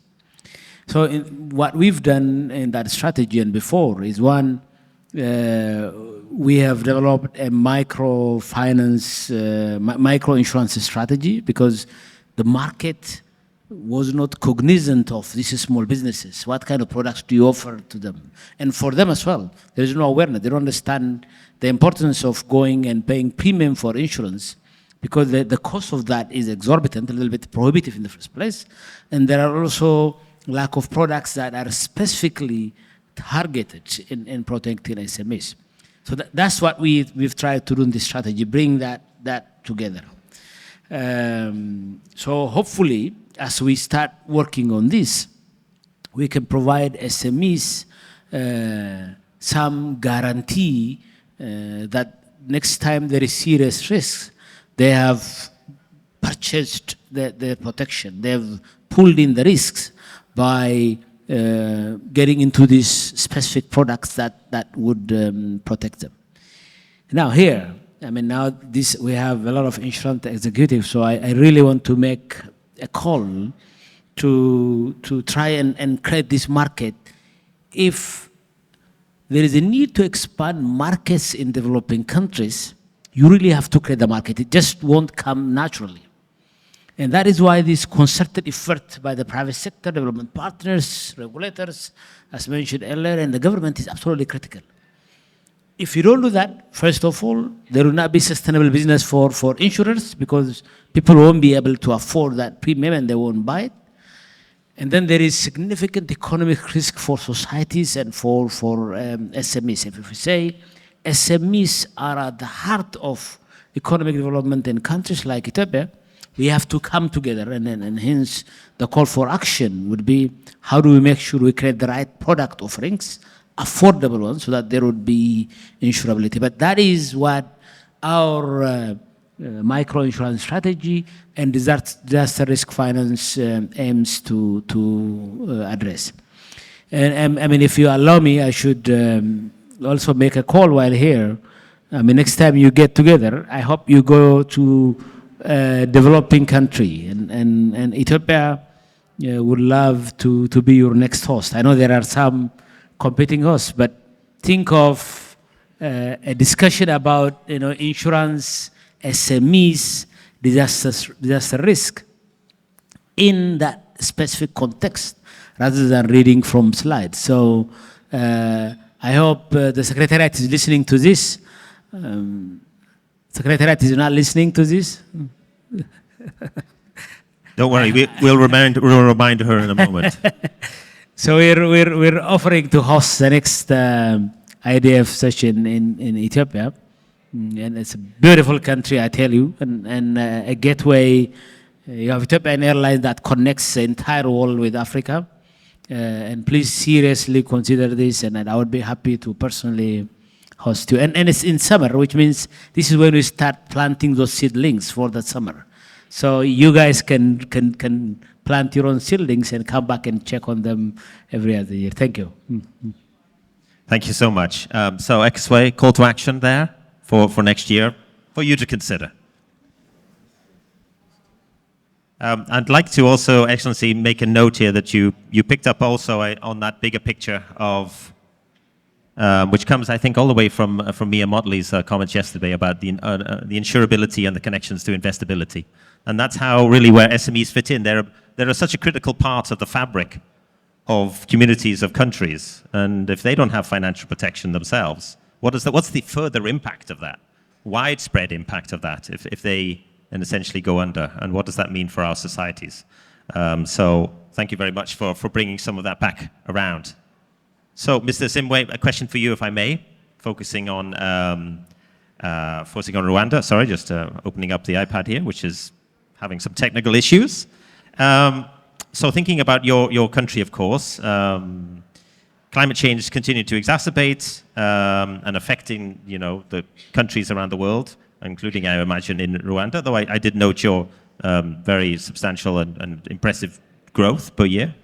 So what we've done in that strategy and before is one, we have developed a microfinance, micro-insurance strategy because the market was not cognizant of these small businesses. What kind of products do you offer to them? And for them as well, there is no awareness. They don't understand the importance of going and paying premium for insurance because the cost of that is exorbitant, a little bit prohibitive in the first place. And there are also lack of products that are specifically targeted in protecting SMEs. So that's what we've tried to do in this strategy, bring that that together. So hopefully, as we start working on this, we can provide SMEs some guarantee that next time there is serious risks, they have purchased the protection. They have pulled in the risks by getting into these specific products that would protect them. Now here, I mean, now this, we have a lot of insurance executives, so I really want to make a call to try and create this market. If there is a need to expand markets in developing countries, you really have to create the market. It just won't come naturally. And that is why this concerted effort by the private sector, development partners, regulators, as mentioned earlier, and the government is absolutely critical. If you don't do that, first of all, there will not be sustainable business for insurers, because people won't be able to afford that premium and they won't buy it. And then there is significant economic risk for societies and for SMEs. If we say SMEs are at the heart of economic development in countries like Ethiopia, we have to come together, and hence the call for action would be, how do we make sure we create the right product offerings, affordable ones, so that there would be insurability. But that is what our micro insurance strategy and disaster risk finance aims to address. And I mean, if you allow me, I should also make a call while here. I mean, next time you get together, I hope you go to a developing country, and Ethiopia would love to be your next host. I know there are some competing hosts, but think of a discussion about insurance, SMEs, disaster risk in that specific context, rather than reading from slides. So I hope the Secretariat is listening to this. Secretariat is not listening to this.
Don't worry, we'll remind her in a moment.
So we're offering to host the next IDF session in Ethiopia, and it's a beautiful country, I tell you, and a gateway. You have Ethiopian Airlines that connects the entire world with Africa, and please seriously consider this, and I would be happy to personally host you. And it's in summer, which means this is when we start planting those seedlings for the summer. So you guys can plant your own seedlings and come back and check on them every other year. Thank you.
Thank you so much. So XWay, call to action there for next year for you to consider. I'd like to also, Excellency, make a note here that you picked up also on that bigger picture of, which comes, I think, all the way from Mia Motley's comments yesterday about the insurability and the connections to investability. And that's how really where SMEs fit in. They're such a critical part of the fabric of communities, of countries. And if they don't have financial protection themselves, what's the further impact of that? Widespread impact of that if they then essentially go under? And what does that mean for our societies? So thank you very much for bringing some of that back around. So, Mr. Simwe, a question for you, if I may, focusing on Rwanda. Sorry, just opening up the iPad here, which is having some technical issues. So thinking about your country, of course, climate change continues to exacerbate and affecting, the countries around the world, including, I imagine, in Rwanda, though I did note your very substantial and impressive growth per year.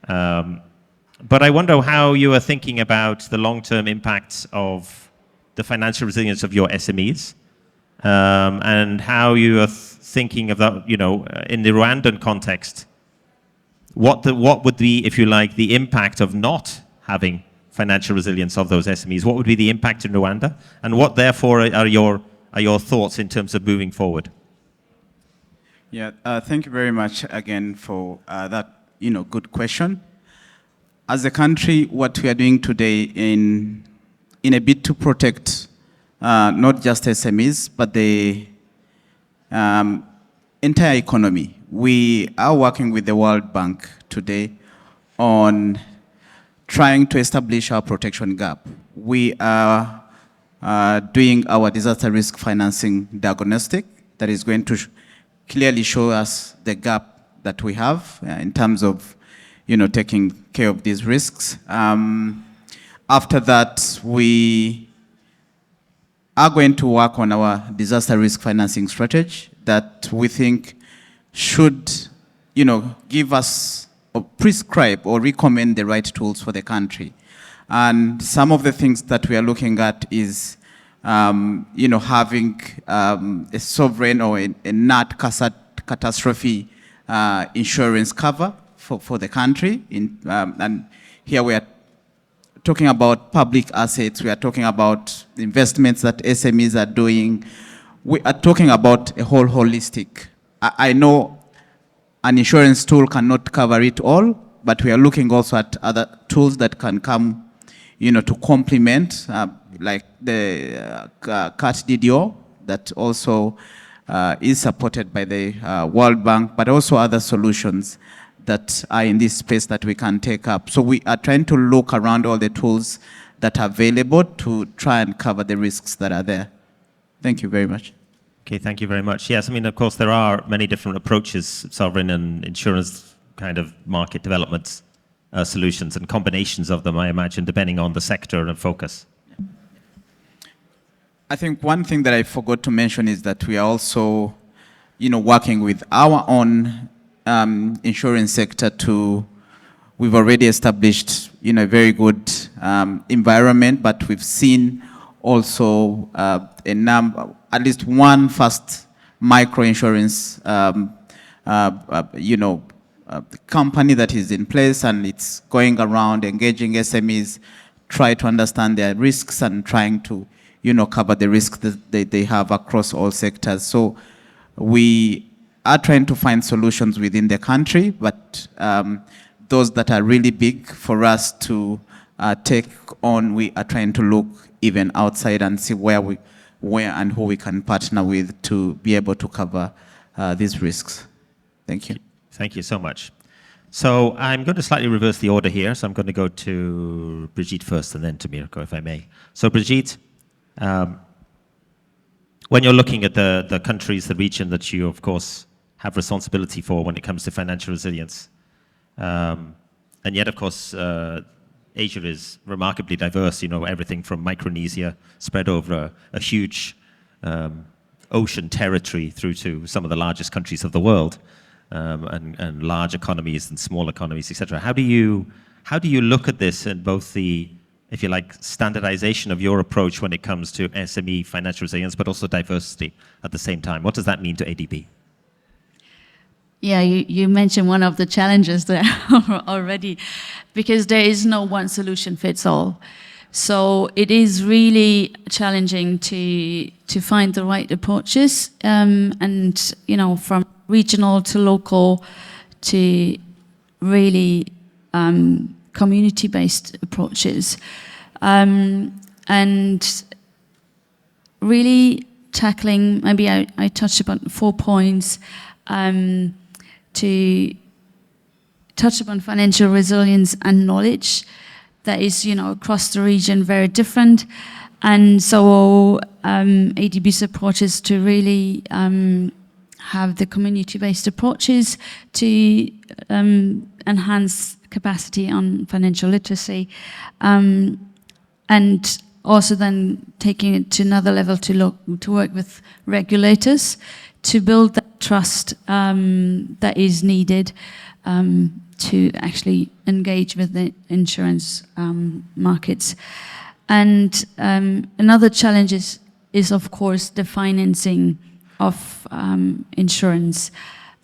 But I wonder how you are thinking about the long-term impacts of the financial resilience of your SMEs, and how you are thinking of that, in the Rwandan context, what would be, if you like, the impact of not having financial resilience of those SMEs? What would be the impact in Rwanda? And what, therefore, are your thoughts in terms of moving forward?
Yeah, thank you very much again for that, good question. As a country, what we are doing today in a bid to protect not just SMEs, but the entire economy, we are working with the World Bank today on trying to establish our protection gap. We are doing our disaster risk financing diagnostic that is going to clearly show us the gap that we have in terms of, taking care of these risks. After that, we are going to work on our disaster risk financing strategy that we think should, give us or prescribe or recommend the right tools for the country. And some of the things that we are looking at is, having a sovereign or a nat catastrophe insurance cover for the country. And here we are talking about public assets. We are talking about investments that SMEs are doing. We are talking about a whole holistic. I know an insurance tool cannot cover it all, but we are looking also at other tools that can come, to complement, like the CAT DDO that also is supported by the World Bank, but also other solutions that are in this space that we can take up. So we are trying to look around all the tools that are available to try and cover the risks that are there. Thank you very much.
Okay, thank you very much. Yes, I mean, of course, there are many different approaches, sovereign and insurance kind of market developments, solutions, and combinations of them, I imagine, depending on the sector and focus.
I think one thing that I forgot to mention is that we are also, working with our own insurance sector we've already established, a very good environment, but we've seen also at least one first micro insurance, company that is in place, and it's going around engaging SMEs, try to understand their risks and trying to, cover the risks that they have across all sectors. So we are trying to find solutions within the country, but those that are really big for us to take on, we are trying to look even outside and see where and who we can partner with to be able to cover these risks. Thank you.
Thank you so much. So I'm going to slightly reverse the order here. So I'm going to go to Brigitte first and then to Mirko, if I may. So Brigitte, when you're looking at the countries, the region that you, of course, have responsibility for when it comes to financial resilience, and yet, of course, Asia is remarkably diverse, everything from Micronesia spread over a huge ocean territory through to some of the largest countries of the world, and large economies and small economies, etc. How do you look at this in both the, if you like, standardization of your approach when it comes to SME financial resilience, but also diversity at the same time? What does that mean to ADB?
Yeah, you mentioned one of the challenges there already, because there is no one solution fits all. So it is really challenging to find the right approaches, and from regional to local to really community-based approaches, and really tackling. Maybe I touched upon 4 points. To touch upon financial resilience and knowledge that is, across the region very different. And so ADB's approach is to really have the community-based approaches to enhance capacity on financial literacy, and also then taking it to another level to work with regulators to build that trust that is needed to actually engage with the insurance markets. And another challenge is of course the financing of insurance,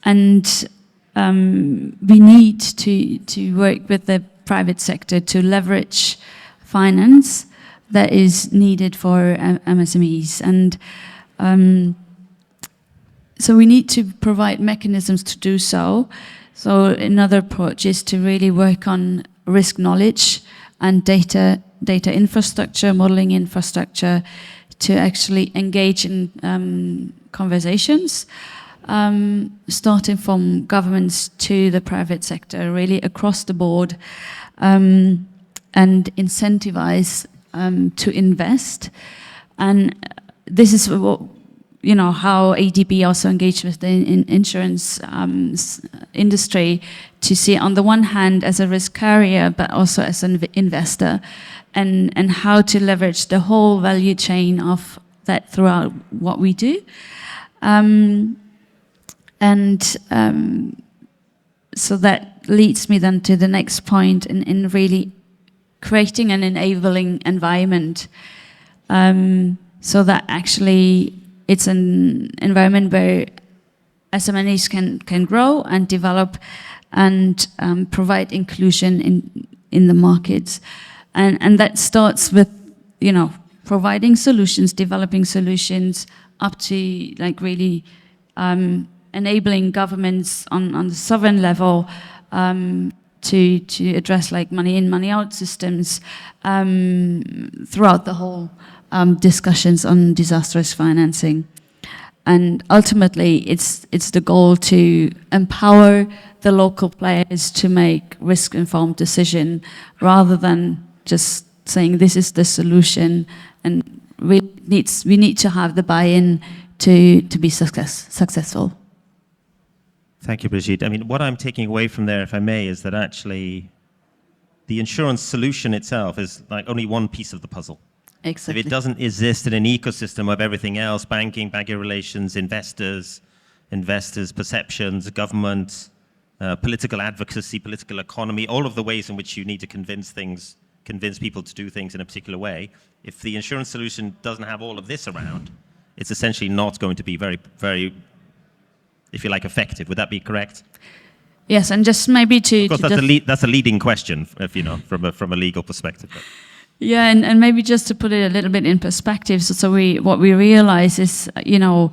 and we need to work with the private sector to leverage finance that is needed for MSMEs, and so we need to provide mechanisms to do so. So another approach is to really work on risk knowledge and data infrastructure, modeling infrastructure, to actually engage in conversations, starting from governments to the private sector, really across the board, and incentivize to invest, And this is what, you know, how ADB also engaged with the insurance industry to see on the one hand as a risk carrier, but also as an investor, and how to leverage the whole value chain of that throughout what we do. So that leads me then to the next point in really creating an enabling environment, so that actually it's an environment where SMEs can grow and develop and provide inclusion in the markets. And that starts with, you know, providing solutions, developing solutions, up to like really enabling governments on the sovereign level to address like money in, money out systems throughout the whole discussions on disaster risk financing. And ultimately, it's the goal to empower the local players to make risk-informed decision rather than just saying this is the solution, and we need to have the buy-in to be successful.
Thank you, Brigitte. I mean, what I'm taking away from there, if I may, is that actually the insurance solution itself is like only one piece of the puzzle.
Exactly.
If it doesn't exist in an ecosystem of everything else, banking relations, investors, perceptions, government, political advocacy, political economy, all of the ways in which you need to convince people to do things in a particular way, if the insurance solution doesn't have all of this around, it's essentially not going to be very, very, if you like, effective. Would that be correct?
Yes, and just maybe to...
Of course, that's a leading question, if you know, from a legal perspective. But.
Yeah, and maybe just to put it a little bit in perspective, so what we realize is, you know,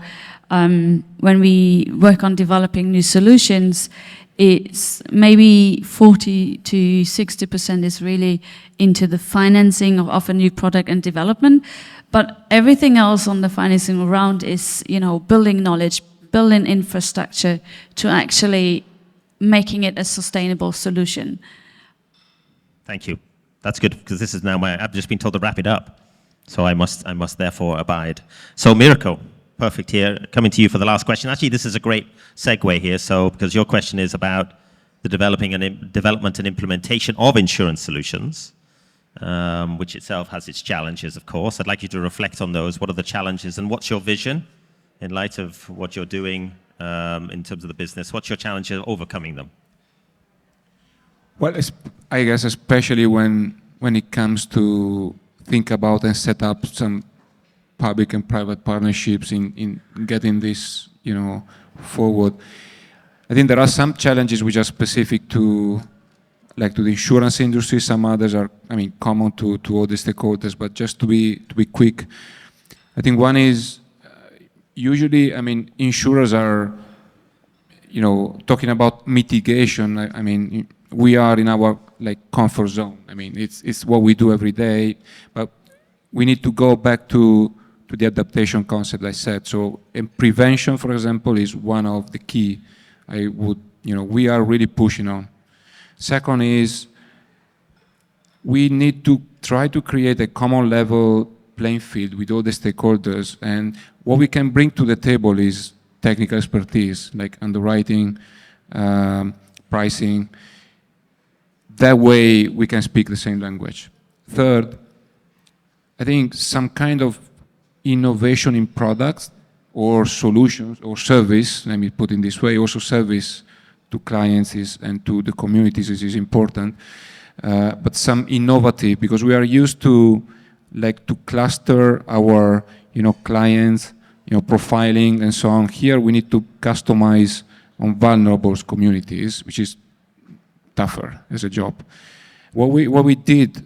when we work on developing new solutions, it's maybe 40 to 60% is really into the financing of a new product and development, but everything else on the financing around is, you know, building knowledge, building infrastructure to actually making it a sustainable solution.
Thank you. That's good, because this is now I've just been told to wrap it up, so I must therefore abide. So Mirko, perfect here, coming to you for the last question. Actually, this is a great segue here, so because your question is about the development and implementation of insurance solutions, which itself has its challenges, of course. I'd like you to reflect on those. What are the challenges, and what's your vision in light of what you're doing in terms of the business? What's your challenge of overcoming them?
Well, I guess especially when it comes to think about and set up some public and private partnerships in getting this, you know, forward. I think there are some challenges which are specific to, like, to the insurance industry. Some others are, I mean, common to all the stakeholders. But just to be quick, I think one is usually, I mean, insurers are, you know, talking about mitigation. I mean, we are in our like comfort zone. I mean, it's what we do every day, but we need to go back to the adaptation concept I said. So, and prevention, for example, is one of the key. I would, you know, we are really pushing on. Second is we need to try to create a common level playing field with all the stakeholders, and what we can bring to the table is technical expertise, like underwriting, pricing. That way we can speak the same language. Third, I think some kind of innovation in products or solutions or service, let me put it this way, also service to clients and to the communities is important, but some innovative, because we are used to like to cluster our, you know, clients, you know, profiling and so on. Here we need to customize on vulnerable communities, which is tougher as a job. What we did,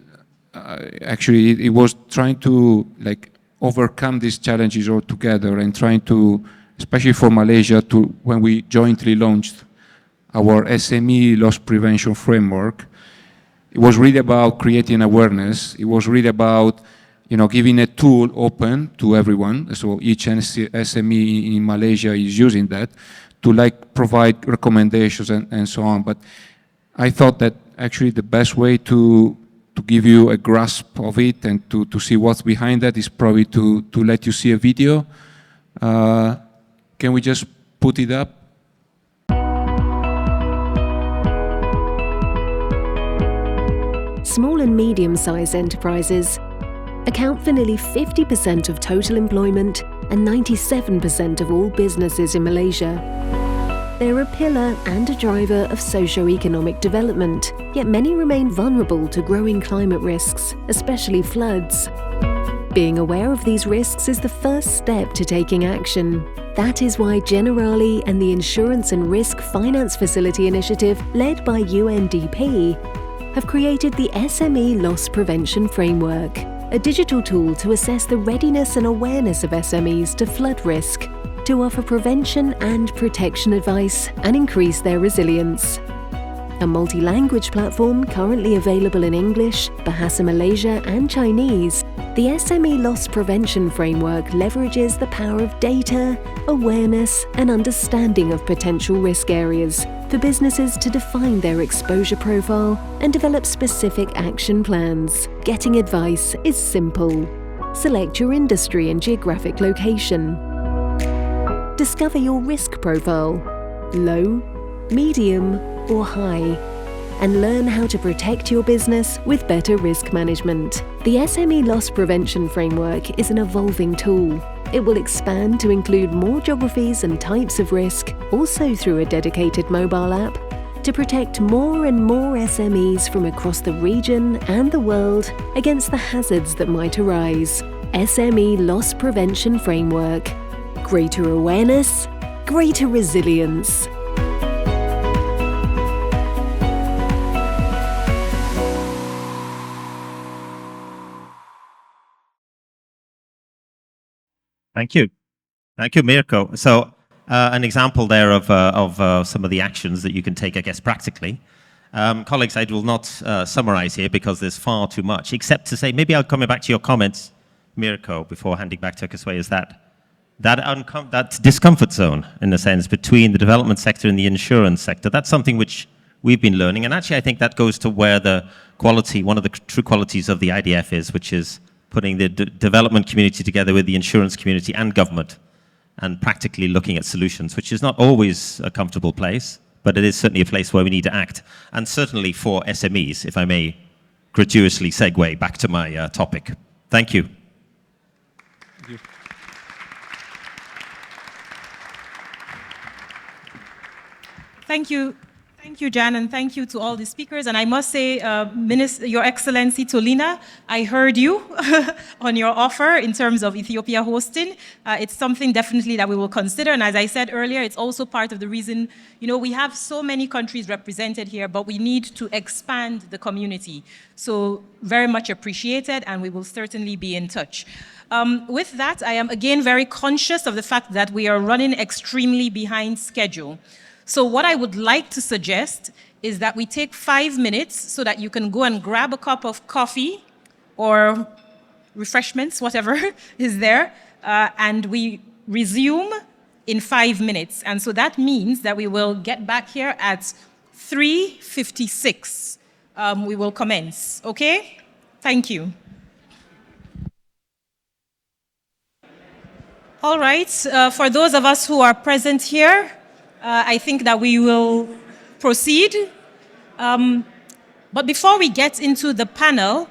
actually, it was trying to like overcome these challenges all together and trying to, especially for Malaysia, to when we jointly launched our SME loss prevention framework, it was really about creating awareness. It was really about, you know, giving a tool open to everyone. So each SME in Malaysia is using that to like provide recommendations and so on. But I thought that actually the best way to to give you a grasp of it and to see what's behind that is probably to let you see a video. Can we just put it up?
Small and medium-sized enterprises account for nearly 50% of total employment and 97% of all businesses in Malaysia. They're a pillar and a driver of socio-economic development, yet many remain vulnerable to growing climate risks, especially floods. Being aware of these risks is the first step to taking action. That is why Generali and the Insurance and Risk Finance Facility Initiative, led by UNDP, have created the SME Loss Prevention Framework, a digital tool to assess the readiness and awareness of SMEs to flood risk, to offer prevention and protection advice and increase their resilience. A multi-language platform currently available in English, Bahasa Malaysia and Chinese, the SME Loss Prevention Framework leverages the power of data, awareness and understanding of potential risk areas for businesses to define their exposure profile and develop specific action plans. Getting advice is simple. Select your industry and geographic location. Discover your risk profile, low, medium or high, and learn how to protect your business with better risk management. The SME Loss Prevention Framework is an evolving tool. It will expand to include more geographies and types of risk, also through a dedicated mobile app, to protect more and more SMEs from across the region and the world against the hazards that might arise. SME Loss Prevention Framework. Greater awareness, greater resilience.
Thank you. Thank you, Mirko. So an example there of some of the actions that you can take, I guess, practically. Colleagues, I will not summarize here because there's far too much, except to say, maybe I'll come back to your comments, Mirko, before handing back to Kasway, is that discomfort zone, in a sense, between the development sector and the insurance sector. That's something which we've been learning. And actually, I think that goes to where the quality, one of the true qualities of the IDF is, which is putting the development community together with the insurance community and government and practically looking at solutions, which is not always a comfortable place, but it is certainly a place where we need to act. And certainly for SMEs, if I may gratuitously segue back to my topic. Thank you.
Thank you.
Thank you. Thank you, Jan, and thank you to all the speakers. And I must say, Your Excellency Tolina, I heard you on your offer in terms of Ethiopia hosting. It's something definitely that we will consider. And as I said earlier, it's also part of the reason, we have so many countries represented here, but we need to expand the community. So very much appreciated, and we will certainly be in touch. With that, I am again very conscious of the fact that we are running extremely behind schedule. So what I would like to suggest is that we take 5 minutes so that you can go and grab a cup of coffee or refreshments, whatever is there, and we resume in 5 minutes. And so that means that we will get back here at 3:56. We will commence, okay? Thank you. All right, for those of us who are present here, I think that we will proceed. But before we get into the panel,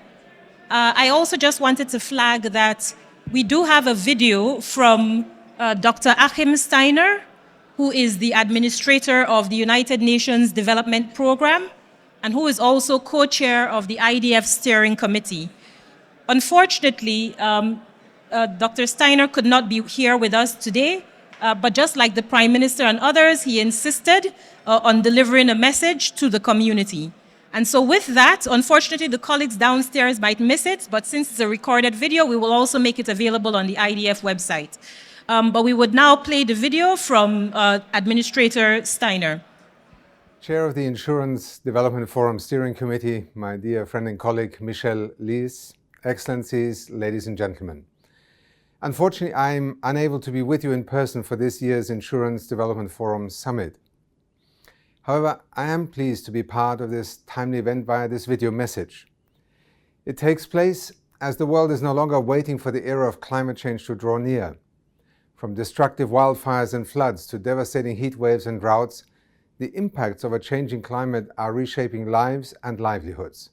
I also just wanted to flag that we do have a video from Dr. Achim Steiner, who is the administrator of the United Nations Development Program, and who is also co-chair of the IDF Steering Committee. Unfortunately, Dr. Steiner could not be here with us today, but just like the Prime Minister and others, he insisted on delivering a message to the community. And so with that, unfortunately, the colleagues downstairs might miss it, but since it's a recorded video, we will also make it available on the IDF website. But we would now play the video from Administrator Steiner.
Chair of the Insurance Development Forum Steering Committee, my dear friend and colleague Michel Lees, Excellencies, ladies and gentlemen. Unfortunately, I'm unable to be with you in person for this year's Insurance Development Forum Summit. However, I am pleased to be part of this timely event via this video message. It takes place as the world is no longer waiting for the era of climate change to draw near. From destructive wildfires and floods to devastating heat waves and droughts, the impacts of a changing climate are reshaping lives and livelihoods.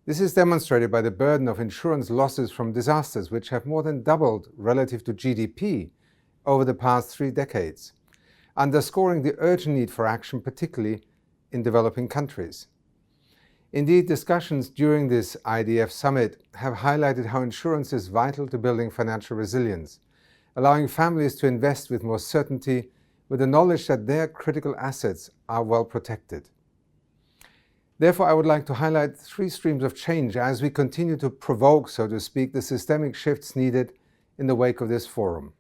This is demonstrated by the burden of insurance losses from disasters, which have more than doubled relative to GDP over the past 3 decades, underscoring the urgent need for action, particularly in developing countries. Indeed, discussions during this IDF Summit have highlighted how insurance is vital to building financial resilience, allowing families to invest with more certainty, with the knowledge that their critical assets are well protected. Therefore, I would like to highlight 3 streams of change as we continue to provoke, so to speak, the systemic shifts needed in the wake of this forum.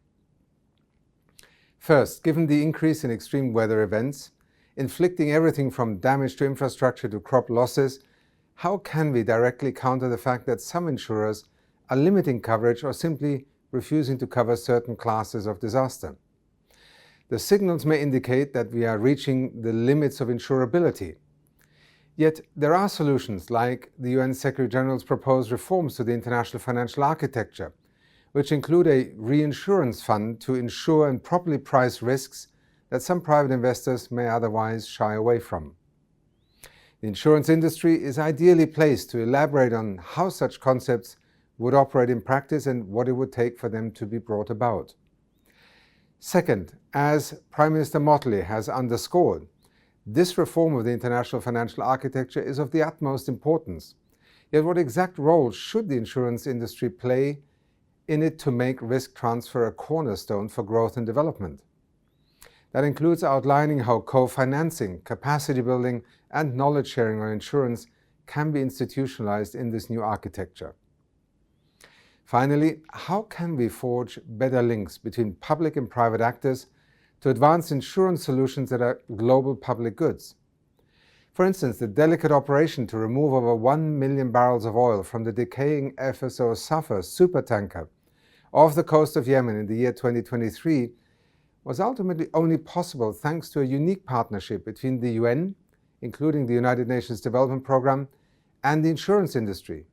First, given the increase in extreme weather events, inflicting everything from damage to infrastructure to crop losses, how can we directly counter the fact that some insurers are limiting coverage or simply refusing to cover certain classes of disaster? The signals may indicate that we are reaching the limits of insurability. Yet there are solutions like the UN Secretary General's proposed reforms to the international financial architecture, which include a reinsurance fund to insure and properly price risks that some private investors may otherwise shy away from. The insurance industry is ideally placed to elaborate on how such concepts would operate in practice and what it would take for them to be brought about. Second, as Prime Minister Mottley has underscored, this reform of the international financial architecture is of the utmost importance. Yet what exact role should the insurance industry play in it to make risk transfer a cornerstone for growth and development? That includes outlining how co-financing, capacity building, and knowledge sharing on insurance can be institutionalized in this new architecture. Finally, how can we forge better links between public and private actors to advance insurance solutions that are global public goods? For instance, the delicate operation to remove over 1 million barrels of oil from the decaying FSO Safar supertanker off the coast of Yemen in the year 2023 was ultimately only possible thanks to a unique partnership between the UN, including the United Nations Development Programme, and the insurance industry.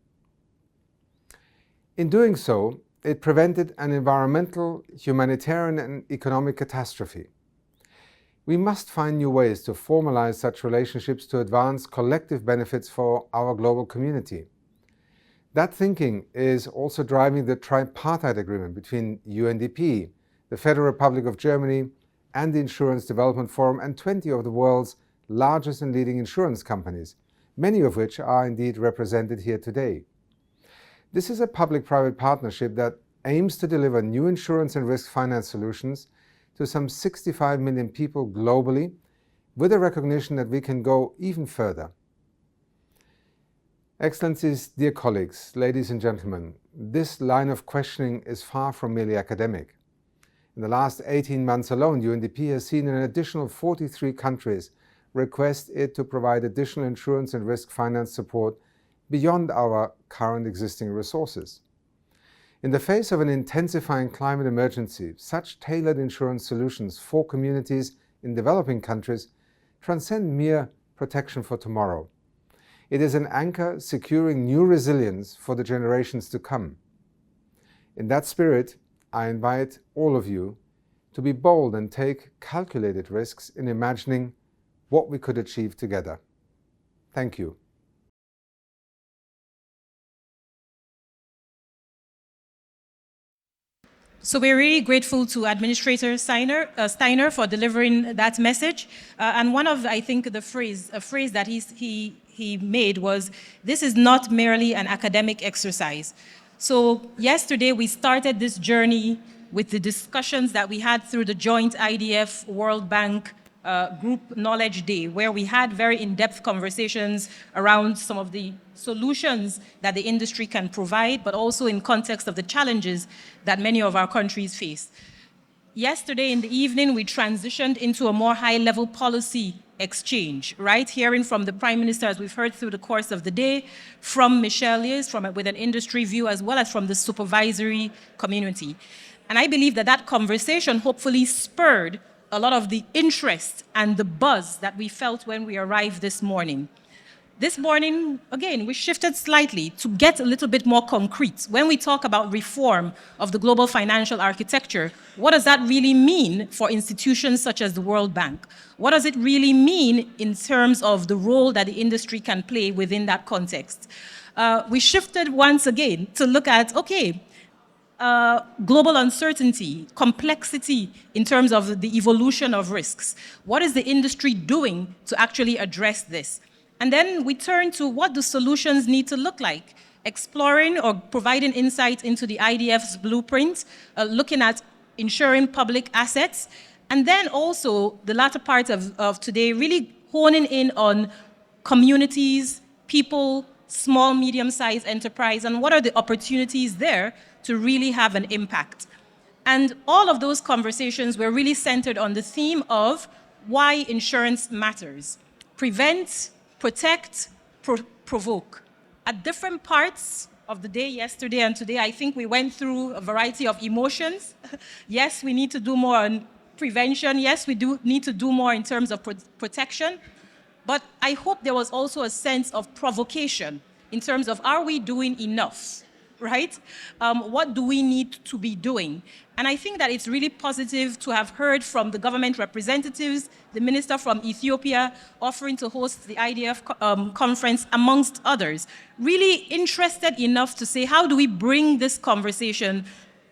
In doing so, it prevented an environmental, humanitarian, and economic catastrophe. We must find new ways to formalize such relationships to advance collective benefits for our global community. That thinking is also driving the tripartite agreement between UNDP, the Federal Republic of Germany, and the Insurance Development Forum, and 20 of the world's largest and leading insurance companies, many of which are indeed represented here today. This is a public-private partnership that aims to deliver new insurance and risk finance solutions to some 65 million people globally, with a recognition that we can go even further. Excellencies, dear colleagues, ladies and gentlemen, this line of questioning is far from merely academic. In the last 18 months alone, UNDP has seen an additional 43 countries request it to provide additional insurance and risk finance support beyond our current existing resources. In the face of an intensifying climate emergency, such tailored insurance solutions for communities in developing countries transcend mere protection for tomorrow. It is an anchor securing new resilience for the generations to come. In that spirit, I invite all of you to be bold and take calculated risks in imagining what we could achieve together. Thank you.
So we're really grateful to Administrator Steiner for delivering that message. And one of, I think, a phrase that he made was, this is not merely an academic exercise. So yesterday we started this journey with the discussions that we had through the joint IDF World Bank Group Knowledge Day, where we had very in-depth conversations around some of the solutions that the industry can provide, but also in context of the challenges that many of our countries face. Yesterday in the evening, we transitioned into a more high-level policy exchange, right? Hearing from the Prime Minister, as we've heard through the course of the day, from Michelle with an industry view, as well as from the supervisory community. And I believe that that conversation hopefully spurred a lot of the interest and the buzz that we felt when we arrived this morning. This morning, again, we shifted slightly to get a little bit more concrete. When we talk about reform of the global financial architecture, what does that really mean for institutions such as the World Bank? What does it really mean in terms of the role that the industry can play within that context? We shifted once again to look at, okay, global uncertainty, complexity in terms of the evolution of risks. What is the industry doing to actually address this? And then we turn to what do solutions need to look like, exploring or providing insight into the IDF's blueprint, looking at insuring public assets, and then also the latter part of today, really honing in on communities, people, small, medium-sized enterprise, and what are the opportunities there to really have an impact. And all of those conversations were really centered on the theme of why insurance matters. Prevent, protect, provoke. At different parts of the day, yesterday and today, I think we went through a variety of emotions. Yes, we need to do more on prevention. Yes, we do need to do more in terms of protection. But I hope there was also a sense of provocation in terms of, are we doing enough, right? What do we need to be doing? And I think that it's really positive to have heard from the government representatives, the minister from Ethiopia offering to host the IDF conference, amongst others, really interested enough to say, how do we bring this conversation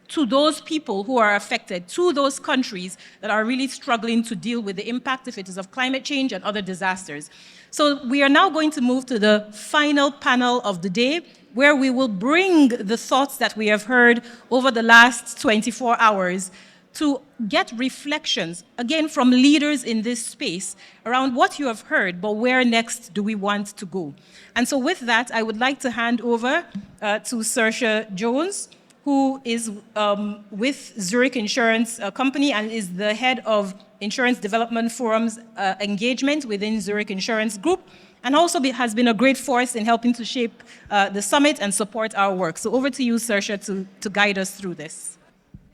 to those people who are affected, to those countries that are really struggling to deal with the impact, if it is of climate change and other disasters. So we are now going to move to the final panel of the day, where we will bring the thoughts that we have heard over the last 24 hours to get reflections, again, from leaders in this space around what you have heard, but where next do we want to go? And so with that, I would like to hand over to Saoirse Jones, who is with Zurich Insurance Company and is the head of Insurance Development Forum's engagement within Zurich Insurance Group, and also has been a great force in helping to shape the summit and support our work. So over to you, Saoirse, to guide us through this.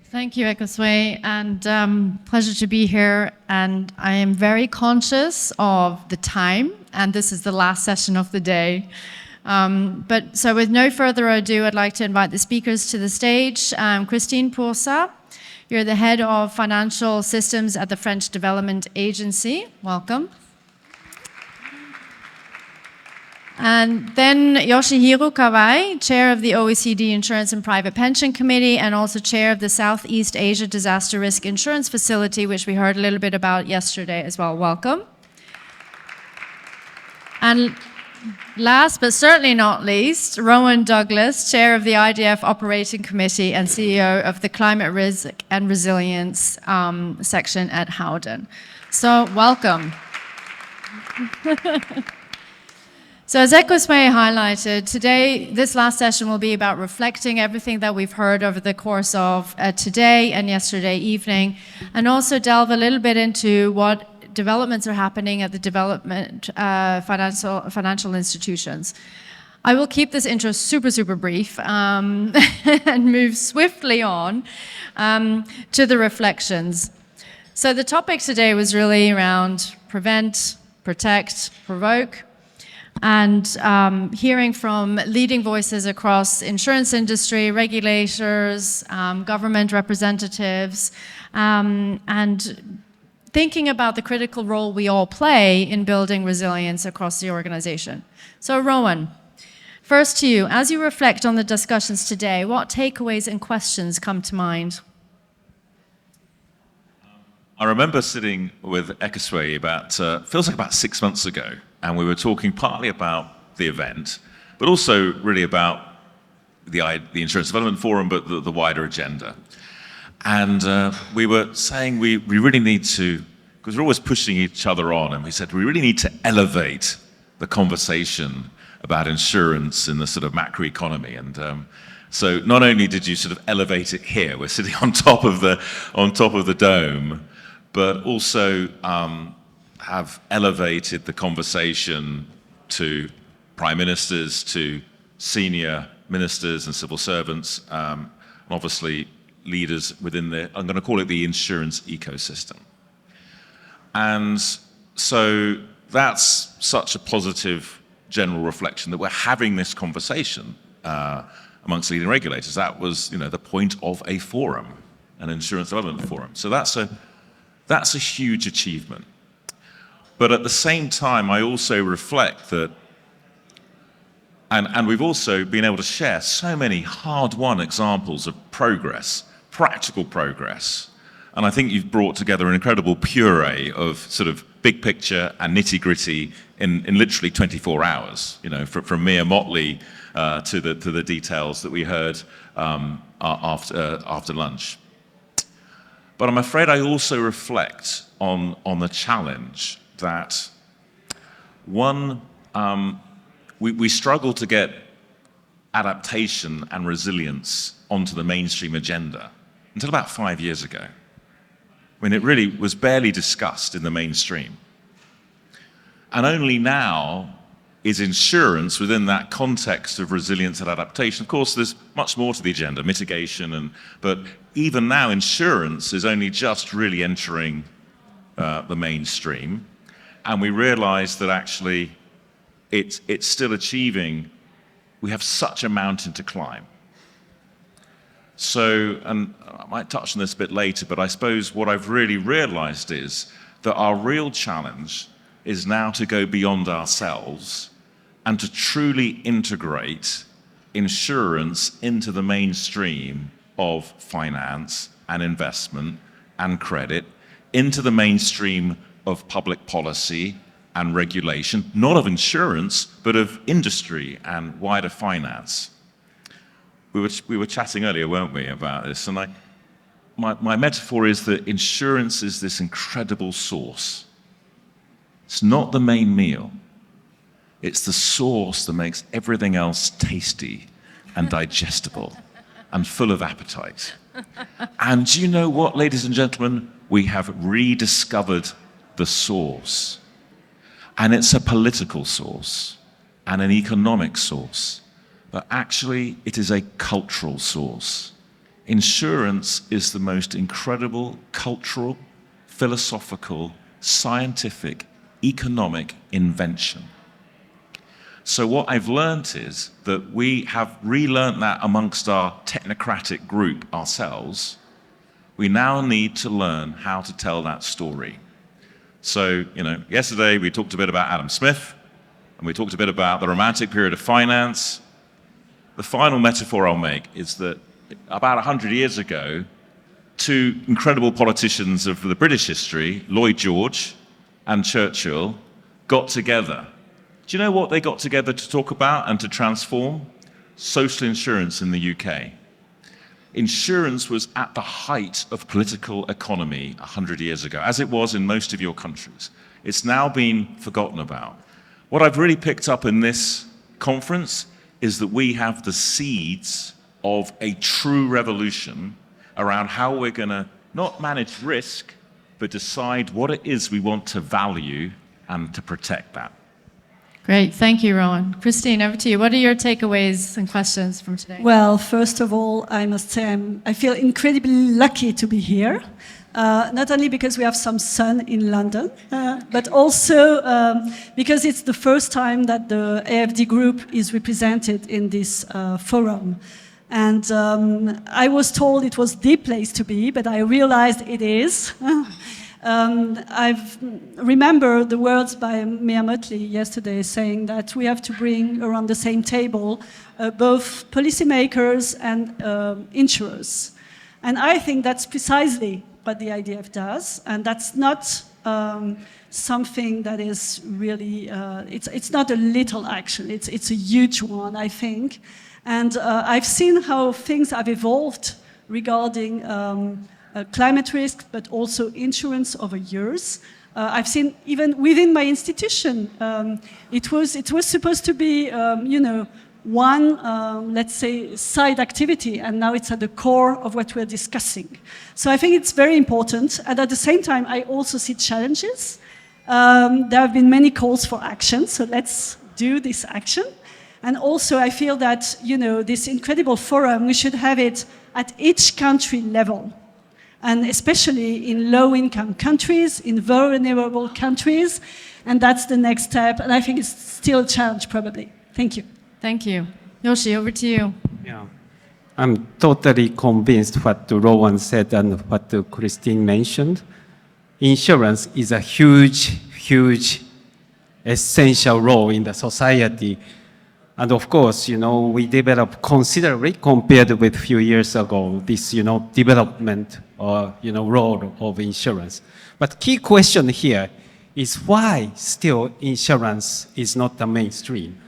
Thank you, Ekoswe, and pleasure to be here. And I am very conscious of the time, and this is the last session of the day. So with no further ado, I'd like to invite the speakers to the stage. Christine Poursa, you're the head of financial systems at the French Development Agency. Welcome. And then Yoshihiro Kawai, chair of the OECD Insurance and Private Pension Committee, and also chair of the Southeast Asia Disaster Risk Insurance Facility, which we heard a little bit about yesterday as well. Welcome. And last but certainly not least, Rowan Douglas, chair of the IDF Operating Committee and CEO of the Climate Risk and Resilience section at Howden. So welcome. So as Ekoswe highlighted, today, this last session will be about reflecting everything that we've heard over the course of today and yesterday evening, and also delve a little bit into what developments are happening at the development financial institutions. I will keep this intro super, super brief and move swiftly on to the reflections. So the topic today was really around prevent, protect, provoke, and hearing from leading voices across insurance industry, regulators, government representatives, and thinking about the critical role we all play in building resilience across the organization. So Rowan, first to you, as you reflect on the discussions today, what takeaways and questions come to mind?
I remember sitting with Ekoswe feels like about 6 months ago, and we were talking partly about the event, but also really about the Insurance Development Forum, but the wider agenda. And we were saying we really need to, because we're always pushing each other on, and we said we really need to elevate the conversation about insurance in the sort of macroeconomy. And so not only did you sort of elevate it here, we're sitting on top of the dome, but also have elevated the conversation to prime ministers, to senior ministers and civil servants, and obviously leaders within I'm going to call it the insurance ecosystem. And so that's such a positive general reflection that we're having this conversation amongst leading regulators. That was, the point of a forum, an insurance development forum. So that's a huge achievement. But at the same time, I also reflect that, and we've also been able to share so many hard-won examples of progress, practical progress. And I think you've brought together an incredible puree of sort of big picture and nitty-gritty in literally 24 hours, from mere motley to the details that we heard after lunch. But I'm afraid I also reflect on the challenge that, one, we struggle to get adaptation and resilience onto the mainstream agenda until about 5 years ago, when it really was barely discussed in the mainstream. And only now is insurance within that context of resilience and adaptation. Of course, there's much more to the agenda, mitigation, but even now insurance is only just really entering the mainstream. And we realize that actually it's still achieving, we have such a mountain to climb. So, and I might touch on this a bit later, but I suppose what I've really realized is that our real challenge is now to go beyond ourselves and to truly integrate insurance into the mainstream of finance and investment and credit, into the mainstream of public policy and regulation, not of insurance, but of industry and wider finance. We were chatting earlier, weren't we, about this? And my metaphor is that insurance is this incredible sauce. It's not the main meal. It's the sauce that makes everything else tasty and digestible and full of appetite. And do you know what, ladies and gentlemen? We have rediscovered the sauce. And it's a political sauce and an economic sauce. But actually, it is a cultural sauce. Insurance is the most incredible cultural, philosophical, scientific, economic invention. So what I've learned is that we have relearned that amongst our technocratic group ourselves. We now need to learn how to tell that story. So, yesterday we talked a bit about Adam Smith, and we talked a bit about the romantic period of finance. The final metaphor I'll make is that about 100 years ago, two incredible politicians of the British history, Lloyd George and Churchill, got together. Do you know what they got together to talk about and to transform? Social insurance in the UK. Insurance was at the height of political economy 100 years ago, as it was in most of your countries. It's now been forgotten about. What I've really picked up in this conference is that we have the seeds of a true revolution around how we're going to not manage risk, but decide what it is we want to value and to protect that.
Great, thank you, Rowan. Christine, over to you. What are your takeaways and questions from today?
Well, first of all, I must say I feel incredibly lucky to be here. Not only because we have some sun in London, but also because it's the first time that the AFD group is represented in this forum. And I was told it was the place to be, but I realized it is. I remember the words by Mia Motley yesterday saying that we have to bring around the same table both policymakers and insurers. And I think that's precisely what the IDF does, and that's not something that is really, it's not a little action, it's a huge one, I think. And I've seen how things have evolved regarding climate risk, but also insurance over years. I've seen even within my institution, it was supposed to be, one, let's say, side activity, and now it's at the core of what we're discussing. So I think it's very important, and at the same time, I also see challenges. There have been many calls for action, so let's do this action. And also, I feel that, this incredible forum, we should have it at each country level. and especially in low-income countries, in vulnerable countries, and that's the next step, and I think it's still a challenge, probably. Thank you.
Thank you. Yoshi, over to you.
Yeah. I'm totally convinced what Rowan said and what Christine mentioned. Insurance is a huge, huge essential role in the society. And of course, we developed considerably compared with a few years ago, this, development or, role of insurance. But key question here is why still insurance is not the mainstream?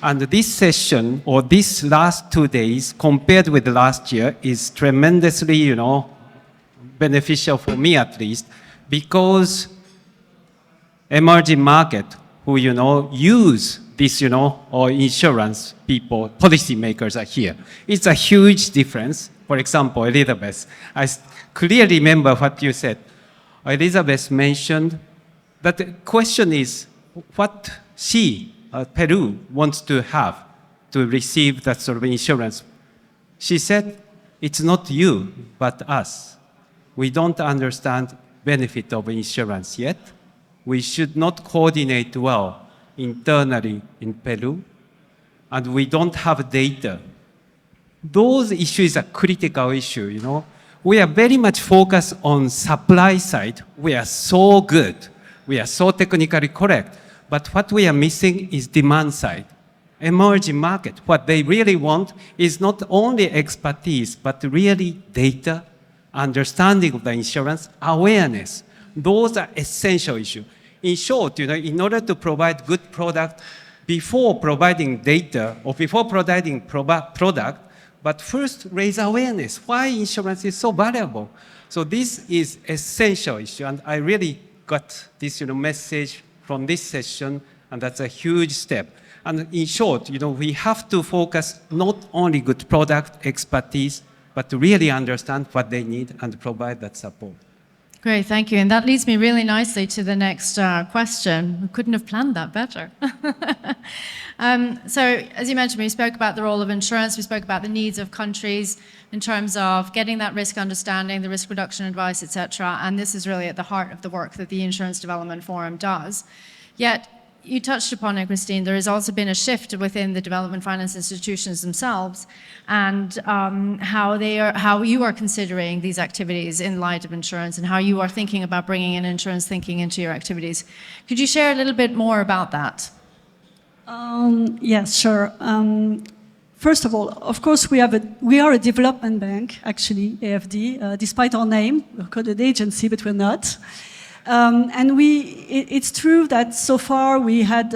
And this session, or this last 2 days, compared with last year, is tremendously, beneficial for me at least, because emerging market who, use this, or insurance people, policymakers are here. It's a huge difference. For example, Elizabeth, I clearly remember what you said. Elizabeth mentioned that the question is what she, Peru, wants to have to receive that sort of insurance. She said, it's not you, but us. We don't understand benefit of insurance yet. We should not coordinate well internally in Peru, and we don't have data. Those issues are critical issue, We are very much focused on supply side. We are so good. We are so technically correct. But what we are missing is demand side. Emerging market, what they really want is not only expertise, but really data, understanding of the insurance, awareness. Those are essential issues. In short, in order to provide good product, before providing data or before providing product, but first raise awareness. Why insurance is so valuable? So this is essential issue, and I really got this message from this session, and that's a huge step. And in short, we have to focus not only good product expertise, but to really understand what they need and provide that support.
Great, thank you. And that leads me really nicely to the next question. We couldn't have planned that better. So, as you mentioned, we spoke about the role of insurance, we spoke about the needs of countries in terms of getting that risk understanding, the risk reduction advice, etc. And this is really at the heart of the work that the Insurance Development Forum does. Yet, you touched upon it, Christine, there has also been a shift within the development finance institutions themselves and how you are considering these activities in light of insurance and how you are thinking about bringing in insurance thinking into your activities. Could you share a little bit more about that?
Yes, sure. First of all, of course, we are a development bank, actually, AFD, despite our name. We're called an agency, but we're not. And it's true that so far we had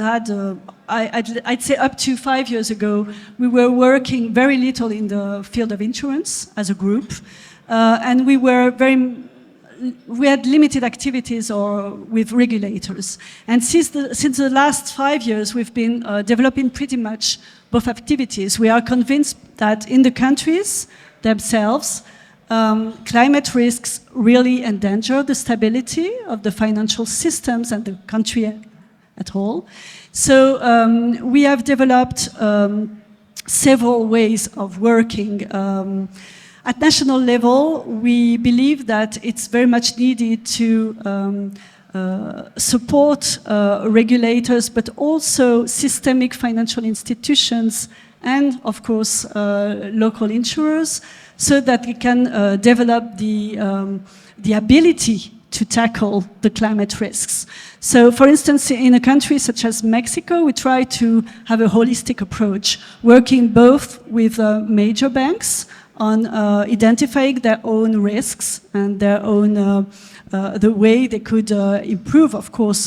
I'd say up to 5 years ago, we were working very little in the field of insurance as a group, and we had limited activities with regulators. And since the last 5 years, we've been developing pretty much both activities. We are convinced that in the countries themselves, climate risks really endanger the stability of the financial systems and the country at whole. So we have developed several ways of working. At national level, we believe that it's very much needed to support regulators, but also systemic financial institutions and, of course, local insurers, so that we can develop the ability to tackle the climate risks. So, for instance, in a country such as Mexico, we try to have a holistic approach, working both with major banks on identifying their own risks and their own the way they could improve, of course,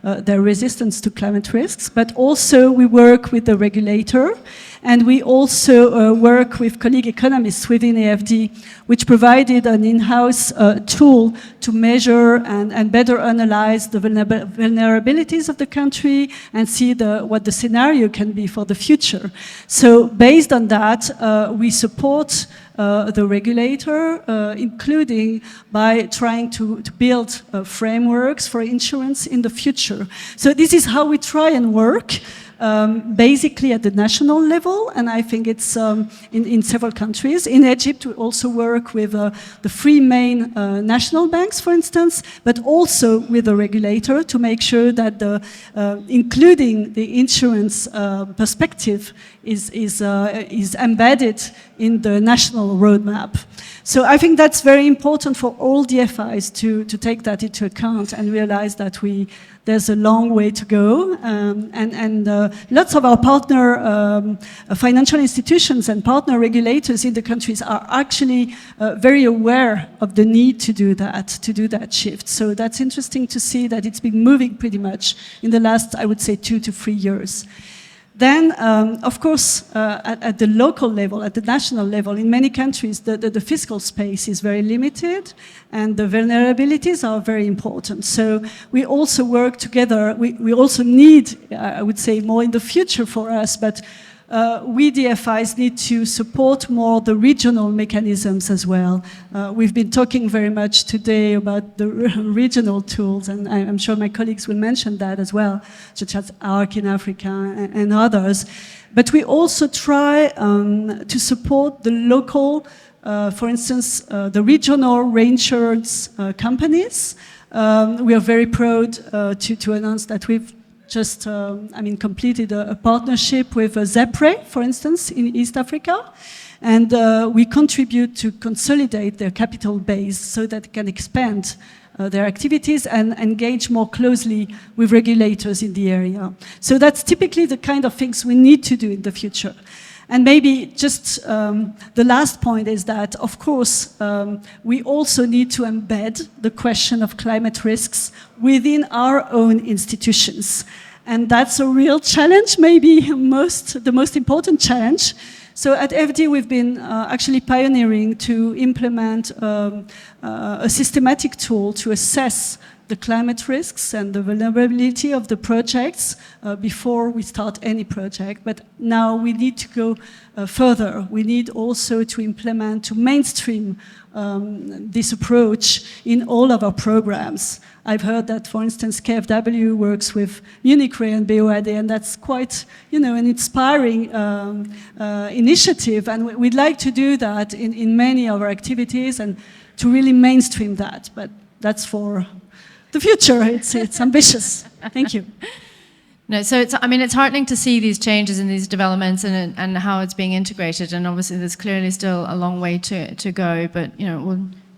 their resistance to climate risks. But also we work with the regulator, and we also work with colleague economists within AFD, which provided an in-house tool to measure and better analyze the vulnerabilities of the country and see what the scenario can be for the future. So based on that, we support the regulator, including by trying to build frameworks for insurance in the future. So this is how we try and work. basically at the national level, and I think it's in several countries. In Egypt, we also work with the three main national banks, for instance, but also with the regulator to make sure that including the insurance perspective is embedded in the national roadmap. So I think that's very important for all DFIs to take that into account and realize that there's a long way to go. And lots of our partner financial institutions and partner regulators in the countries are actually very aware of the need to do that shift. So that's interesting to see that it's been moving pretty much in the last, I would say, 2 to 3 years. Then, of course, at the local level, at the national level, in many countries, the fiscal space is very limited and the vulnerabilities are very important. So we also work together. We also need, I would say, more in the future for us, but we DFIs need to support more the regional mechanisms as well. We've been talking very much today about the regional tools, and I'm sure my colleagues will mention that as well, such as ARC in Africa and others. But we also try to support the local, for instance, the regional reinsurance companies. We are very proud to announce that we've just completed a partnership with Mapfre, for instance, in East Africa. And we contribute to consolidate their capital base so that they can expand their activities and engage more closely with regulators in the area. So that's typically the kind of things we need to do in the future. And maybe just the last point is that, of course, we also need to embed the question of climate risks within our own institutions. And that's a real challenge, maybe the most important challenge. So at FD, we've been actually pioneering to implement a systematic tool to assess the climate risks and the vulnerability of the projects before we start any project. But now we need to go further. We need also to implement, to mainstream this approach in all of our programs. I've heard that, for instance, KfW works with Munich Re and BOAD, and that's quite, an inspiring initiative. And we'd like to do that in many of our activities and to really mainstream that. But that's for the future. It's ambitious. Thank you.
No, so it's heartening to see these changes and these developments and how it's being integrated. And obviously, there's clearly still a long way to go. But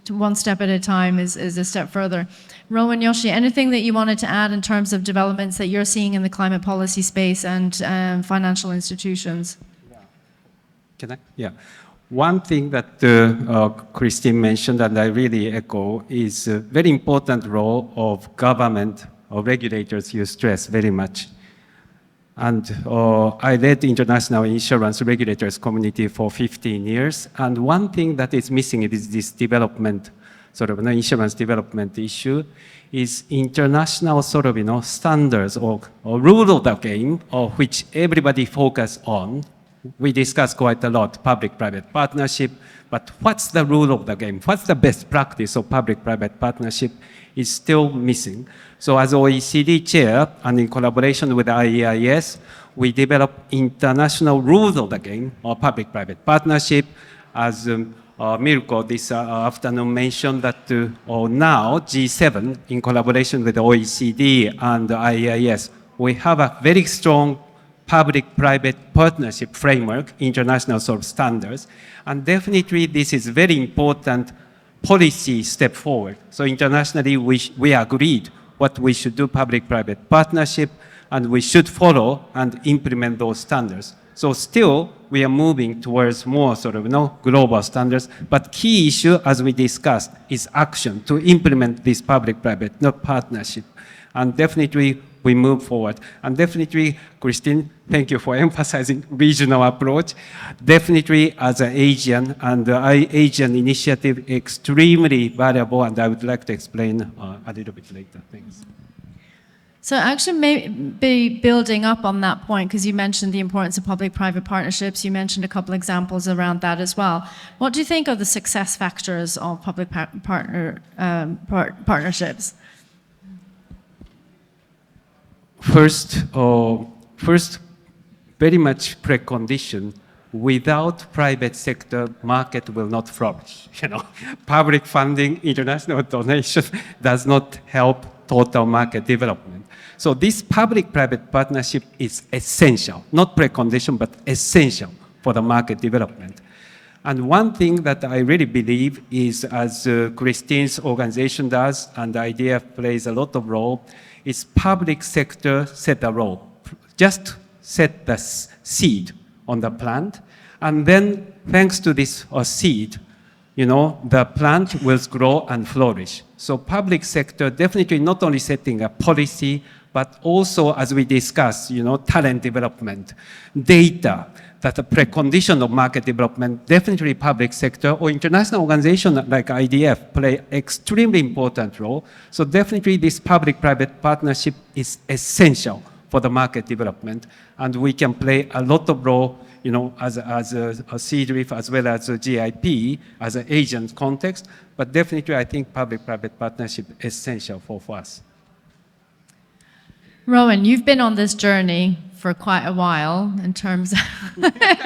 one step at a time is a step further. Rowan, Yoshi, anything that you wanted to add in terms of developments that you're seeing in the climate policy space and financial institutions?
Can I? Yeah. One thing that Christine mentioned, and I really echo, is a very important role of government or regulators you stress very much. And I led the international insurance regulators community for 15 years. And one thing that is missing is this development, insurance development issue, is international standards or rule of the game, which everybody focus on. We discuss quite a lot public-private partnership, but what's the rule of the game? What's the best practice of public-private partnership is still missing. So as OECD chair, and in collaboration with IEIS, we develop international rules of the game or public-private partnership. As Mirko this afternoon mentioned that now G7, in collaboration with OECD and IEIS, we have a very strong public-private partnership framework, international standards, and definitely this is very important policy step forward. So internationally, we agreed what we should do public-private partnership, and we should follow and implement those standards. So still, we are moving towards more global standards, but key issue, as we discussed, is action to implement this public-private partnership. And definitely, we move forward. And definitely, Christine, thank you for emphasizing regional approach. Definitely, as an Asian, and the Asian initiative, extremely valuable, and I would like to explain a little bit later. Thanks.
So actually maybe building up on that point, because you mentioned the importance of public-private partnerships, you mentioned a couple examples around that as well. What do you think are the success factors of public partnerships?
First, very much precondition. Without private sector, market will not flourish. You know, public funding, international donation does not help total market development. So this public-private partnership is essential, not precondition, but essential for the market development. And one thing that I really believe is, as Christine's organization does, and the IDF plays a lot of role, is public sector set a role. Just set the seed on the plant, and then thanks to this seed, you know, the plant will grow and flourish. So public sector definitely not only setting a policy, but also, as we discussed, you know, talent development, data, that the precondition of market development, definitely public sector or international organizations like IDF play extremely important role. So definitely this public-private partnership is essential for the market development, and we can play a lot of role, you know, as a CDRIF as well as a GAIP as an agent context. But definitely, I think public-private partnership is essential for us.
Rowan, you've been on this journey for quite a while in terms of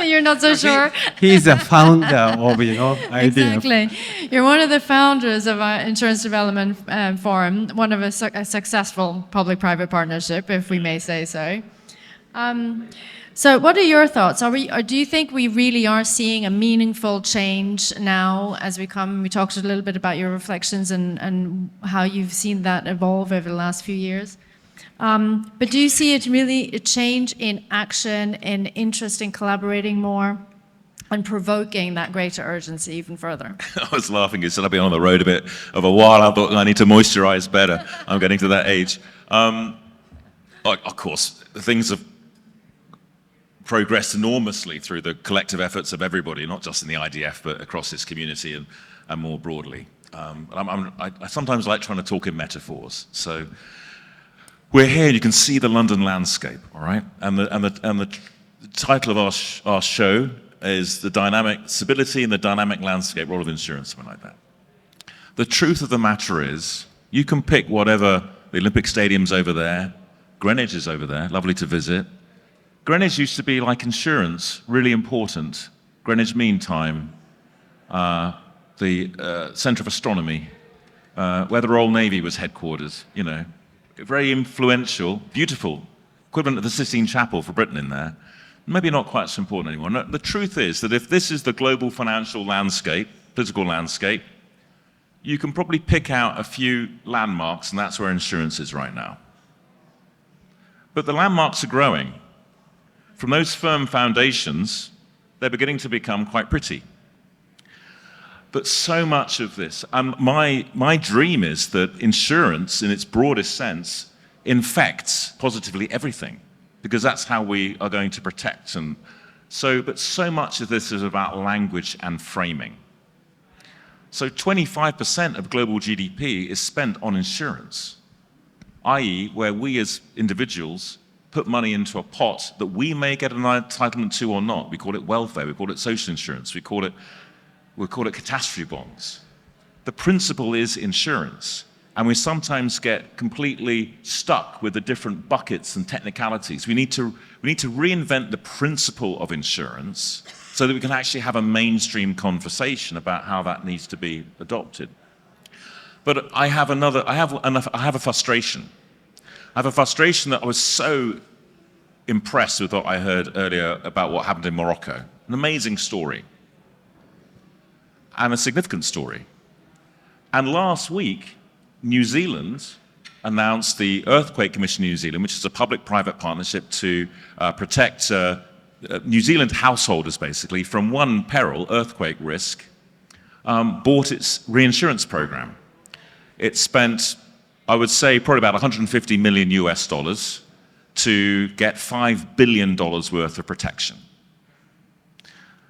you're not so sure.
He's a founder of, you know, IDF.
Exactly. You're one of the founders of our Insurance Development Forum, one of a successful public-private partnership, if we may say so. So what are your thoughts? Or do you think we really are seeing a meaningful change now as we come? We talked a little bit about your reflections and how you've seen that evolve over the last few years. But do you see it really a change in action, in interest in collaborating more, and provoking that greater urgency even further?
I was laughing. You said I've been on the road a bit of a while. I thought I need to moisturize better. I'm getting to that age. Of course, things have progressed enormously through the collective efforts of everybody, not just in the IDF, but across this community and more broadly. I sometimes like trying to talk in metaphors. So we're here, you can see the London landscape, all right? And the title of our show is The Dynamic Stability and the Dynamic Landscape Role of Insurance, something like that. The truth of the matter is, you can pick whatever, the Olympic Stadium's over there, Greenwich is over there, lovely to visit. Greenwich used to be like insurance, really important. Greenwich Mean Time, the Centre of Astronomy, where the Royal Navy was headquarters, you know. Very influential, beautiful, equivalent of the Sistine Chapel for Britain in there. Maybe not quite so important anymore. No, the truth is that if this is the global financial landscape, political landscape, you can probably pick out a few landmarks, and that's where insurance is right now. But the landmarks are growing. From those firm foundations, they're beginning to become quite pretty. But so much of this, and my dream is that insurance, in its broadest sense, infects positively everything, because that's how we are going to protect. And so, but so much of this is about language and framing. So 25% of global GDP is spent on insurance, i.e., where we as individuals put money into a pot that we may get an entitlement to or not. We call it welfare, we call it social insurance, we call it catastrophe bonds. The principle is insurance, and we sometimes get completely stuck with the different buckets and technicalities. We need to reinvent the principle of insurance so that we can actually have a mainstream conversation about how that needs to be adopted. But I have a frustration. I have a frustration that I was so impressed with what I heard earlier about what happened in Morocco. An amazing story. And a significant story. And last week, New Zealand announced the Earthquake Commission New Zealand, which is a public-private partnership to protect New Zealand householders, basically, from one peril, earthquake risk, bought its reinsurance program. It spent, I would say, probably about 150 million US dollars to get $5 billion worth of protection.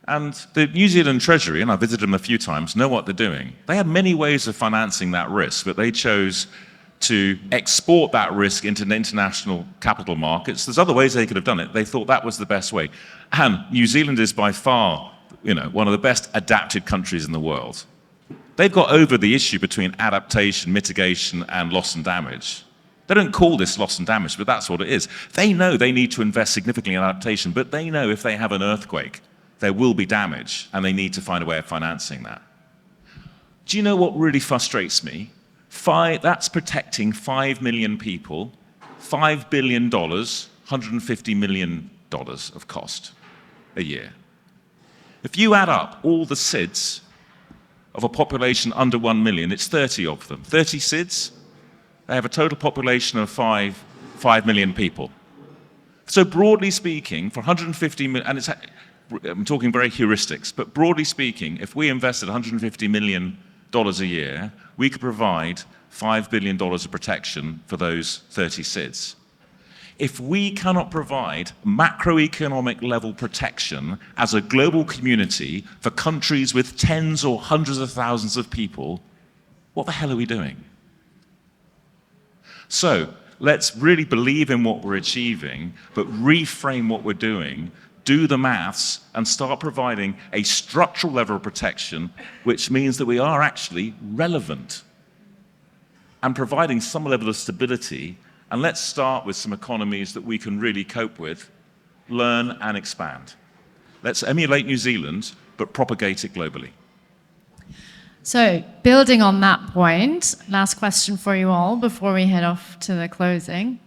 And the New Zealand Treasury, and I visited them a few times, know what they're doing. They had many ways of financing that risk, but they chose to export that risk into the international capital markets. There's other ways they could have done it. They thought that was the best way. And New Zealand is by far, one of the best adapted countries in the world. They've got over the issue between adaptation, mitigation, and loss and damage. They don't call this loss and damage, but that's what it is. They know they need to invest significantly in adaptation, but they know if they have an earthquake, there will be damage, and they need to find a way of financing that. Do you know what really frustrates me? That's protecting 5 million people, $5 billion, $150 million of cost a year. If you add up all the SIDS of a population under 1 million, it's 30 of them. 30 SIDS, they have a total population of 5 million people. So broadly speaking, for 150 million, and I'm talking very heuristics, but broadly speaking, if we invested $150 million a year, we could provide $5 billion of protection for those 30 SIDS. If we cannot provide macroeconomic level protection as a global community for countries with tens or hundreds of thousands of people, what the hell are we doing? So let's really believe in what we're achieving, but reframe what we're doing, do the maths, and start providing a structural level of protection, which means that we are actually relevant and providing some level of stability. And let's start with some economies that we can really cope with, learn and expand. Let's emulate New Zealand, but propagate it globally.
So, building on that point, last question for you all before we head off to the closing.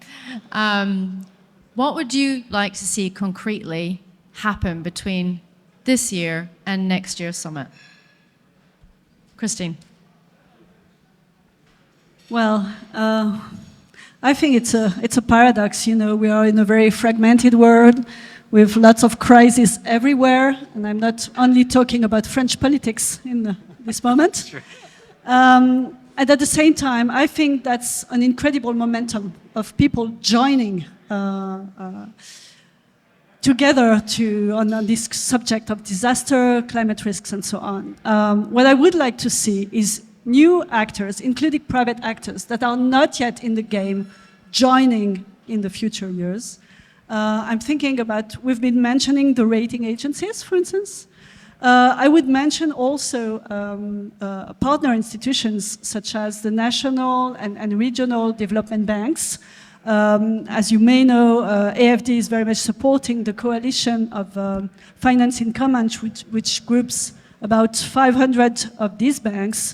What would you like to see concretely happen between this year and next year's summit? Christine.
Well, I think it's a paradox. You know, we are in a very fragmented world with lots of crises everywhere, and I'm not only talking about French politics in this moment. Sure. And at the same time, I think that's an incredible momentum of people joining together on this subject of disaster, climate risks, and so on. What I would like to see is new actors, including private actors, that are not yet in the game, joining in the future years. I'm thinking about, we've been mentioning the rating agencies, for instance. I would mention also partner institutions such as the national and regional development banks. As you may know, AFD is very much supporting the coalition of finance in common, which groups about 500 of these banks.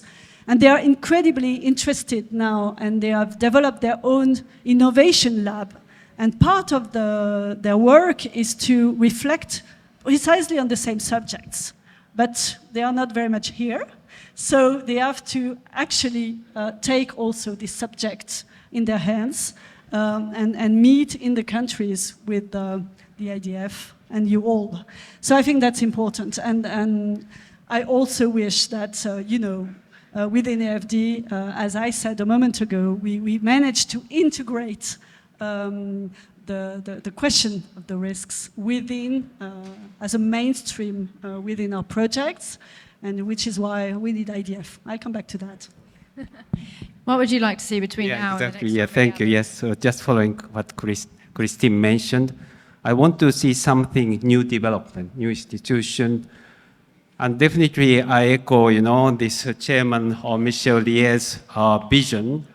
And they are incredibly interested now, and they have developed their own innovation lab. And part of their work is to reflect precisely on the same subjects. But they are not very much here. So they have to actually take also this subject in their hands and meet in the countries with the IDF and you all. So I think that's important. And I also wish that, within AFD, as I said a moment ago, we managed to integrate the question of the risks within, as a mainstream within our projects, and which is why we need IDF. I'll come back to that.
What would you like to see between now and the next
Yeah, thank you. Yes, so just following what Christine mentioned, I want to see something new development, new institution. And definitely I echo, this chairman or Michel Liet's vision.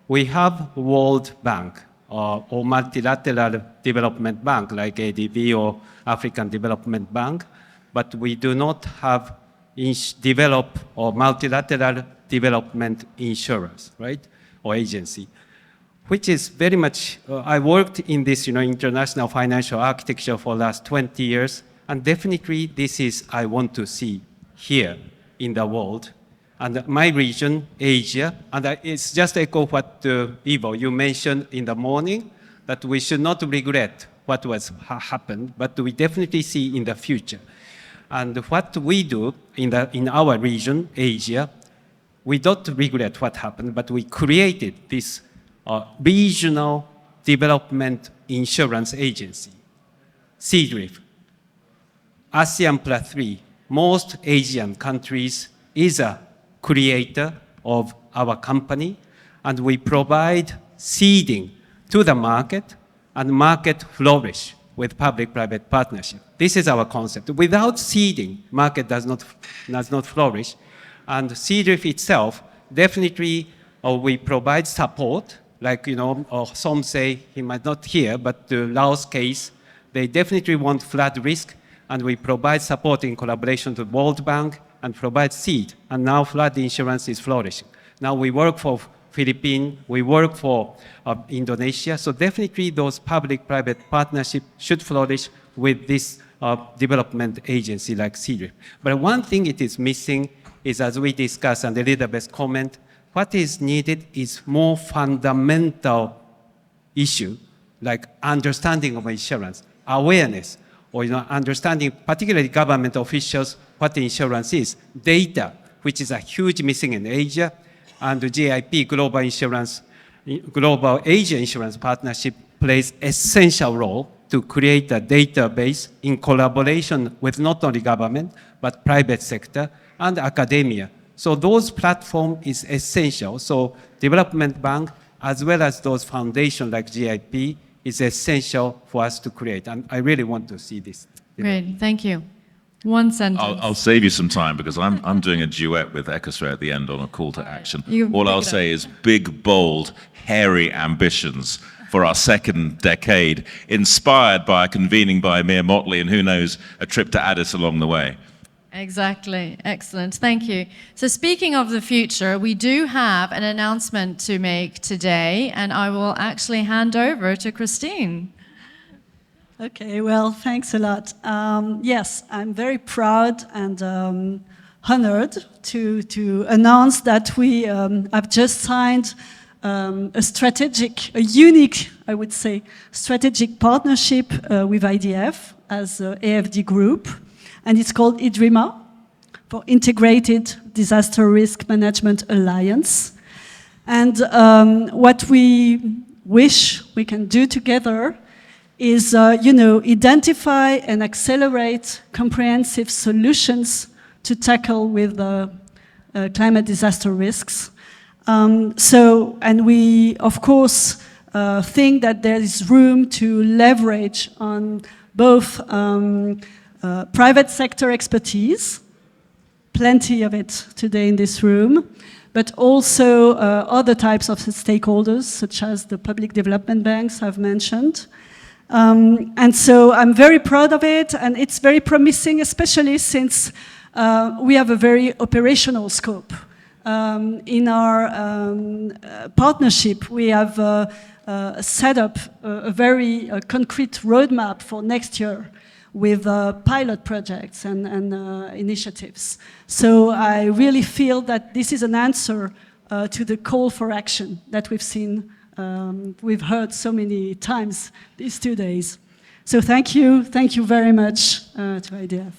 We have World Bank or multilateral development bank like ADB or African Development Bank, but we do not have develop or multilateral development insurance, right, or agency, which is very much, I worked in this, international financial architecture for the last 20 years, and definitely this is, I want to see here in the world. And my region, Asia, and it's just echo what, Ivo, you mentioned in the morning, that we should not regret what was happened, but we definitely see in the future. And what we do in our region, Asia, we don't regret what happened, but we created this regional development insurance agency, CDRIF. ASEAN +3, most Asian countries is a creator of our company, and we provide seeding to the market, and market flourish with public-private partnership. This is our concept. Without seeding, market does not flourish. And CDRIF itself, definitely we provide support like, or some say he might not hear, but the Laos case, they definitely want flood risk, and we provide support in collaboration to the World Bank and provide seed, and now flood insurance is flourishing. Now we work for Philippines, we work for Indonesia, so definitely those public-private partnerships should flourish with this development agency like CDRIP. But one thing it is missing is, as we discussed, and Elizabeth's comment, what is needed is more fundamental issue, like understanding of insurance, awareness, or understanding, particularly government officials, what insurance is, data, which is a huge missing in Asia, and the GAIP, Global Asia Insurance Partnership, plays essential role to create a database in collaboration with not only government, but private sector and academia. So those platform is essential. So development bank, as well as those foundations like GIP, is essential for us to create. And I really want to see this.
Great, thank you. One sentence.
I'll save you some time because I'm doing a duet with Ecosray at the end on a call to action. All I'll say is big, bold, hairy ambitions for our second decade, inspired by a convening by Amir Motley and who knows, a trip to Addis along the way.
Exactly. Excellent. Thank you. So speaking of the future, we do have an announcement to make today, and I will actually hand over to Christine.
Okay, well, thanks a lot. Yes, I'm very proud and honored to announce that we have just signed a unique, I would say, strategic partnership with IDF as a AFD group, and it's called IDRIMA, for Integrated Disaster Risk Management Alliance. And what we wish we can do together is, identify and accelerate comprehensive solutions to tackle with climate disaster risks. And we, of course, think that there is room to leverage on both private sector expertise, plenty of it today in this room, but also other types of stakeholders, such as the public development banks I've mentioned. And so I'm very proud of it, and it's very promising, especially since we have a very operational scope. In our partnership, we have set up a very concrete roadmap for next year with pilot projects and initiatives. So I really feel that this is an answer to the call for action that we've heard so many times these 2 days. So thank you very much to IDF.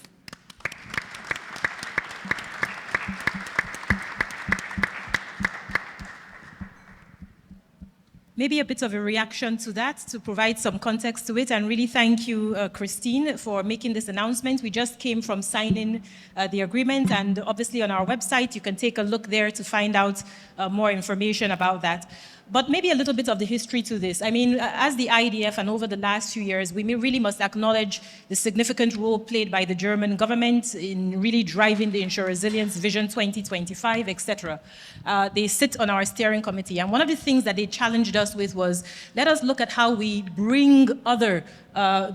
Maybe a bit of a reaction to that, to provide some context to it, and really thank you, Christine, for making this announcement. We just came from signing the agreement, and obviously on our website, you can take a look there to find out more information about that. But maybe a little bit of the history to this. I mean, as the IDF and over the last few years, we really must acknowledge the significant role played by the German government in really driving the Insure Resilience Vision 2025, etc. They sit on our steering committee. And one of the things that they challenged us with was, let us look at how we bring other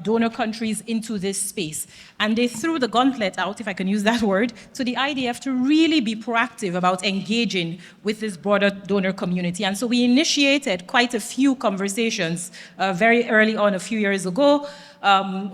donor countries into this space. And they threw the gauntlet out, if I can use that word, to the IDF to really be proactive about engaging with this broader donor community. And so we initiated quite a few conversations very early on, a few years ago,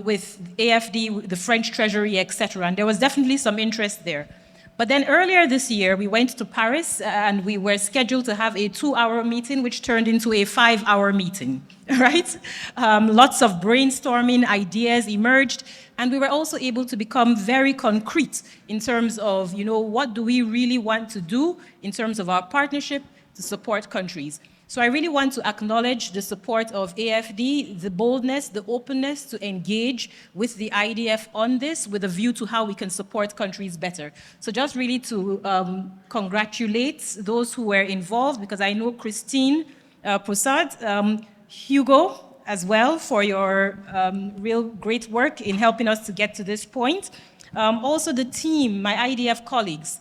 with AFD, the French Treasury, etc. And there was definitely some interest there. But then earlier this year, we went to Paris and we were scheduled to have a 2-hour meeting, which turned into a 5-hour meeting, right? Lots of brainstorming, ideas emerged, and we were also able to become very concrete in terms of, what do we really want to do in terms of our partnership to support countries. So I really want to acknowledge the support of AFD, the boldness, the openness to engage with the IDF on this with a view to how we can support countries better. So just really to congratulate those who were involved, because I know Christine Prasad, Hugo as well, for your real great work in helping us to get to this point. Also the team, my IDF colleagues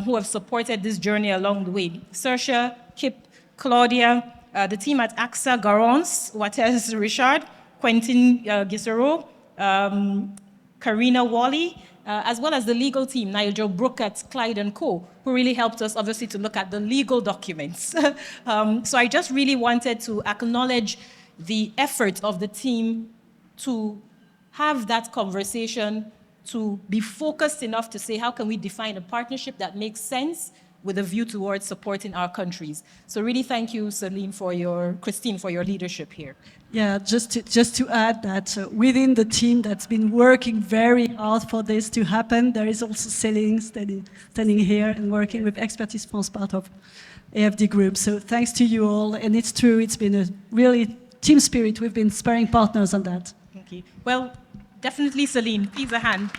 who have supported this journey along the way. Saoirse, Kip, Claudia, the team at AXA, Garance, Wattez-Richard, Quentin Gisero, Karina Wally, as well as the legal team, Nigel Brook at Clyde & Co., who really helped us, obviously, to look at the legal documents. So I just really wanted to acknowledge the effort of the team to have that conversation, to be focused enough to say, how can we define a partnership that makes sense with a view towards supporting our countries? So really thank you, Christine, for your leadership here.
Yeah, just to add that within the team that's been working very hard for this to happen, there is also Céline standing here and working with Expertise France, part of AFD Group. So thanks to you all, and it's true, it's been a really team spirit. We've been sparring partners on that.
Thank you. Well, definitely Céline, please a hand.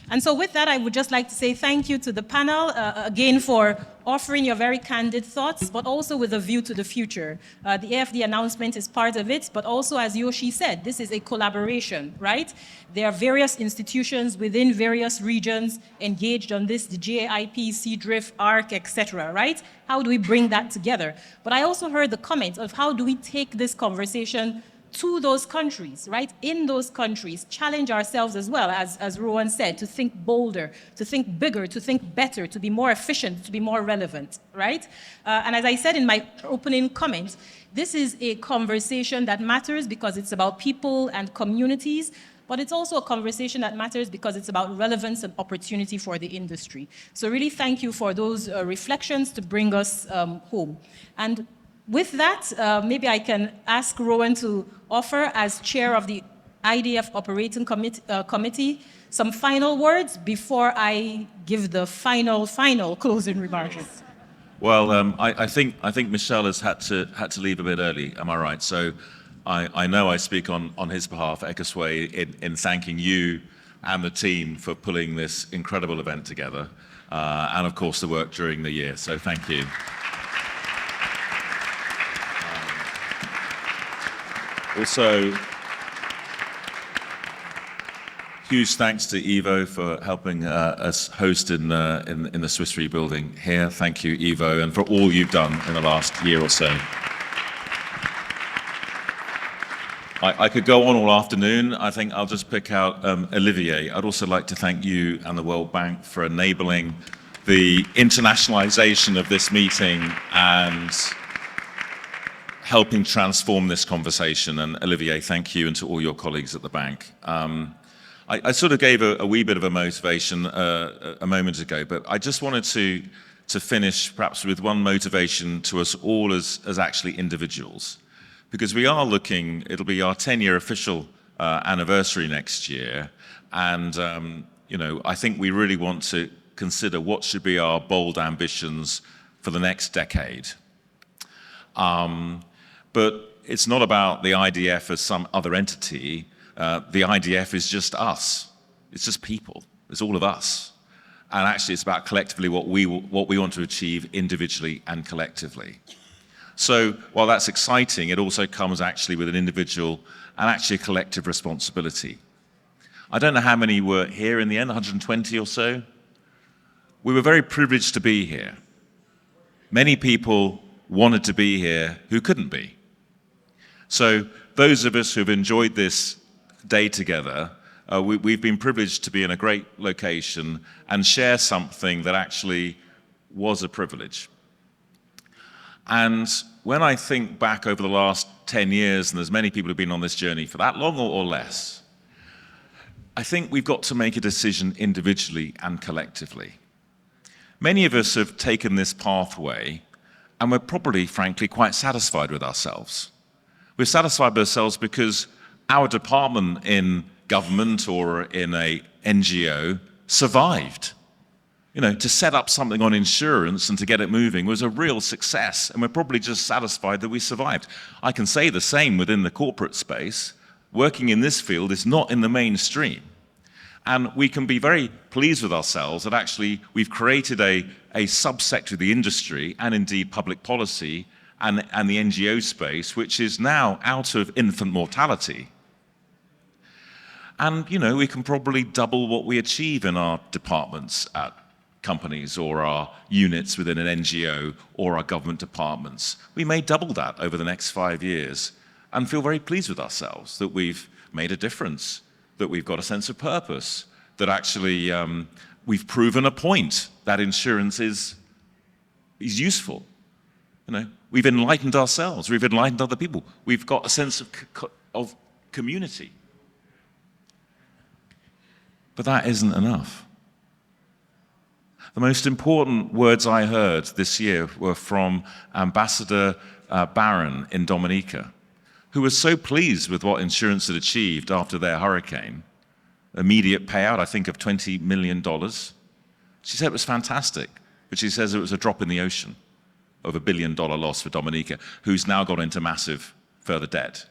And so with that, I would just like to say thank you to the panel, again, for offering your very candid thoughts, but also with a view to the future. The AFD announcement is part of it, but also, as Yoshi said, this is a collaboration, right? There are various institutions within various regions engaged on this, the GAIP, CDRIF, ARC, etc., right? How do we bring that together? But I also heard the comment of how do we take this conversation to those countries, right? In those countries, challenge ourselves as well, as Rowan said, to think bolder, to think bigger, to think better, to be more efficient, to be more relevant, right? And as I said in my opening comments, this is a conversation that matters because it's about people and communities, but it's also a conversation that matters because it's about relevance and opportunity for the industry. So really thank you for those reflections to bring us home. And with that, maybe I can ask Rowan to offer, as chair of the IDF Operating Committee, some final words before I give the final closing remarks.
Well, I think Michel has had to leave a bit early. Am I right? So I know I speak on his behalf, Ekosway, in thanking you and the team for pulling this incredible event together, and of course the work during the year. So thank you. Also, huge thanks to Ivo for helping us host in the Swiss Re building here. Thank you, Ivo, and for all you've done in the last year or so. I could go on all afternoon. I think I'll just pick out Olivier. I'd also like to thank you and the World Bank for enabling the internationalization of this meeting and helping transform this conversation. And Olivier, thank you, and to all your colleagues at the bank. I sort of gave a wee bit of a motivation a moment ago, but I just wanted to finish perhaps with one motivation to us all as actually individuals. Because we are looking, it'll be our 10-year official anniversary next year, and you know, I think we really want to consider what should be our bold ambitions for the next decade. But it's not about the IDF as some other entity. The IDF is just us. It's just people. It's all of us. And actually, it's about collectively what we want to achieve individually and collectively. So while that's exciting, it also comes actually with an individual and actually a collective responsibility. I don't know how many were here in the end, 120 or so. We were very privileged to be here. Many people wanted to be here who couldn't be. So those of us who've enjoyed this day together, we've been privileged to be in a great location and share something that actually was a privilege. And when I think back over the last 10 years, and there's many people who've been on this journey for that long or less, I think we've got to make a decision individually and collectively. Many of us have taken this pathway, and we're probably, frankly, quite satisfied with ourselves. We're satisfied with ourselves because our department in government or in a NGO survived. You know, to set up something on insurance and to get it moving was a real success, and we're probably just satisfied that we survived. I can say the same within the corporate space. Working in this field is not in the mainstream. And we can be very pleased with ourselves that actually we've created a subsector of the industry and indeed public policy and the NGO space, which is now out of infant mortality. And, you know, we can probably double what we achieve in our departments at companies or our units within an NGO or our government departments. We may double that over the next 5 years and feel very pleased with ourselves that we've made a difference, that we've got a sense of purpose, that actually we've proven a point that insurance is useful. You know, we've enlightened ourselves, we've enlightened other people, we've got a sense of community. But that isn't enough. The most important words I heard this year were from Ambassador Barron in Dominica, who was so pleased with what insurance had achieved after their hurricane. Immediate payout, I think, of $20 million. She said it was fantastic, but she says it was a drop in the ocean of $1 billion loss for Dominica, who's now got into massive further debt.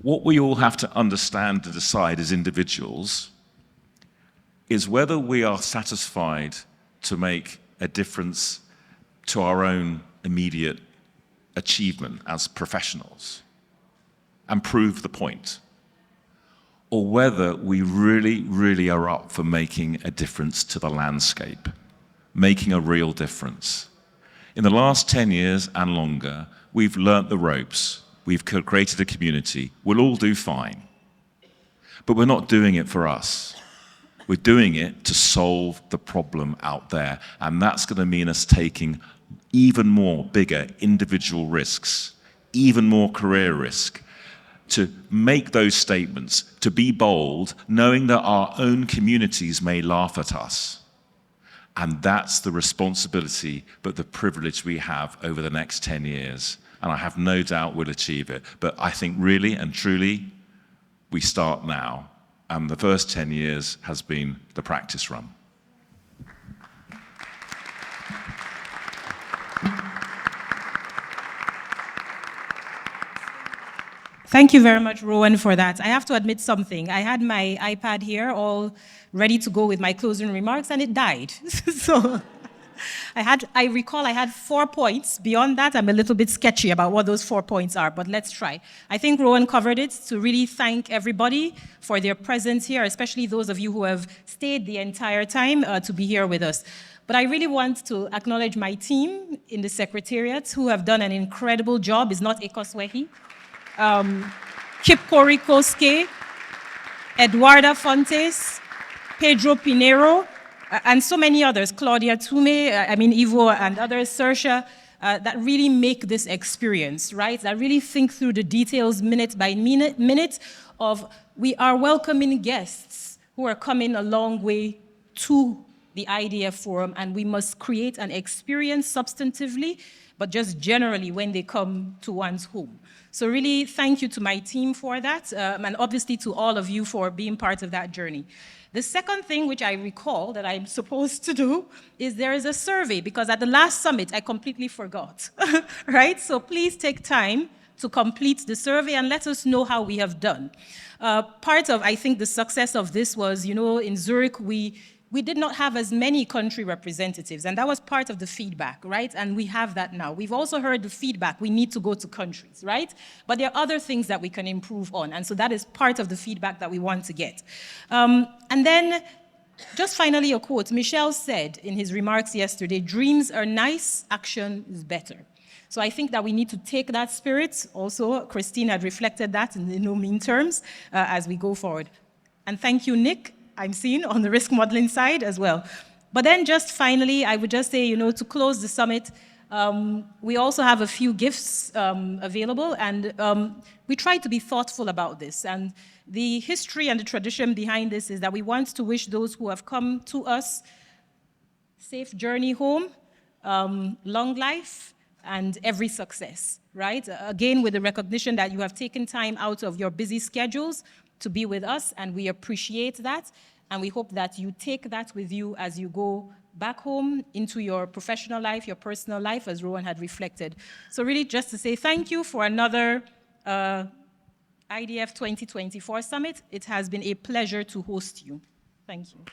What we all have to understand and decide as individuals is whether we are satisfied to make a difference to our own immediate achievement as professionals and prove the point, or whether we really, really are up for making a difference to the landscape, making a real difference. In the last 10 years and longer, we've learnt the ropes, we've created a community, we'll all do fine. But we're not doing it for us. We're doing it to solve the problem out there, and that's going to mean us taking even more bigger individual risks, even more career risk, to make those statements, to be bold, knowing that our own communities may laugh at us. And that's the responsibility, but the privilege we have over the next 10 years. And I have no doubt we'll achieve it. But I think really and truly, we start now. And the first 10 years has been the practice run.
Thank you very much, Rowan, for that. I have to admit something. I had my iPad here all ready to go with my closing remarks, and it died. So I recall I had 4 points. Beyond that, I'm a little bit sketchy about what those 4 points are, but let's try. I think Rowan covered it, to really thank everybody for their presence here, especially those of you who have stayed the entire time to be here with us. But I really want to acknowledge my team in the Secretariat who have done an incredible job. It's not Ekoswehi. Kip Korikoske, Eduarda Fontes, Pedro Pinero, and so many others, Claudia Tume, Ivo and others, Sersha, that really make this experience, right? That really think through the details minute by minute of we are welcoming guests who are coming a long way to the IDF Forum, and we must create an experience substantively, but just generally when they come to one's home. So really, thank you to my team for that, and obviously to all of you for being part of that journey. The second thing which I recall that I'm supposed to do is there is a survey, because at the last summit, I completely forgot, right? So please take time to complete the survey and let us know how we have done. Part of, I think, the success of this was, in Zurich, we did not have as many country representatives, and that was part of the feedback, right? And we have that now. We've also heard the feedback, we need to go to countries, right? But there are other things that we can improve on, and so that is part of the feedback that we want to get. And then, just finally a quote. Michel said in his remarks yesterday, dreams are nice, action is better. So I think that we need to take that spirit. Also, Christine had reflected that in no mean terms as we go forward. And thank you, Nick. I'm seeing on the risk modeling side as well. But then just finally, I would just say, to close the summit, we also have a few gifts available, and we try to be thoughtful about this. And the history and the tradition behind this is that we want to wish those who have come to us safe journey home, long life, and every success, right? Again, with the recognition that you have taken time out of your busy schedules to be with us, and we appreciate that, and we hope that you take that with you as you go back home into your professional life, your personal life, as Rowan had reflected. So really just to say thank you for another IDF 2024 Summit. It has been a pleasure to host you. Thank you.